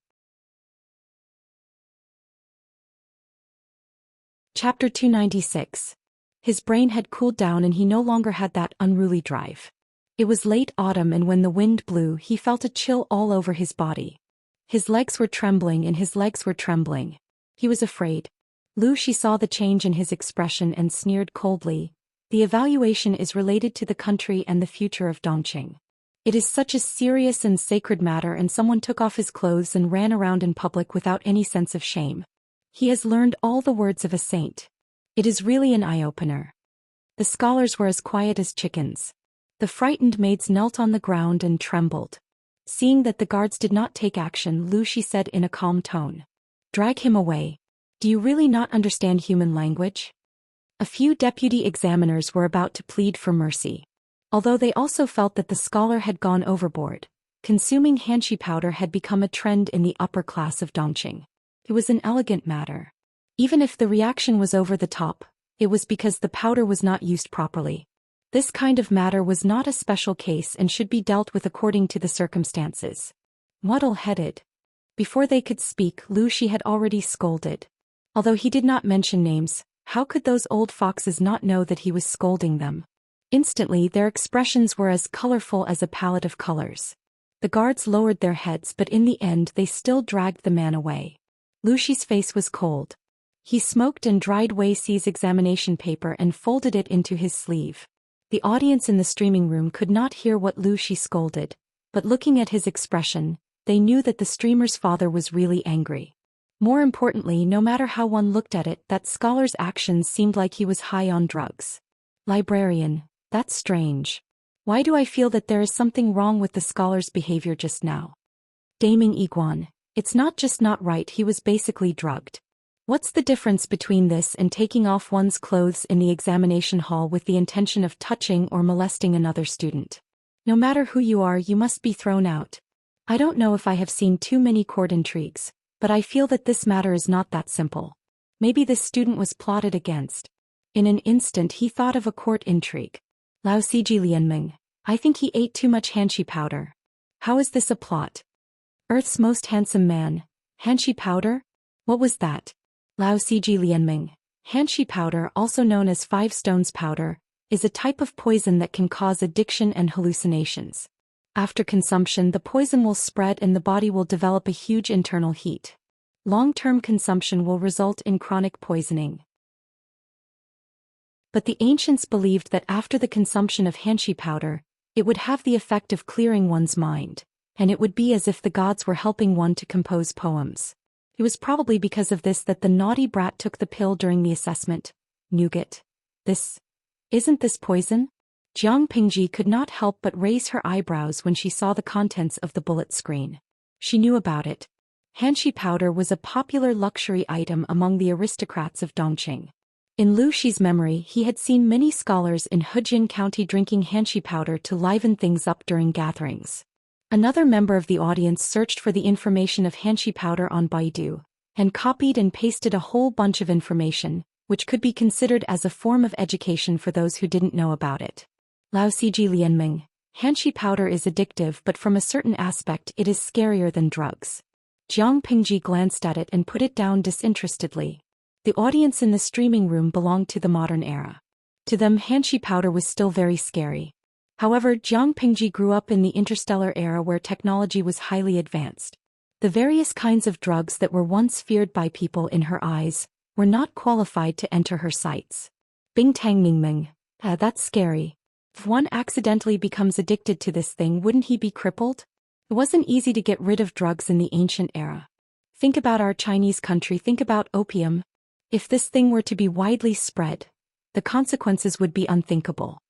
[SPEAKER 1] Chapter 296. His brain had cooled down and he no longer had that unruly drive. It was late autumn and when the wind blew he felt a chill all over his body. His legs were trembling and his legs were trembling. He was afraid. Zhou Xian saw the change in his expression and sneered coldly. "The evaluation is related to the country and the future of Dongqing. It is such a serious and sacred matter and someone took off his clothes and ran around in public without any sense of shame. He has learned all the words of a saint. It is really an eye-opener." The scholars were as quiet as chickens. The frightened maids knelt on the ground and trembled. Seeing that the guards did not take action, Zhou Xian said in a calm tone, "Drag him away. Do you really not understand human language?" A few deputy examiners were about to plead for mercy. Although they also felt that the scholar had gone overboard, consuming hanshi powder had become a trend in the upper class of Dongqing. It was an elegant matter. Even if the reaction was over the top, it was because the powder was not used properly. This kind of matter was not a special case and should be dealt with according to the circumstances. Muddle-headed. Before they could speak, Zhou Xian had already scolded. Although he did not mention names, how could those old foxes not know that he was scolding them? Instantly their expressions were as colorful as a palette of colors. The guards lowered their heads but in the end they still dragged the man away. Zhou Xian's face was cold. He smoked and dried Wuxia's examination paper and folded it into his sleeve. The audience in the streaming room could not hear what Zhou Xian scolded, but looking at his expression, they knew that the streamer's father was really angry. More importantly, no matter how one looked at it, that scholar's actions seemed like he was high on drugs. Librarian, that's strange. Why do I feel that there is something wrong with the scholar's behavior just now? Daming Iguan, it's not just not right, he was basically drugged. What's the difference between this and taking off one's clothes in the examination hall with the intention of touching or molesting another student? No matter who you are, you must be thrown out. I don't know if I have seen too many court intrigues, but I feel that this matter is not that simple. Maybe this student was plotted against. In an instant he thought of a court intrigue. Lao Siji Lianming, I think he ate too much hanshi powder. How is this a plot? Earth's most handsome man. Hanshi powder? What was that? Lao Siji Lianming. Hanshi powder, also known as 5 stones powder, is a type of poison that can cause addiction and hallucinations. After consumption, the poison will spread and the body will develop a huge internal heat. Long-term consumption will result in chronic poisoning. But the ancients believed that after the consumption of Xianxia powder, it would have the effect of clearing one's mind, and it would be as if the gods were helping one to compose poems. It was probably because of this that the naughty brat took the pill during the assessment. Nougat. Isn't this poison? Jiang Pingji could not help but raise her eyebrows when she saw the contents of the bullet screen. She knew about it. Xianxia powder was a popular luxury item among the aristocrats of Dongqing. In Lu Shi's memory, he had seen many scholars in Hejin County drinking Xianxia powder to liven things up during gatherings. Another member of the audience searched for the information of Xianxia powder on Baidu, and copied and pasted a whole bunch of information, which could be considered as a form of education for those who didn't know about it. Lao Siji Lianming, Xianxia powder is addictive, but from a certain aspect it is scarier than drugs. Jiang Pingji glanced at it and put it down disinterestedly. The audience in the streaming room belonged to the modern era. To them, Xianxia powder was still very scary. However, Jiang Pingji grew up in the interstellar era where technology was highly advanced. The various kinds of drugs that were once feared by people in her eyes were not qualified to enter her sights. Bing Tang Mingming. That's scary. If one accidentally becomes addicted to this thing, wouldn't he be crippled? It wasn't easy to get rid of drugs in the ancient era. Think about our Chinese country, think about opium. If this thing were to be widely spread, the consequences would be unthinkable.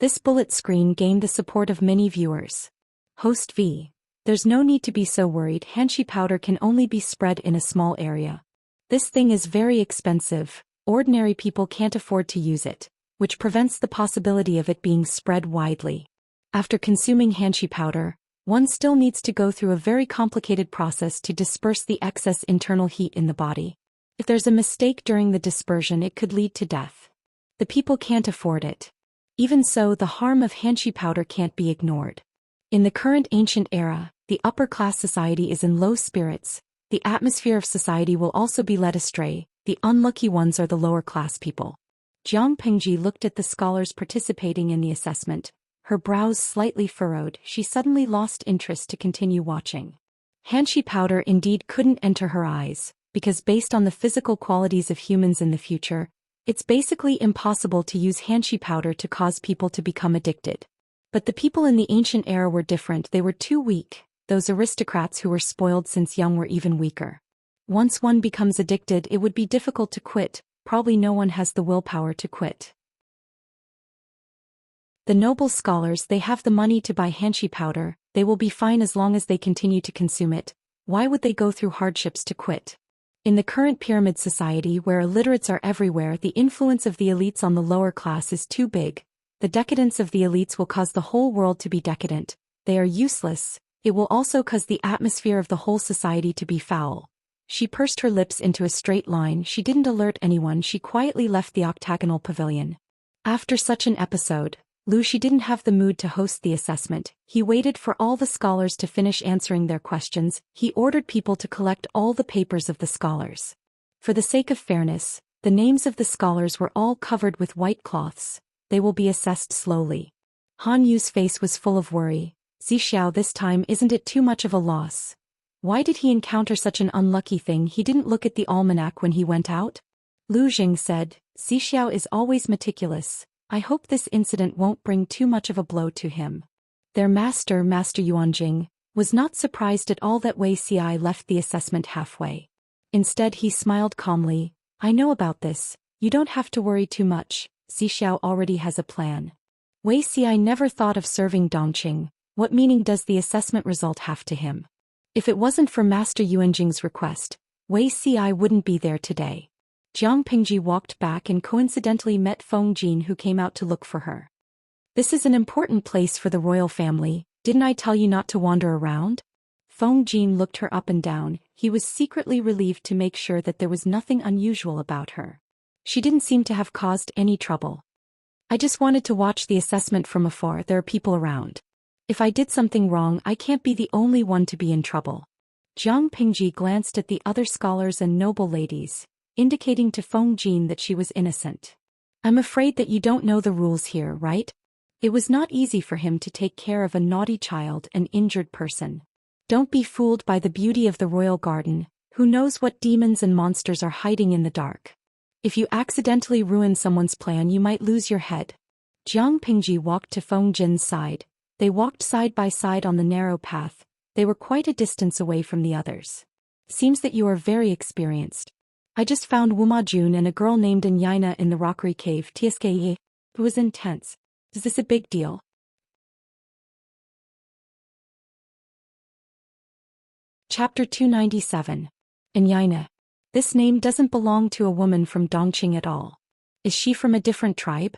[SPEAKER 1] This bullet screen gained the support of many viewers. Host V. There's no need to be so worried. Xianxia powder can only be spread in a small area. This thing is very expensive, ordinary people can't afford to use it, which prevents the possibility of it being spread widely. After consuming Xianxia powder, one still needs to go through a very complicated process to disperse the excess internal heat in the body. If there's a mistake during the dispersion, it could lead to death. The people can't afford it. Even so, the harm of Xianxia powder can't be ignored. In the current ancient era, the upper-class society is in low spirits. The atmosphere of society will also be led astray. The unlucky ones are the lower-class people. Jiang Pingji looked at the scholars participating in the assessment. Her brows slightly furrowed. She suddenly lost interest to continue watching. Xianxia powder indeed couldn't enter her eyes, because based on the physical qualities of humans in the future, it's basically impossible to use Xianxia powder to cause people to become addicted. But the people in the ancient era were different. They were too weak. Those aristocrats who were spoiled since young were even weaker. Once one becomes addicted, it would be difficult to quit. Probably no one has the willpower to quit. The noble scholars, they have the money to buy Xianxia powder. They will be fine as long as they continue to consume it. Why would they go through hardships to quit? In the current pyramid society where illiterates are everywhere, the influence of the elites on the lower class is too big. The decadence of the elites will cause the whole world to be decadent. They are useless. It will also cause the atmosphere of the whole society to be foul. She pursed her lips into a straight line. She didn't alert anyone. She quietly left the octagonal pavilion. After such an episode, Lu Shi didn't have the mood to host the assessment. He waited for all the scholars to finish answering their questions. He ordered people to collect all the papers of the scholars. For the sake of fairness, the names of the scholars were all covered with white cloths. They will be assessed slowly. Han Yu's face was full of worry. Xiao, this time isn't it too much of a loss? Why did he encounter such an unlucky thing? He didn't look at the almanac when he went out? Lu Jing said, Xiao is always meticulous. I hope this incident won't bring too much of a blow to him. Their master, Master Yuanjing, was not surprised at all that Wei Xi left the assessment halfway. Instead, he smiled calmly. I know about this. You don't have to worry too much. Xiao already has a plan. Wei Xi never thought of serving Dongqing. What meaning does the assessment result have to him? If it wasn't for Master Yuanjing's request, Wei Xi wouldn't be there today. Jiang Pingji walked back and coincidentally met Feng Jin, who came out to look for her. This is an important place for the royal family. Didn't I tell you not to wander around? Feng Jin looked her up and down. He was secretly relieved to make sure that there was nothing unusual about her. She didn't seem to have caused any trouble. I just wanted to watch the assessment from afar. There are people around. If I did something wrong, I can't be the only one to be in trouble. Jiang Pingji glanced at the other scholars and noble ladies, indicating to Feng Jin that she was innocent. I'm afraid that you don't know the rules here, right? It was not easy for him to take care of a naughty child and injured person. Don't be fooled by the beauty of the royal garden, who knows what demons and monsters are hiding in the dark. If you accidentally ruin someone's plan, you might lose your head. Jiang Pingji walked to Feng Jin's side. They walked side by side on the narrow path. They were quite a distance away from the others. Seems that you are very experienced. I just found Wuma Jun and a girl named Xianxia in the rockery cave Tske. It was intense. Is this a big deal? Chapter 297. Xianxia. This name doesn't belong to a woman from Dongqing at all. Is she from a different tribe?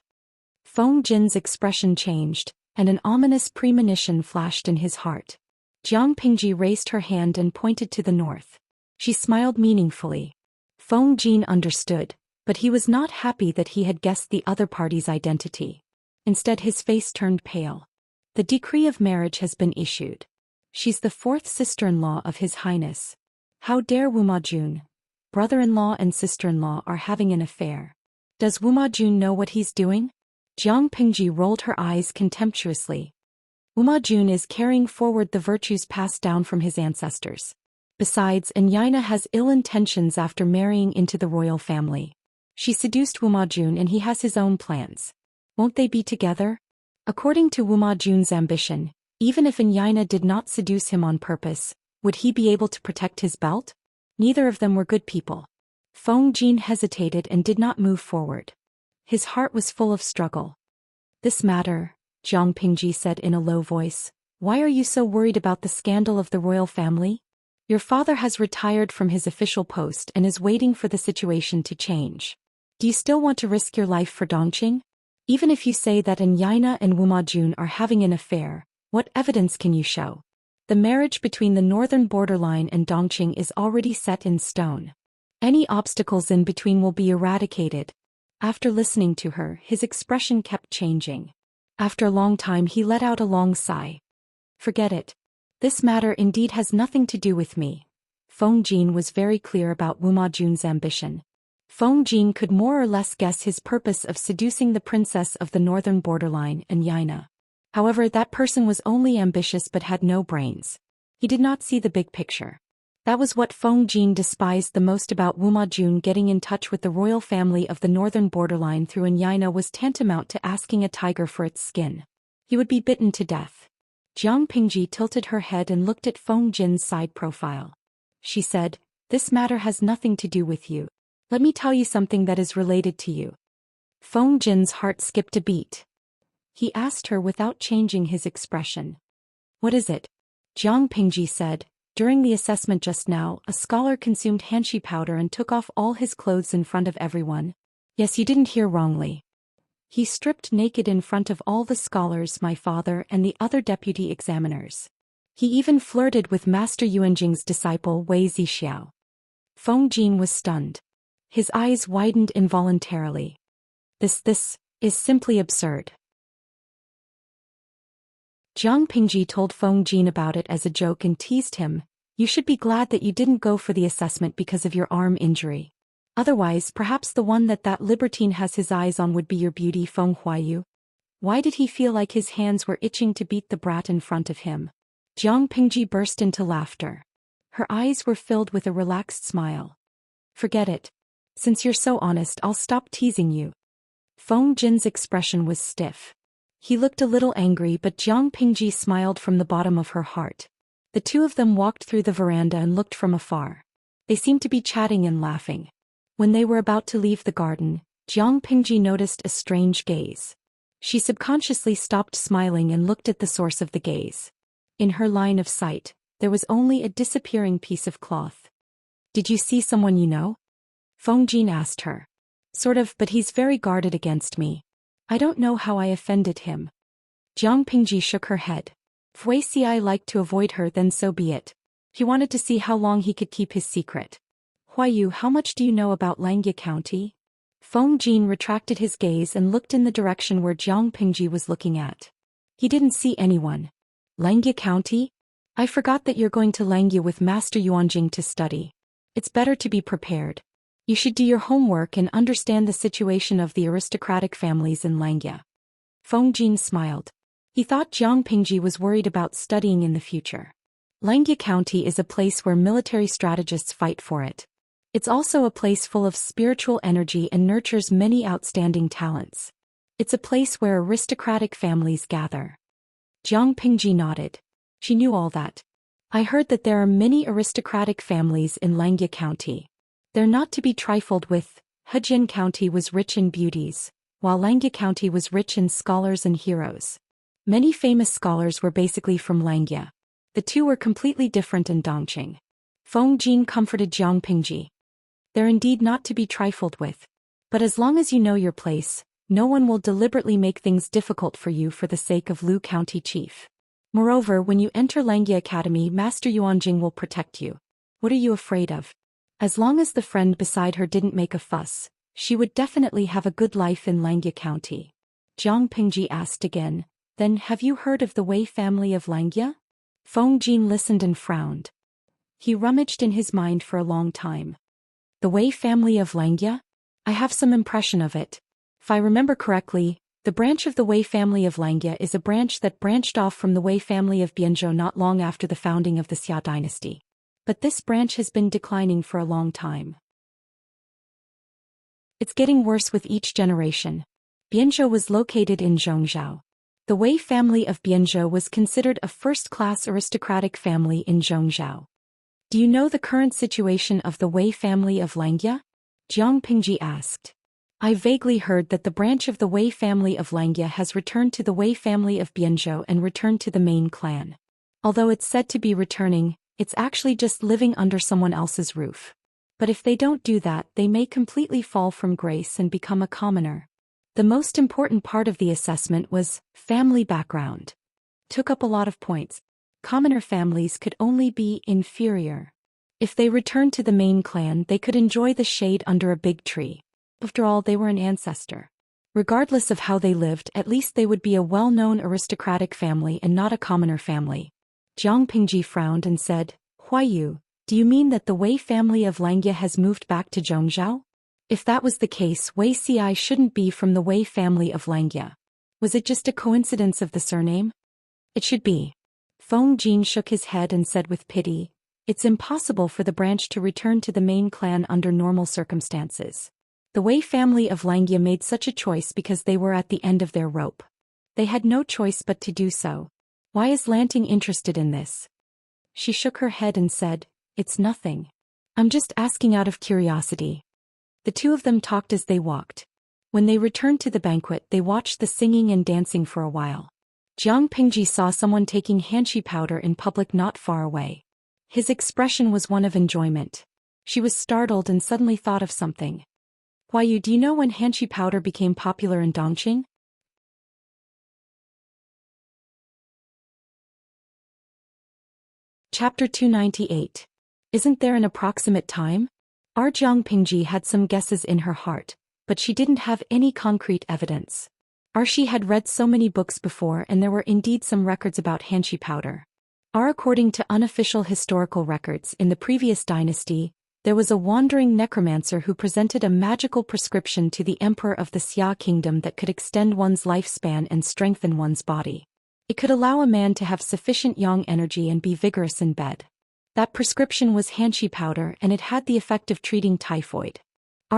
[SPEAKER 1] Feng Jin's expression changed, and an ominous premonition flashed in his heart. Jiang Pingji raised her hand and pointed to the north. She smiled meaningfully. Feng Jin understood, but he was not happy that he had guessed the other party's identity. Instead, his face turned pale. The decree of marriage has been issued. She's the fourth sister-in-law of His Highness. How dare Wuma Jun? Brother-in-law and sister-in-law are having an affair. Does Wuma Jun know what he's doing? Jiang Pingji rolled her eyes contemptuously. Wuma Jun is carrying forward the virtues passed down from his ancestors. Besides, Xianxia has ill intentions after marrying into the royal family. She seduced Wuma Jun and he has his own plans. Won't they be together? According to Wuma Jun's ambition, even if Xianxia did not seduce him on purpose, would he be able to protect his belt? Neither of them were good people. Feng Jin hesitated and did not move forward. His heart was full of struggle. This matter, Jiang Pingji said in a low voice. Why are you so worried about the scandal of the royal family? Your father has retired from his official post and is waiting for the situation to change. Do you still want to risk your life for Dongqing? Even if you say that Xianxia and Wuma Jun are having an affair, what evidence can you show? The marriage between the northern borderline and Dongqing is already set in stone. Any obstacles in between will be eradicated. After listening to her, his expression kept changing. After a long time, he let out a long sigh. Forget it. This matter indeed has nothing to do with me. Feng Jin was very clear about Wuma Jun's ambition. Feng Jin could more or less guess his purpose of seducing the princess of the northern borderline and Xianxia. However, that person was only ambitious but had no brains. He did not see the big picture. That was what Feng Jin despised the most about Wuma Jun. Getting in touch with the royal family of the northern borderline through Xianxia was tantamount to asking a tiger for its skin. He would be bitten to death. Jiang Pingji tilted her head and looked at Feng Jin's side profile. She said, "This matter has nothing to do with you. Let me tell you something that is related to you." Feng Jin's heart skipped a beat. He asked her without changing his expression. "What is it?" Jiang Pingji said, "During the assessment just now, a scholar consumed hanshi powder and took off all his clothes in front of everyone. Yes, you didn't hear wrongly. He stripped naked in front of all the scholars, my father and the other deputy examiners. He even flirted with Master Yuanjing's disciple Wei Zixiao." Feng Jin was stunned. His eyes widened involuntarily. This is simply absurd. Jiang Pingji told Feng Jin about it as a joke and teased him. "You should be glad that you didn't go for the assessment because of your arm injury. Otherwise, perhaps the one that libertine has his eyes on would be your beauty, Feng Huayu." Why did he feel like his hands were itching to beat the brat in front of him? Jiang Pingji burst into laughter. Her eyes were filled with a relaxed smile. "Forget it. Since you're so honest, I'll stop teasing you." Feng Jin's expression was stiff. He looked a little angry, but Jiang Pingji smiled from the bottom of her heart. The two of them walked through the veranda and looked from afar. They seemed to be chatting and laughing. When they were about to leave the garden, Jiang Pingji noticed a strange gaze. She subconsciously stopped smiling and looked at the source of the gaze. In her line of sight, there was only a disappearing piece of cloth. "Did you see someone you know?" Feng Jin asked her. "Sort of, but he's very guarded against me. I don't know how I offended him." Jiang Pingji shook her head. If Wei Ci liked to avoid her, then so be it. He wanted to see how long he could keep his secret. "Huayu, how much do you know about Langjia County?" Feng Jin retracted his gaze and looked in the direction where Jiang Pingji was looking at. He didn't see anyone. "Langjia County? I forgot that you're going to Langjia with Master Yuanjing to study. It's better to be prepared." You should do your homework and understand the situation of the aristocratic families in Xianxia. Feng Jin smiled. He thought Jiang Pingji was worried about studying in the future. Xianxia County is a place where military strategists fight for it. It's also a place full of spiritual energy and nurtures many outstanding talents. It's a place where aristocratic families gather. Jiang Pingji nodded. She knew all that. I heard that there are many aristocratic families in Xianxia County. They're not to be trifled with. Hejian County was rich in beauties, while Xianxia County was rich in scholars and heroes. Many famous scholars were basically from Xianxia. The two were completely different in Dongqing. Feng Jin comforted Jiang Pingji. They're indeed not to be trifled with. But as long as you know your place, no one will deliberately make things difficult for you for the sake of Lu County Chief. Moreover, when you enter Xianxia Academy, Master Yuanjing will protect you. What are you afraid of? As long as the friend beside her didn't make a fuss, she would definitely have a good life in Xianxia County. Jiang Pingji asked again, then have you heard of the Wei family of Xianxia? Feng Jin listened and frowned. He rummaged in his mind for a long time. The Wei family of Xianxia? I have some impression of it. If I remember correctly, the branch of the Wei family of Xianxia is a branch that branched off from the Wei family of Bianzhou not long after the founding of the Xia dynasty. But this branch has been declining for a long time. It's getting worse with each generation. Bianzhou was located in Zhongzhou. The Wei family of Bianzhou was considered a first-class aristocratic family in Zhongzhou. Do you know the current situation of the Wei family of Xianxia? Jiang Pingji asked. I vaguely heard that the branch of the Wei family of Xianxia has returned to the Wei family of Bianzhou and returned to the main clan. Although it's said to be returning, it's actually just living under someone else's roof. But if they don't do that, they may completely fall from grace and become a commoner. The most important part of the assessment was family background. Took up a lot of points. Commoner families could only be inferior. If they returned to the main clan, they could enjoy the shade under a big tree. After all, they were an ancestor. Regardless of how they lived, at least they would be a well-known aristocratic family and not a commoner family. Jiang Pingji frowned and said, Huaiyu, do you mean that the Wei family of Xianxia has moved back to Zhongzhou? If that was the case, Wei Ci shouldn't be from the Wei family of Xianxia. Was it just a coincidence of the surname? It should be. Feng Jin shook his head and said with pity, it's impossible for the branch to return to the main clan under normal circumstances. The Wei family of Xianxia made such a choice because they were at the end of their rope. They had no choice but to do so. Why is Lanting interested in this? She shook her head and said, it's nothing. I'm just asking out of curiosity. The two of them talked as they walked. When they returned to the banquet, they watched the singing and dancing for a while. Jiang Pingji saw someone taking hanshi powder in public not far away. His expression was one of enjoyment. She was startled and suddenly thought of something. Huaiyu, do you know when hanshi powder became popular in Dongqing? Chapter 298. Isn't there an approximate time? Jiang Pingji had some guesses in her heart, but she didn't have any concrete evidence. She had read so many books before, and there were indeed some records about hanshi powder. According to unofficial historical records, in the previous dynasty, there was a wandering necromancer who presented a magical prescription to the emperor of the Xia kingdom that could extend one's lifespan and strengthen one's body. It could allow a man to have sufficient yang energy and be vigorous in bed. That prescription was hanshi powder, and it had the effect of treating typhoid.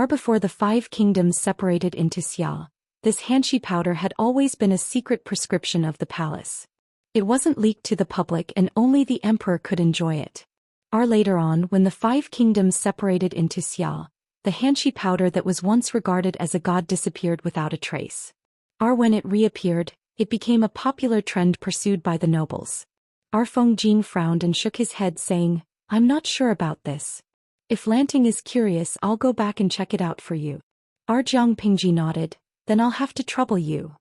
[SPEAKER 1] Before the 5 kingdoms separated into Xia, this hanshi powder had always been a secret prescription of the palace. It wasn't leaked to the public, and only the emperor could enjoy it. Later on, when the 5 kingdoms separated into Xia, the hanshi powder that was once regarded as a god disappeared without a trace. When it reappeared, it became a popular trend pursued by the nobles. Feng Jin frowned and shook his head, saying, I'm not sure about this. If Lanting is curious, I'll go back and check it out for you. Jiang Pingji nodded. Then I'll have to trouble you.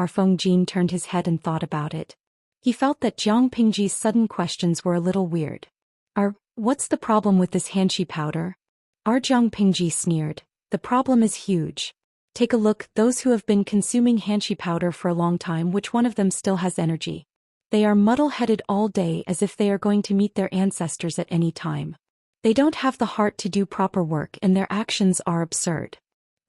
[SPEAKER 1] Feng Jin turned his head and thought about it. He felt that Jiang Pingji's sudden questions were a little weird. What's the problem with this hanshi powder? Jiang Pingji sneered. The problem is huge. Take a look, those who have been consuming hanshi powder for a long time, which one of them still has energy? They are muddle-headed all day as if they are going to meet their ancestors at any time. They don't have the heart to do proper work and their actions are absurd.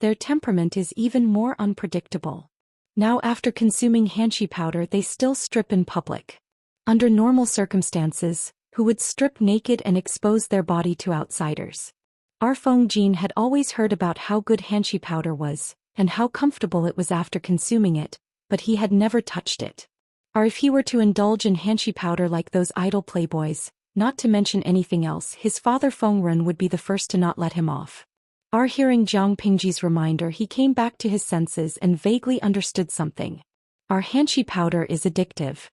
[SPEAKER 1] Their temperament is even more unpredictable. Now after consuming hanshi powder they still strip in public. Under normal circumstances, who would strip naked and expose their body to outsiders? Our Feng Jin had always heard about how good hanshi powder was, and how comfortable it was after consuming it, but he had never touched it. Or if he were to indulge in hanshi powder like those idle playboys, not to mention anything else, his father Feng Ren would be the first to not let him off. Our hearing Jiang Pingji's reminder, he came back to his senses and vaguely understood something. Our hanshi powder is addictive,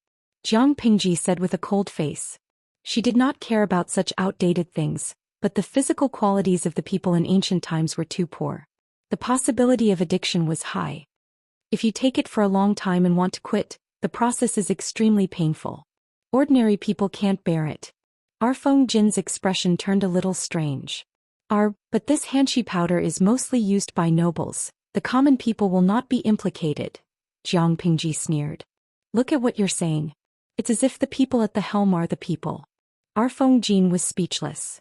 [SPEAKER 1] Jiang Pingji said with a cold face. She did not care about such outdated things, but the physical qualities of the people in ancient times were too poor. The possibility of addiction was high. If you take it for a long time and want to quit, the process is extremely painful. Ordinary people can't bear it. Our Feng Jin's expression turned a little strange. But this hanshi powder is mostly used by nobles. The common people will not be implicated, Jiang Pingji sneered. Look at what you're saying. It's as if the people at the helm are the people. Our Feng Jin was speechless.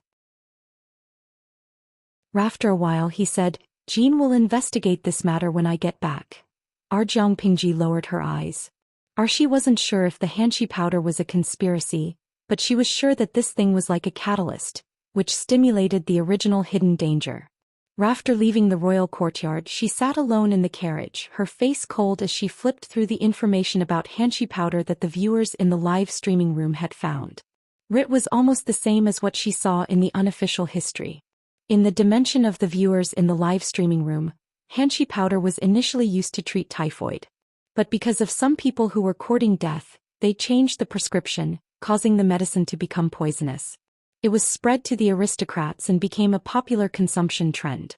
[SPEAKER 1] After a while he said, Jin will investigate this matter when I get back. Our Jiang Pingji lowered her eyes. She wasn't sure if the hanshi powder was a conspiracy, but she was sure that this thing was like a catalyst, which stimulated the original hidden danger. After leaving the royal courtyard she sat alone in the carriage, her face cold as she flipped through the information about hanshi powder that the viewers in the live streaming room had found. It was almost the same as what she saw in the unofficial history. In the dimension of the viewers in the live streaming room, hanshi powder was initially used to treat typhoid. But because of some people who were courting death, they changed the prescription, causing the medicine to become poisonous. It was spread to the aristocrats and became a popular consumption trend.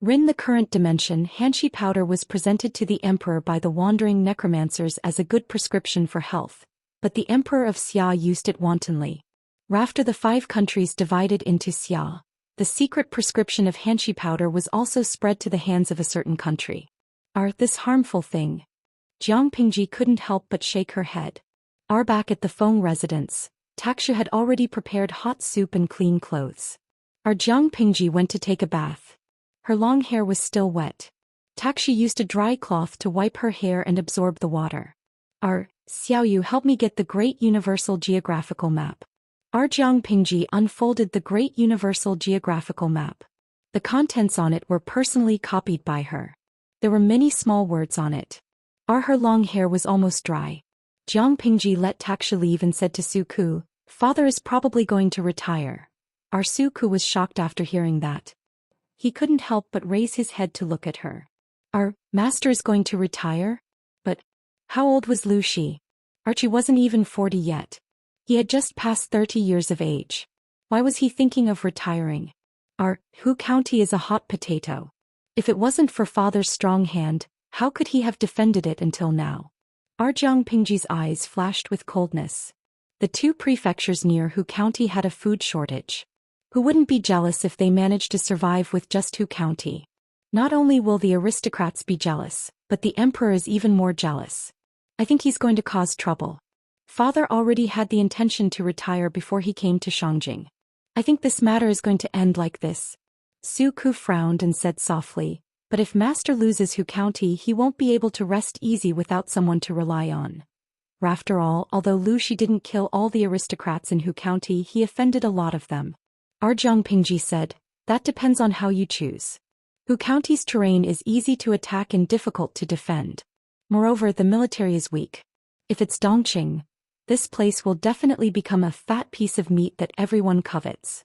[SPEAKER 1] In the current dimension, hanshi powder was presented to the emperor by the wandering necromancers as a good prescription for health, but the emperor of Xia used it wantonly. After the 5 countries divided into Xia, the secret prescription of hanshi powder was also spread to the hands of a certain country. This harmful thing? Jiang Pingji couldn't help but shake her head. Back at the Feng residence, Taksha had already prepared hot soup and clean clothes. Jiang Pingji went to take a bath. Her long hair was still wet. Taksha used a dry cloth to wipe her hair and absorb the water. Xiaoyu, help me get the Great Universal Geographical Map. Jiang Pingji unfolded the Great Universal Geographical Map. The contents on it were personally copied by her. There were many small words on it. Her long hair was almost dry. Jiang Pingji let Taksha leave and said to Suku, Father is probably going to retire. Suku was shocked after hearing that. He couldn't help but raise his head to look at her. Master is going to retire? But how old was Lu Shi? Archie wasn't even 40 yet. He had just passed 30 years of age. Why was he thinking of retiring? Hu County is a hot potato. If it wasn't for Father's strong hand, how could he have defended it until now? Jiang Pingji's eyes flashed with coldness. The 2 prefectures near Hu County had a food shortage. Who wouldn't be jealous if they managed to survive with just Hu County? Not only will the aristocrats be jealous, but the emperor is even more jealous. I think he's going to cause trouble. Father already had the intention to retire before he came to Shangjing. I think this matter is going to end like this. Suku frowned and said softly, but if Master loses Hu County he won't be able to rest easy without someone to rely on. After all, although Lu Shi didn't kill all the aristocrats in Hu County, he offended a lot of them. Jiang Pingji said, that depends on how you choose. Hu County's terrain is easy to attack and difficult to defend. Moreover, the military is weak. If it's Dongqing, this place will definitely become a fat piece of meat that everyone covets.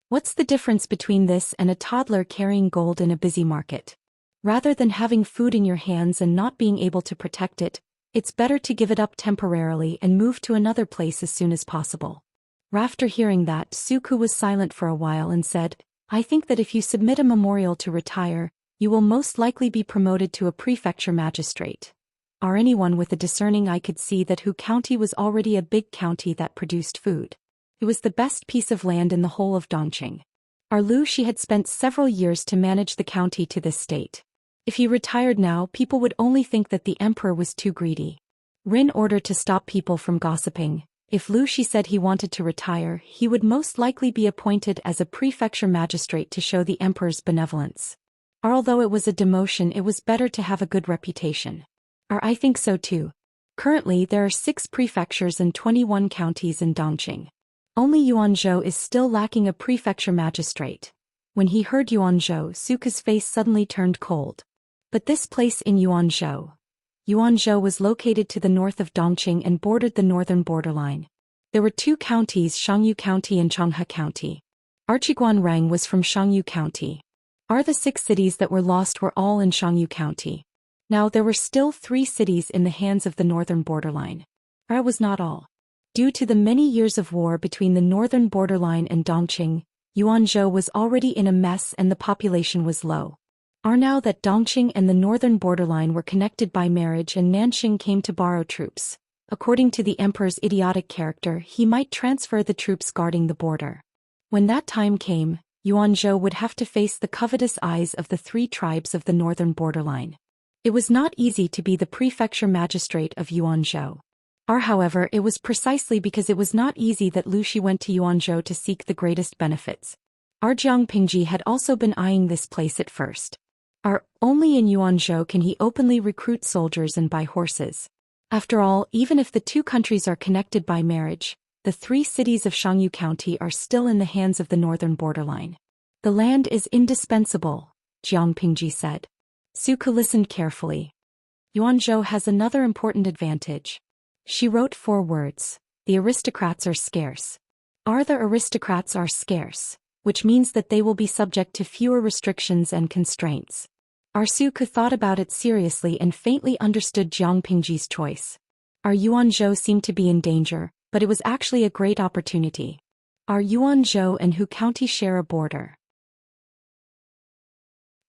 [SPEAKER 1] What's the difference between this and a toddler carrying gold in a busy market? Rather than having food in your hands and not being able to protect it, it's better to give it up temporarily and move to another place as soon as possible. After hearing that, Suku was silent for a while and said, I think that if you submit a memorial to retire, you will most likely be promoted to a prefecture magistrate. Anyone with a discerning eye could see that Hu County was already a big county that produced food. It was the best piece of land in the whole of Dongqing. Lu Shi had spent several years to manage the county to this state. If he retired now, people would only think that the emperor was too greedy. In order to stop people from gossiping, If Lu Shi said he wanted to retire, he would most likely be appointed as a prefecture magistrate to show the emperor's benevolence. Although it was a demotion, it was better to have a good reputation. I think so too. Currently there are 6 prefectures and 21 counties in Dongqing. Only Yuanzhou is still lacking a prefecture magistrate. When he heard Yuanzhou, Suka's face suddenly turned cold. But this place in Yuanzhou was located to the north of Dongqing and bordered the northern borderline. There were 2 counties, Shangyu County and Changhe County. Archiguanrang was from Shangyu County. The 6 cities that were lost were all in Shangyu County. Now there were still 3 cities in the hands of the northern borderline. That was not all. Due to the many years of war between the northern borderline and Dongqing, Yuanzhou was already in a mess and the population was low. Now that Dongqing and the northern borderline were connected by marriage and Nanxing came to borrow troops, according to the emperor's idiotic character, he might transfer the troops guarding the border. When that time came, Yuanzhou would have to face the covetous eyes of the 3 tribes of the northern borderline. It was not easy to be the prefecture magistrate of Yuanzhou. However, it was precisely because it was not easy that Lu Shi went to Yuanzhou to seek the greatest benefits. Jiang Pingji had also been eyeing this place at first. Only in Yuanzhou can he openly recruit soldiers and buy horses. After all, even if the 2 countries are connected by marriage, the 3 cities of Shangyu County are still in the hands of the northern borderline. The land is indispensable, Jiang Pingji said. Suka listened carefully. Yuanzhou has another important advantage. She wrote 4 words. The aristocrats are scarce. The aristocrats are scarce, which means that they will be subject to fewer restrictions and constraints. Suka thought about it seriously and faintly understood Jiang Pingji's choice. Yuanzhou seemed to be in danger, but it was actually a great opportunity. Yuanzhou and Hu County share a border.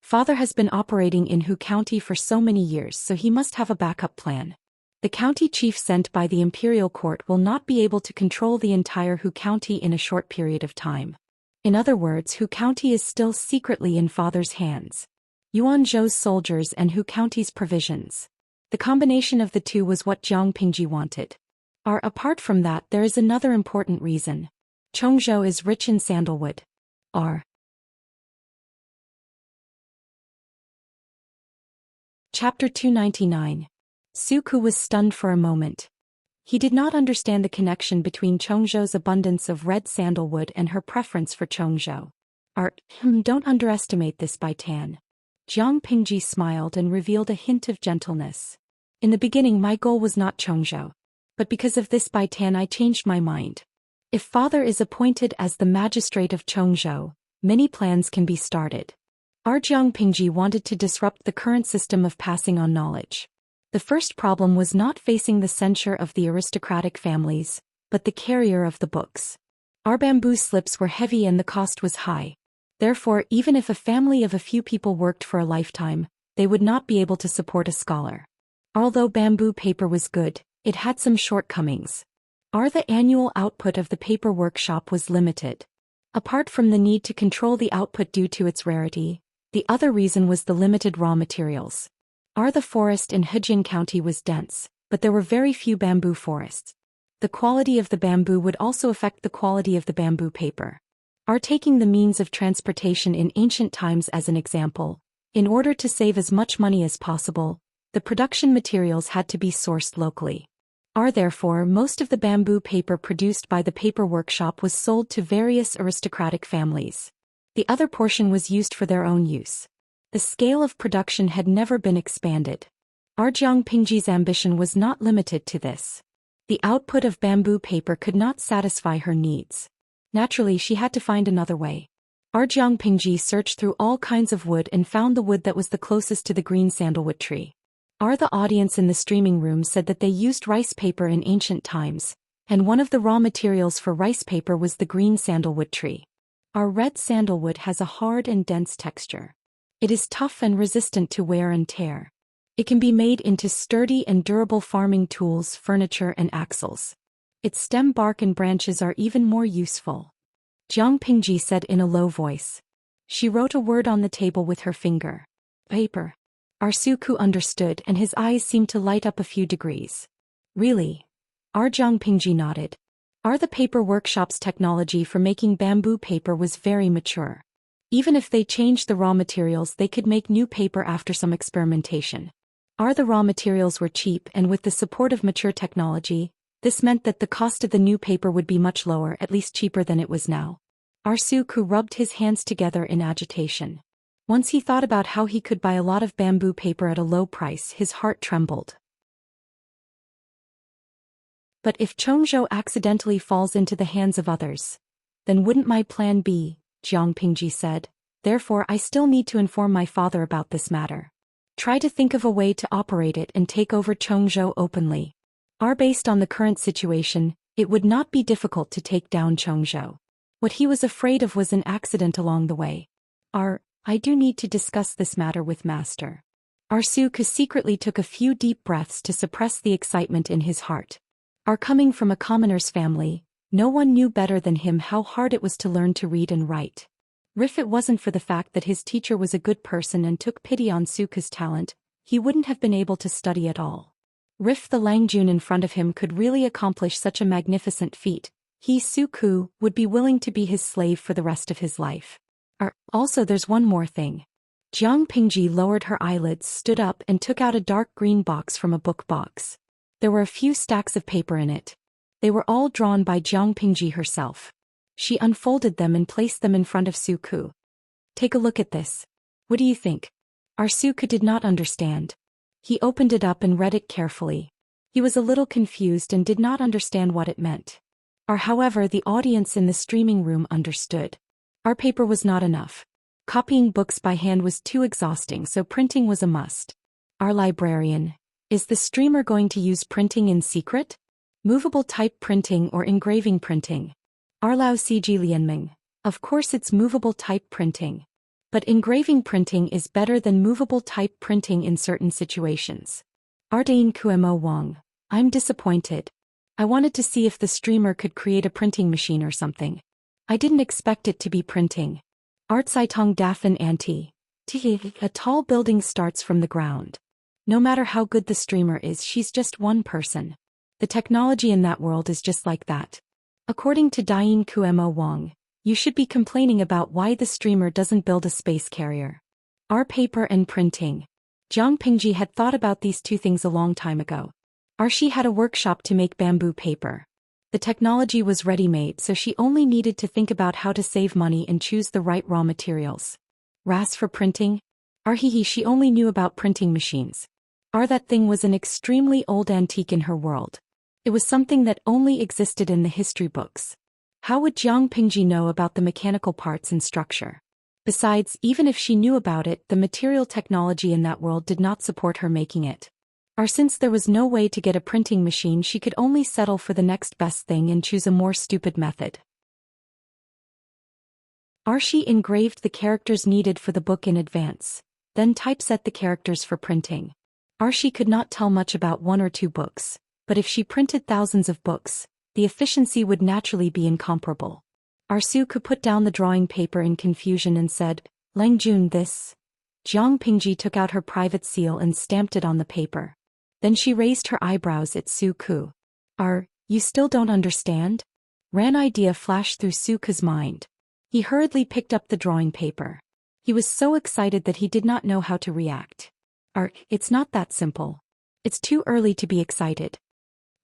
[SPEAKER 1] Father has been operating in Hu County for so many years, so he must have a backup plan. The county chief sent by the imperial court will not be able to control the entire Hu County in a short period of time. In other words, Hu County is still secretly in father's hands. Yuanzhou's soldiers and Hu County's provisions. The combination of the 2 was what Jiang Pingji wanted. Apart from that, there is another important reason. Chongzhou is rich in sandalwood. Chapter 299. Suku was stunned for a moment. He did not understand the connection between Chongzhou's abundance of red sandalwood and her preference for Chongzhou. Don't underestimate this by Tan. Jiang Pingji smiled and revealed a hint of gentleness. In the beginning my goal was not Chongzhou. But because of this by Tan I changed my mind. If father is appointed as the magistrate of Chongzhou, many plans can be started. Jiang Pingji wanted to disrupt the current system of passing on knowledge. The first problem was not facing the censure of the aristocratic families, but the carrier of the books. Our bamboo slips were heavy and the cost was high. Therefore, even if a family of a few people worked for a lifetime, they would not be able to support a scholar. Although bamboo paper was good, it had some shortcomings. The annual output of the paper workshop was limited. Apart from the need to control the output due to its rarity, the other reason was the limited raw materials. The forest in Hejian County was dense, but there were very few bamboo forests. The quality of the bamboo would also affect the quality of the bamboo paper. Taking the means of transportation in ancient times as an example, in order to save as much money as possible, the production materials had to be sourced locally. Therefore, most of the bamboo paper produced by the paper workshop was sold to various aristocratic families. The other portion was used for their own use. The scale of production had never been expanded. Jiang Pingji's ambition was not limited to this. The output of bamboo paper could not satisfy her needs. Naturally, she had to find another way. Jiang Pingji searched through all kinds of wood and found the wood that was the closest to the green sandalwood tree. The audience in the streaming room said that they used rice paper in ancient times, and one of the raw materials for rice paper was the green sandalwood tree. Red sandalwood has a hard and dense texture. It is tough and resistant to wear and tear. It can be made into sturdy and durable farming tools, furniture and axles. Its stem, bark and branches are even more useful. Jiang Pingji said in a low voice. She wrote a word on the table with her finger. Paper. Suku understood and his eyes seemed to light up a few degrees. Really? Jiang Pingji nodded. The paper workshop's technology for making bamboo paper was very mature. Even if they changed the raw materials, they could make new paper after some experimentation. The raw materials were cheap, and with the support of mature technology, this meant that the cost of the new paper would be much lower, at least cheaper than it was now. Suku rubbed his hands together in agitation. Once he thought about how he could buy a lot of bamboo paper at a low price, his heart trembled. But if Chongzhou accidentally falls into the hands of others, then wouldn't my plan be, Jiang Pingji said. Therefore I still need to inform my father about this matter. Try to think of a way to operate it and take over Chongzhou openly. Based on the current situation, it would not be difficult to take down Chongzhou. What he was afraid of was an accident along the way. I do need to discuss this matter with Master. Suku secretly took a few deep breaths to suppress the excitement in his heart. Coming from a commoner's family, no one knew better than him how hard it was to learn to read and write. If it wasn't for the fact that his teacher was a good person and took pity on Suku's talent, he wouldn't have been able to study at all. If the Langjun in front of him could really accomplish such a magnificent feat, he, Suku, would be willing to be his slave for the rest of his life. Also there's one more thing. Jiang Pingji lowered her eyelids, stood up and took out a dark green box from a book box. There were a few stacks of paper in it. They were all drawn by Jiang Pingji herself. She unfolded them and placed them in front of Suku. Take a look at this. What do you think? Suku did not understand. He opened it up and read it carefully. He was a little confused and did not understand what it meant. However, the audience in the streaming room understood. Paper was not enough. Copying books by hand was too exhausting, so printing was a must. Librarian. Is the streamer going to use printing in secret? Movable type printing or engraving printing? Lao CG Lianming. Of course it's movable type printing. But engraving printing is better than movable type printing in certain situations. Ardain Kuemo Wang. I'm disappointed. I wanted to see if the streamer could create a printing machine or something. I didn't expect it to be printing. Artsaitong Dafin Anti. A tall building starts from the ground. No matter how good the streamer is, she's just one person. The technology in that world is just like that. According to Dain Kuemo Wang, you should be complaining about why the streamer doesn't build a space carrier. Paper and printing. Jiang Pingji had thought about these two things a long time ago. She had a workshop to make bamboo paper. The technology was ready-made, so she only needed to think about how to save money and choose the right raw materials. Ras for printing? She only knew about printing machines. That thing was an extremely old antique in her world. It was something that only existed in the history books. How would Jiang Pingji know about the mechanical parts and structure? Besides, even if she knew about it, the material technology in that world did not support her making it. Since there was no way to get a printing machine, she could only settle for the next best thing and choose a more stupid method. She engraved the characters needed for the book in advance, then typeset the characters for printing. She could not tell much about one or two books, but if she printed thousands of books, the efficiency would naturally be incomparable. Suku put down the drawing paper in confusion and said, Langjun, this. Jiang Pingji took out her private seal and stamped it on the paper. Then she raised her eyebrows at Suku. You still don't understand? An idea flashed through Suku's mind. He hurriedly picked up the drawing paper. He was so excited that he did not know how to react. It's not that simple. It's too early to be excited.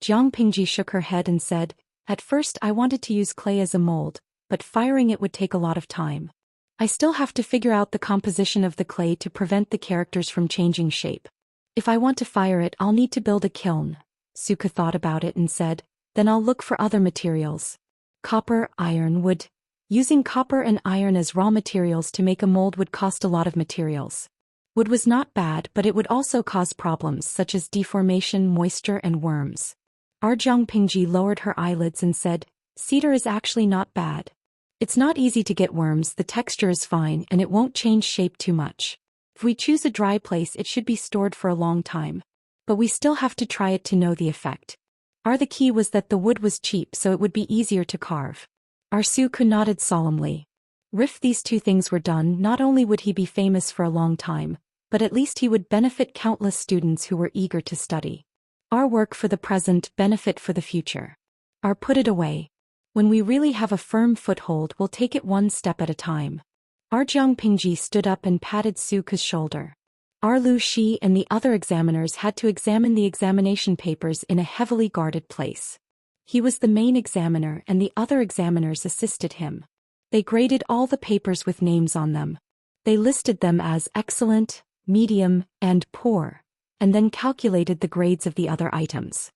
[SPEAKER 1] Jiang Pingji shook her head and said, At first I wanted to use clay as a mold, but firing it would take a lot of time. I still have to figure out the composition of the clay to prevent the characters from changing shape. If I want to fire it, I'll need to build a kiln. Suku thought about it and said, Then I'll look for other materials. Copper, iron, wood. Using copper and iron as raw materials to make a mold would cost a lot of materials. Wood was not bad, but it would also cause problems such as deformation, moisture, and worms. Jiang Pingji lowered her eyelids and said, Cedar is actually not bad. It's not easy to get worms, the texture is fine, and it won't change shape too much. If we choose a dry place, it should be stored for a long time. But we still have to try it to know the effect. The key was that the wood was cheap, so it would be easier to carve. Suku nodded solemnly. If these two things were done, not only would he be famous for a long time, but at least he would benefit countless students who were eager to study. Work for the present, benefit for the future. Or put it away. When we really have a firm foothold, we'll take it one step at a time. Our Jiang Pingji stood up and patted Su Ke's shoulder. Our Lu Shi and the other examiners had to examine the examination papers in a heavily guarded place. He was the main examiner and the other examiners assisted him. They graded all the papers with names on them. They listed them as excellent, medium, and poor, and then calculated the grades of the other items.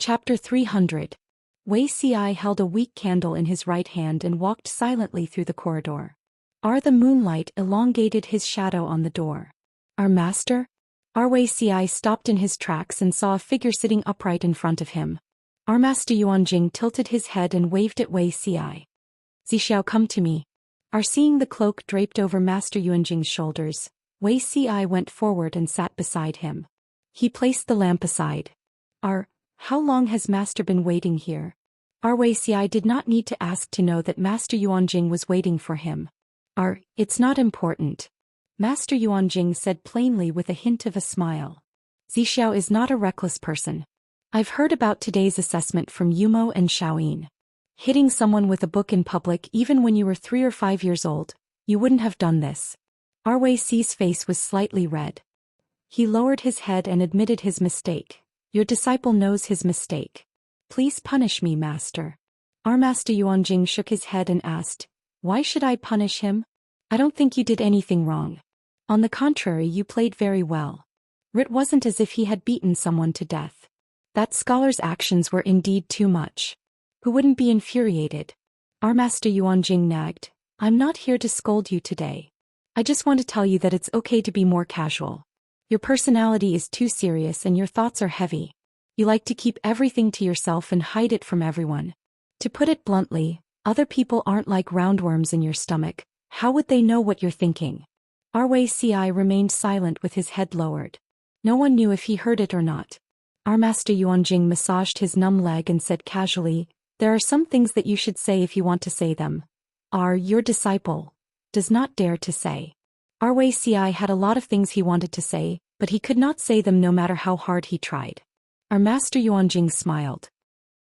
[SPEAKER 1] Chapter 300. Wei Ci held a weak candle in his right hand and walked silently through the corridor. The moonlight elongated his shadow on the door. Our master? Wei Ci stopped in his tracks and saw a figure sitting upright in front of him. Our master Yuanjing tilted his head and waved at Wei Ci. Zixiao, come to me. Seeing the cloak draped over Master Yuanjing's shoulders, Wei Ci went forward and sat beside him. He placed the lamp aside. How long has Master been waiting here? Wei Ci did not need to ask to know that Master Yuanjing was waiting for him. It's not important. Master Yuanjing said plainly with a hint of a smile. Zixiao is not a reckless person. I've heard about today's assessment from Yumo and Xiaoyin. Hitting someone with a book in public even when you were 3 or 5 years old, you wouldn't have done this. Wei Ci's face was slightly red. He lowered his head and admitted his mistake. Your disciple knows his mistake. Please punish me, Master. Master Yuanjing shook his head and asked, why should I punish him? I don't think you did anything wrong. On the contrary, you played very well. It wasn't as if he had beaten someone to death. That scholar's actions were indeed too much. Who wouldn't be infuriated? Master Yuanjing nagged, I'm not here to scold you today. I just want to tell you that it's okay to be more casual. Your personality is too serious and your thoughts are heavy. You like to keep everything to yourself and hide it from everyone. To put it bluntly, other people aren't like roundworms in your stomach. How would they know what you're thinking? Wei Ci remained silent with his head lowered. No one knew if he heard it or not. Master Yuanjing massaged his numb leg and said casually, there are some things that you should say if you want to say them. Your disciple does not dare to say. Wei Ci had a lot of things he wanted to say, but he could not say them no matter how hard he tried. Master Yuanjing smiled.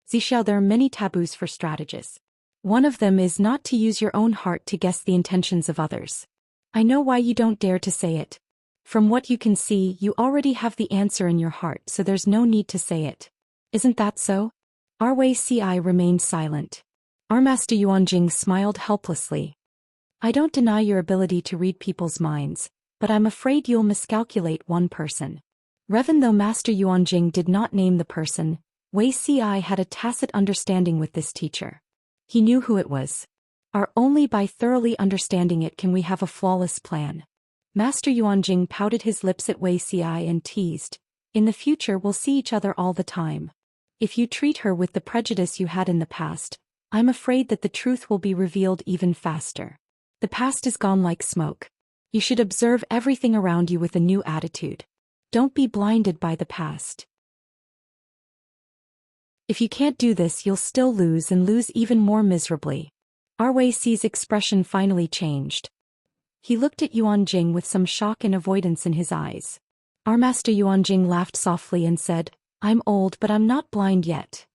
[SPEAKER 1] Zixiao, there are many taboos for strategists. One of them is not to use your own heart to guess the intentions of others. I know why you don't dare to say it. From what you can see, you already have the answer in your heart, so there's no need to say it. Isn't that so? Wei Ci remained silent. Master Yuanjing smiled helplessly. I don't deny your ability to read people's minds, but I'm afraid you'll miscalculate one person. Even though Master Yuanjing did not name the person, Wei Ci had a tacit understanding with this teacher. He knew who it was. Only by thoroughly understanding it can we have a flawless plan. Master Yuanjing pouted his lips at Wei Ci and teased, in the future we'll see each other all the time. If you treat her with the prejudice you had in the past, I'm afraid that the truth will be revealed even faster. The past is gone like smoke. You should observe everything around you with a new attitude. Don't be blinded by the past. If you can't do this, you'll still lose and lose even more miserably. Wei Ci's expression finally changed. He looked at Yuanjing with some shock and avoidance in his eyes. Master Yuanjing laughed softly and said, I'm old but I'm not blind yet.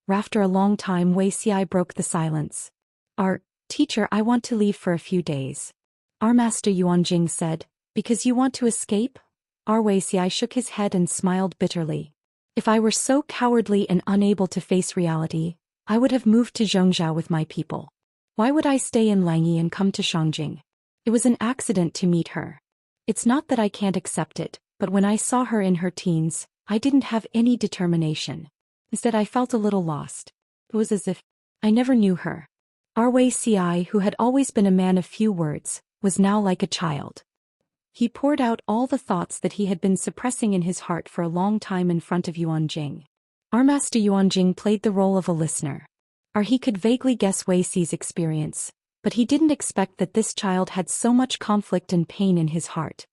[SPEAKER 1] After a long time, Wei Ci broke the silence. Teacher, I want to leave for a few days. Master Yuanjing said, because you want to escape? Wei Ci shook his head and smiled bitterly. If I were so cowardly and unable to face reality, I would have moved to Zhongzhou with my people. Why would I stay in Langyi and come to Shangjing? It was an accident to meet her. It's not that I can't accept it, but when I saw her in her teens, I didn't have any determination. Instead, I felt a little lost. It was as if I never knew her. Wei Ci, who had always been a man of few words, was now like a child. He poured out all the thoughts that he had been suppressing in his heart for a long time in front of Yuanjing. Master Yuanjing played the role of a listener. He could vaguely guess Wei Ci's experience, but he didn't expect that this child had so much conflict and pain in his heart.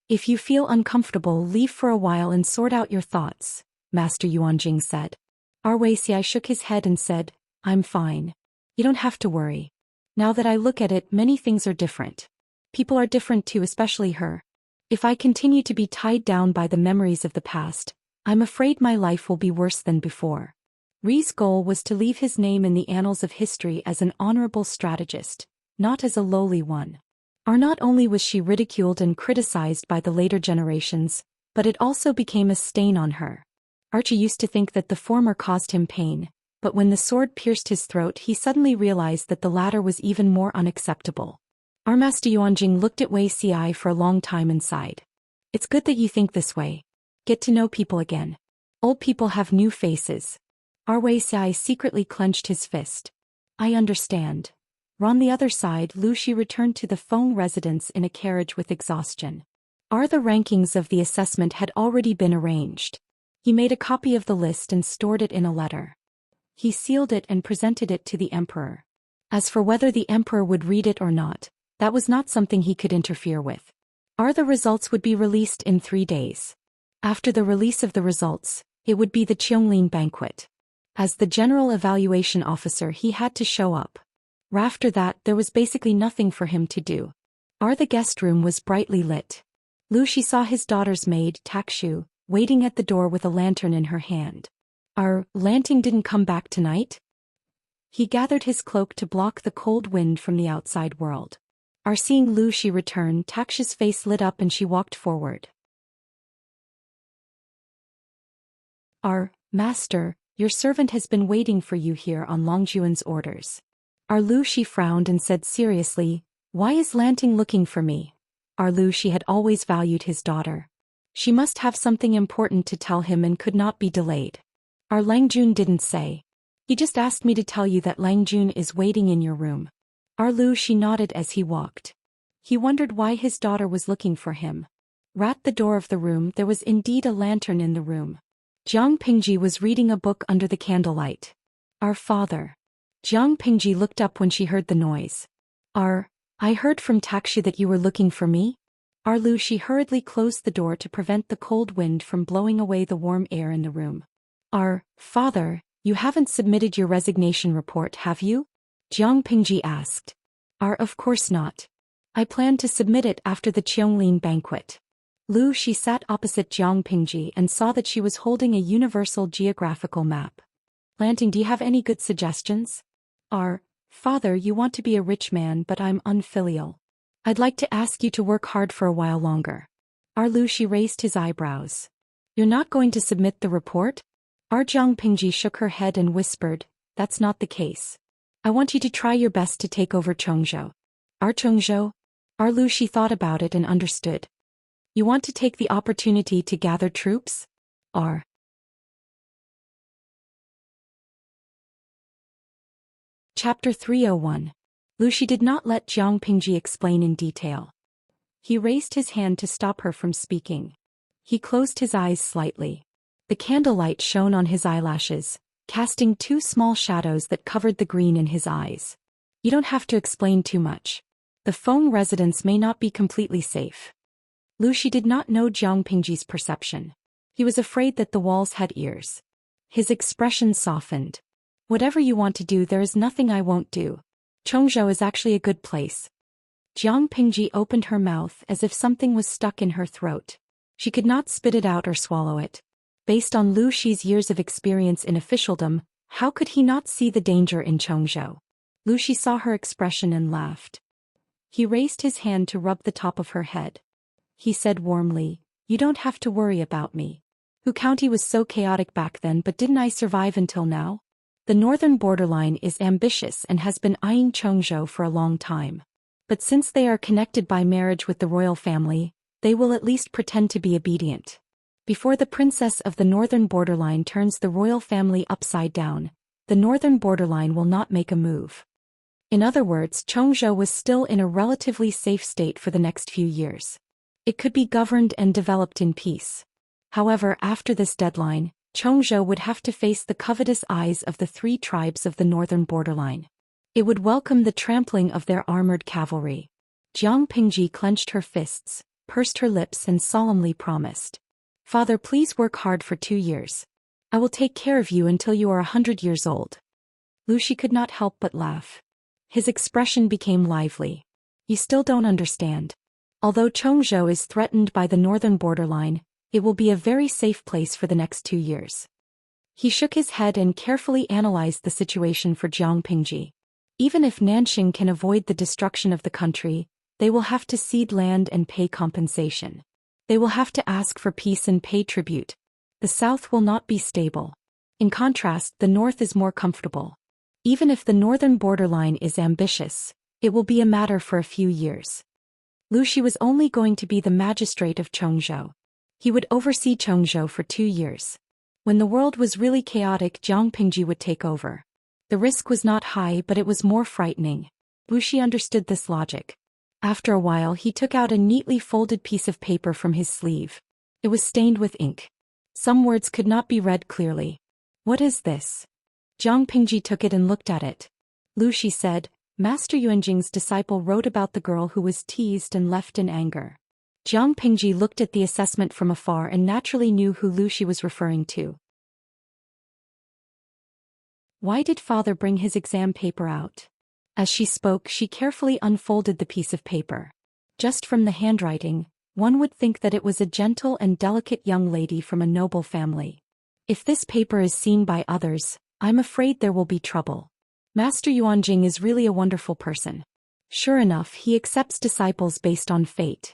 [SPEAKER 1] If you feel uncomfortable, leave for a while and sort out your thoughts, Master Yuanjing said. Wei Ci shook his head and said, I'm fine. You don't have to worry. Now that I look at it, many things are different. People are different too, especially her. If I continue to be tied down by the memories of the past, I'm afraid my life will be worse than before. Ri's goal was to leave his name in the annals of history as an honorable strategist, not as a lowly one. Not only was she ridiculed and criticized by the later generations, but it also became a stain on her. Archie used to think that the former caused him pain, but when the sword pierced his throat he suddenly realized that the latter was even more unacceptable. Master Yuanjing looked at Wei Ci for a long time and sighed. It's good that you think this way. Get to know people again. Old people have new faces. Wei Ci secretly clenched his fist. I understand. On the other side, Lu Shi returned to the Feng residence in a carriage with exhaustion. The rankings of the assessment had already been arranged. He made a copy of the list and stored it in a letter. He sealed it and presented it to the emperor. As for whether the emperor would read it or not, that was not something he could interfere with. The results would be released in 3 days. After the release of the results, it would be the Qionglin banquet. As the general evaluation officer he had to show up. After that there was basically nothing for him to do. The guest room was brightly lit. Lu Shi saw his daughter's maid, Takshu, waiting at the door with a lantern in her hand. Lanting didn't come back tonight? He gathered his cloak to block the cold wind from the outside world. Seeing Lu Shi return, Takshu's face lit up and she walked forward. Master, your servant has been waiting for you here on Longjuan's orders. Lu Shi frowned and said seriously, why is Lanting looking for me? Lu Shi had always valued his daughter. She must have something important to tell him and could not be delayed. Langjun didn't say. He just asked me to tell you that Langjun is waiting in your room. Lu Shi nodded as he walked. He wondered why his daughter was looking for him. At the door of the room there was indeed a lantern in the room. Jiang Pingji was reading a book under the candlelight. Our father. Jiang Pingji looked up when she heard the noise. I heard from Takshu that you were looking for me? Lu Shi hurriedly closed the door to prevent the cold wind from blowing away the warm air in the room. Father, you haven't submitted your resignation report, have you? Jiang Pingji asked. Of course not. I plan to submit it after the Qionglin banquet. Lu Shi sat opposite Jiang Pingji and saw that she was holding a universal geographical map. Lanting, do you have any good suggestions? Father, you want to be a rich man but I'm unfilial. I'd like to ask you to work hard for a while longer. Lu Shi raised his eyebrows. You're not going to submit the report? Jiang Pingji shook her head and whispered, that's not the case. I want you to try your best to take over Chongzhou. Chongzhou? Lu Shi thought about it and understood. You want to take the opportunity to gather troops? Chapter 301. Lu Shi did not let Jiang Pingji explain in detail. He raised his hand to stop her from speaking. He closed his eyes slightly. The candlelight shone on his eyelashes, casting 2 small shadows that covered the green in his eyes. You don't have to explain too much. The Feng residence may not be completely safe. Lu Shi did not know Jiang Pingji's perception. He was afraid that the walls had ears. His expression softened. Whatever you want to do, there is nothing I won't do. Chongzhou is actually a good place. Jiang Pingji opened her mouth as if something was stuck in her throat. She could not spit it out or swallow it. Based on Lu Shi's years of experience in officialdom, how could he not see the danger in Chongzhou? Lu Shi saw her expression and laughed. He raised his hand to rub the top of her head. He said warmly, you don't have to worry about me. Hu County was so chaotic back then, but didn't I survive until now? The northern borderline is ambitious and has been eyeing Chongzhou for a long time. But since they are connected by marriage with the royal family, they will at least pretend to be obedient. Before the princess of the northern borderline turns the royal family upside down, the northern borderline will not make a move. In other words, Chongzhou was still in a relatively safe state for the next few years. It could be governed and developed in peace. However, after this deadline, Chongzhou would have to face the covetous eyes of the 3 tribes of the northern borderline. It would welcome the trampling of their armored cavalry. Jiang Pingji clenched her fists, pursed her lips and solemnly promised. Father, please work hard for 2 years. I will take care of you until you are 100 years old. Lu Shi could not help but laugh. His expression became lively. You still don't understand. Although Chongzhou is threatened by the northern borderline, it will be a very safe place for the next 2 years. He shook his head and carefully analyzed the situation for Jiang Pingji. Even if Nanxing can avoid the destruction of the country, they will have to cede land and pay compensation. They will have to ask for peace and pay tribute. The south will not be stable. In contrast, the north is more comfortable. Even if the northern borderline is ambitious, it will be a matter for a few years. Lu Shi was only going to be the magistrate of Chongzhou. He would oversee Chongzhou for 2 years. When the world was really chaotic, Jiang Pingji would take over. The risk was not high, but it was more frightening. Lu Shi understood this logic. After a while, he took out a neatly folded piece of paper from his sleeve. It was stained with ink. Some words could not be read clearly. "What is this?" Jiang Pingji took it and looked at it. Lu Shi said, "Master Yuanjing's disciple wrote about the girl who was teased and left in anger." Jiang Pingji looked at the assessment from afar and naturally knew who Lu Shi was referring to. Why did father bring his exam paper out? As she spoke, she carefully unfolded the piece of paper. Just from the handwriting, one would think that it was a gentle and delicate young lady from a noble family. If this paper is seen by others, I'm afraid there will be trouble. Master Yuanjing is really a wonderful person. Sure enough, he accepts disciples based on fate.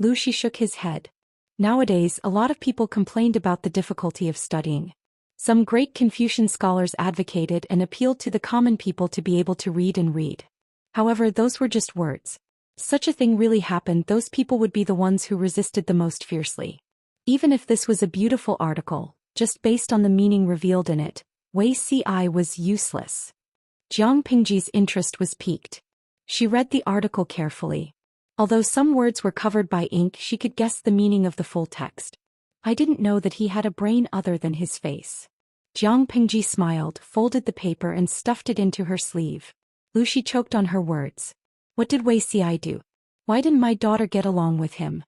[SPEAKER 1] Lu Shi shook his head. Nowadays, a lot of people complained about the difficulty of studying. Some great Confucian scholars advocated and appealed to the common people to be able to read and read. However, those were just words. Such a thing really happened, those people would be the ones who resisted the most fiercely. Even if this was a beautiful article, just based on the meaning revealed in it, Wei Ci was useless. Jiang Pingji's interest was piqued. She read the article carefully. Although some words were covered by ink, she could guess the meaning of the full text. I didn't know that he had a brain other than his face. Jiang Pingji smiled, folded the paper and stuffed it into her sleeve. Lu Shi choked on her words. What did Wei Ci do? Why didn't my daughter get along with him?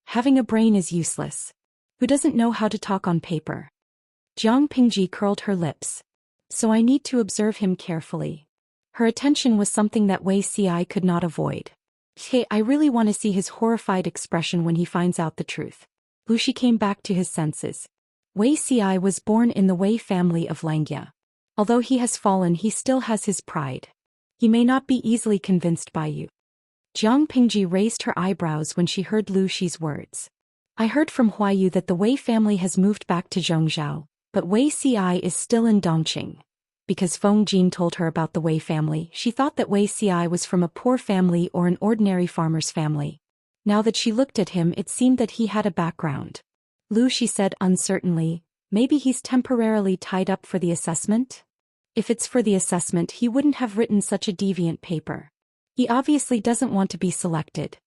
[SPEAKER 1] Having a brain is useless. Who doesn't know how to talk on paper? Jiang Pingji curled her lips. So I need to observe him carefully. Her attention was something that Wei Ci could not avoid. Hey, I really want to see his horrified expression when he finds out the truth. Lu Shi came back to his senses. Wei Ci was born in the Wei family of Langjia. Although he has fallen, he still has his pride. He may not be easily convinced by you. Jiang Pingji raised her eyebrows when she heard Lu Shi's words. I heard from Huayu that the Wei family has moved back to Zhongzhou, but Wei Ci is still in Dongqing. Because Feng Jin told her about the Wei family, she thought that Wei Ci was from a poor family or an ordinary farmer's family. Now that she looked at him, it seemed that he had a background. Lu Shi said uncertainly, maybe he's temporarily tied up for the assessment? If it's for the assessment, he wouldn't have written such a deviant paper. He obviously doesn't want to be selected.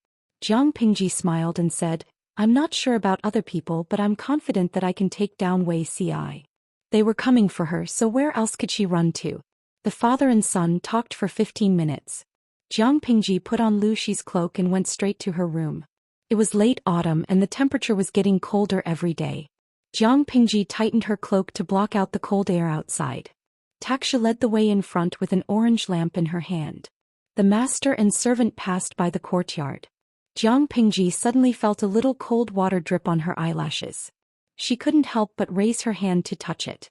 [SPEAKER 1] Jiang Pingji smiled and said, I'm not sure about other people, but I'm confident that I can take down Wei Ci. They were coming for her, so where else could she run to? The father and son talked for 15 minutes. Jiang Pingji put on Lu Shi's cloak and went straight to her room. It was late autumn and the temperature was getting colder every day. Jiang Pingji tightened her cloak to block out the cold air outside. Taksha led the way in front with an orange lamp in her hand. The master and servant passed by the courtyard. Jiang Pingji suddenly felt a little cold water drip on her eyelashes. She couldn't help but raise her hand to touch it.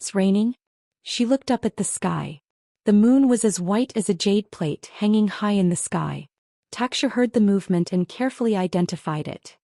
[SPEAKER 1] It's raining? She looked up at the sky. The moon was as white as a jade plate hanging high in the sky. Taksha heard the movement and carefully identified it.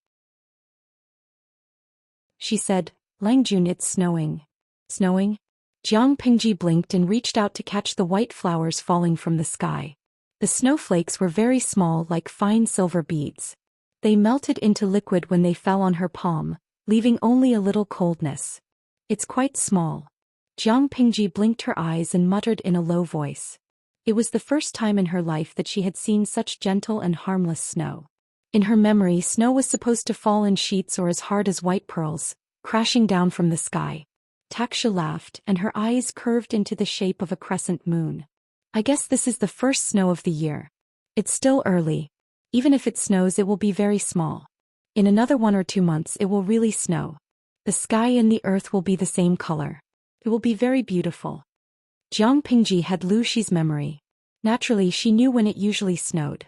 [SPEAKER 1] She said, Langjun, it's snowing. Snowing? Jiang Pingji blinked and reached out to catch the white flowers falling from the sky. The snowflakes were very small, like fine silver beads. They melted into liquid when they fell on her palm, leaving only a little coldness. It's quite small. Jiang Pingji blinked her eyes and muttered in a low voice. It was the first time in her life that she had seen such gentle and harmless snow. In her memory, snow was supposed to fall in sheets or as hard as white pearls, crashing down from the sky. Taksha laughed, and her eyes curved into the shape of a crescent moon. I guess this is the first snow of the year. It's still early. Even if it snows, it will be very small. In another 1 or 2 months, it will really snow. The sky and the earth will be the same color. It will be very beautiful. Jiang Pingji had Lu Shi's memory. Naturally, she knew when it usually snowed.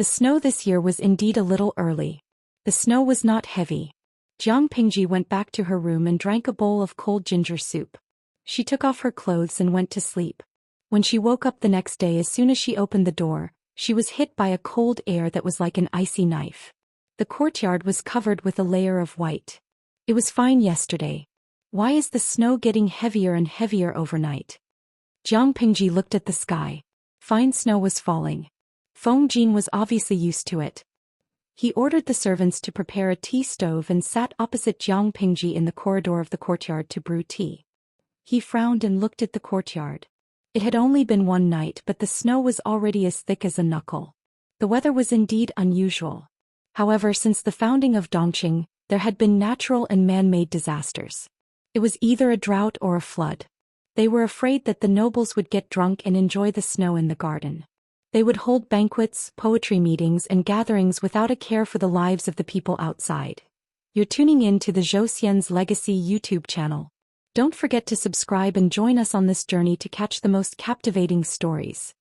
[SPEAKER 1] The snow this year was indeed a little early. The snow was not heavy. Jiang Pingji went back to her room and drank a bowl of cold ginger soup. She took off her clothes and went to sleep. When she woke up the next day, as soon as she opened the door, she was hit by a cold air that was like an icy knife. The courtyard was covered with a layer of white. It was fine yesterday. Why is the snow getting heavier and heavier overnight? Jiang Pingji looked at the sky. Fine snow was falling. Feng Jin was obviously used to it. He ordered the servants to prepare a tea stove and sat opposite Jiang Pingji in the corridor of the courtyard to brew tea. He frowned and looked at the courtyard. It had only been one night, but the snow was already as thick as a knuckle. The weather was indeed unusual. However, since the founding of Dongqing, there had been natural and man-made disasters. It was either a drought or a flood. They were afraid that the nobles would get drunk and enjoy the snow in the garden. They would hold banquets, poetry meetings, and gatherings without a care for the lives of the people outside. You're tuning in to the Zhou Xian's Legacy YouTube channel. Don't forget to subscribe and join us on this journey to catch the most captivating stories.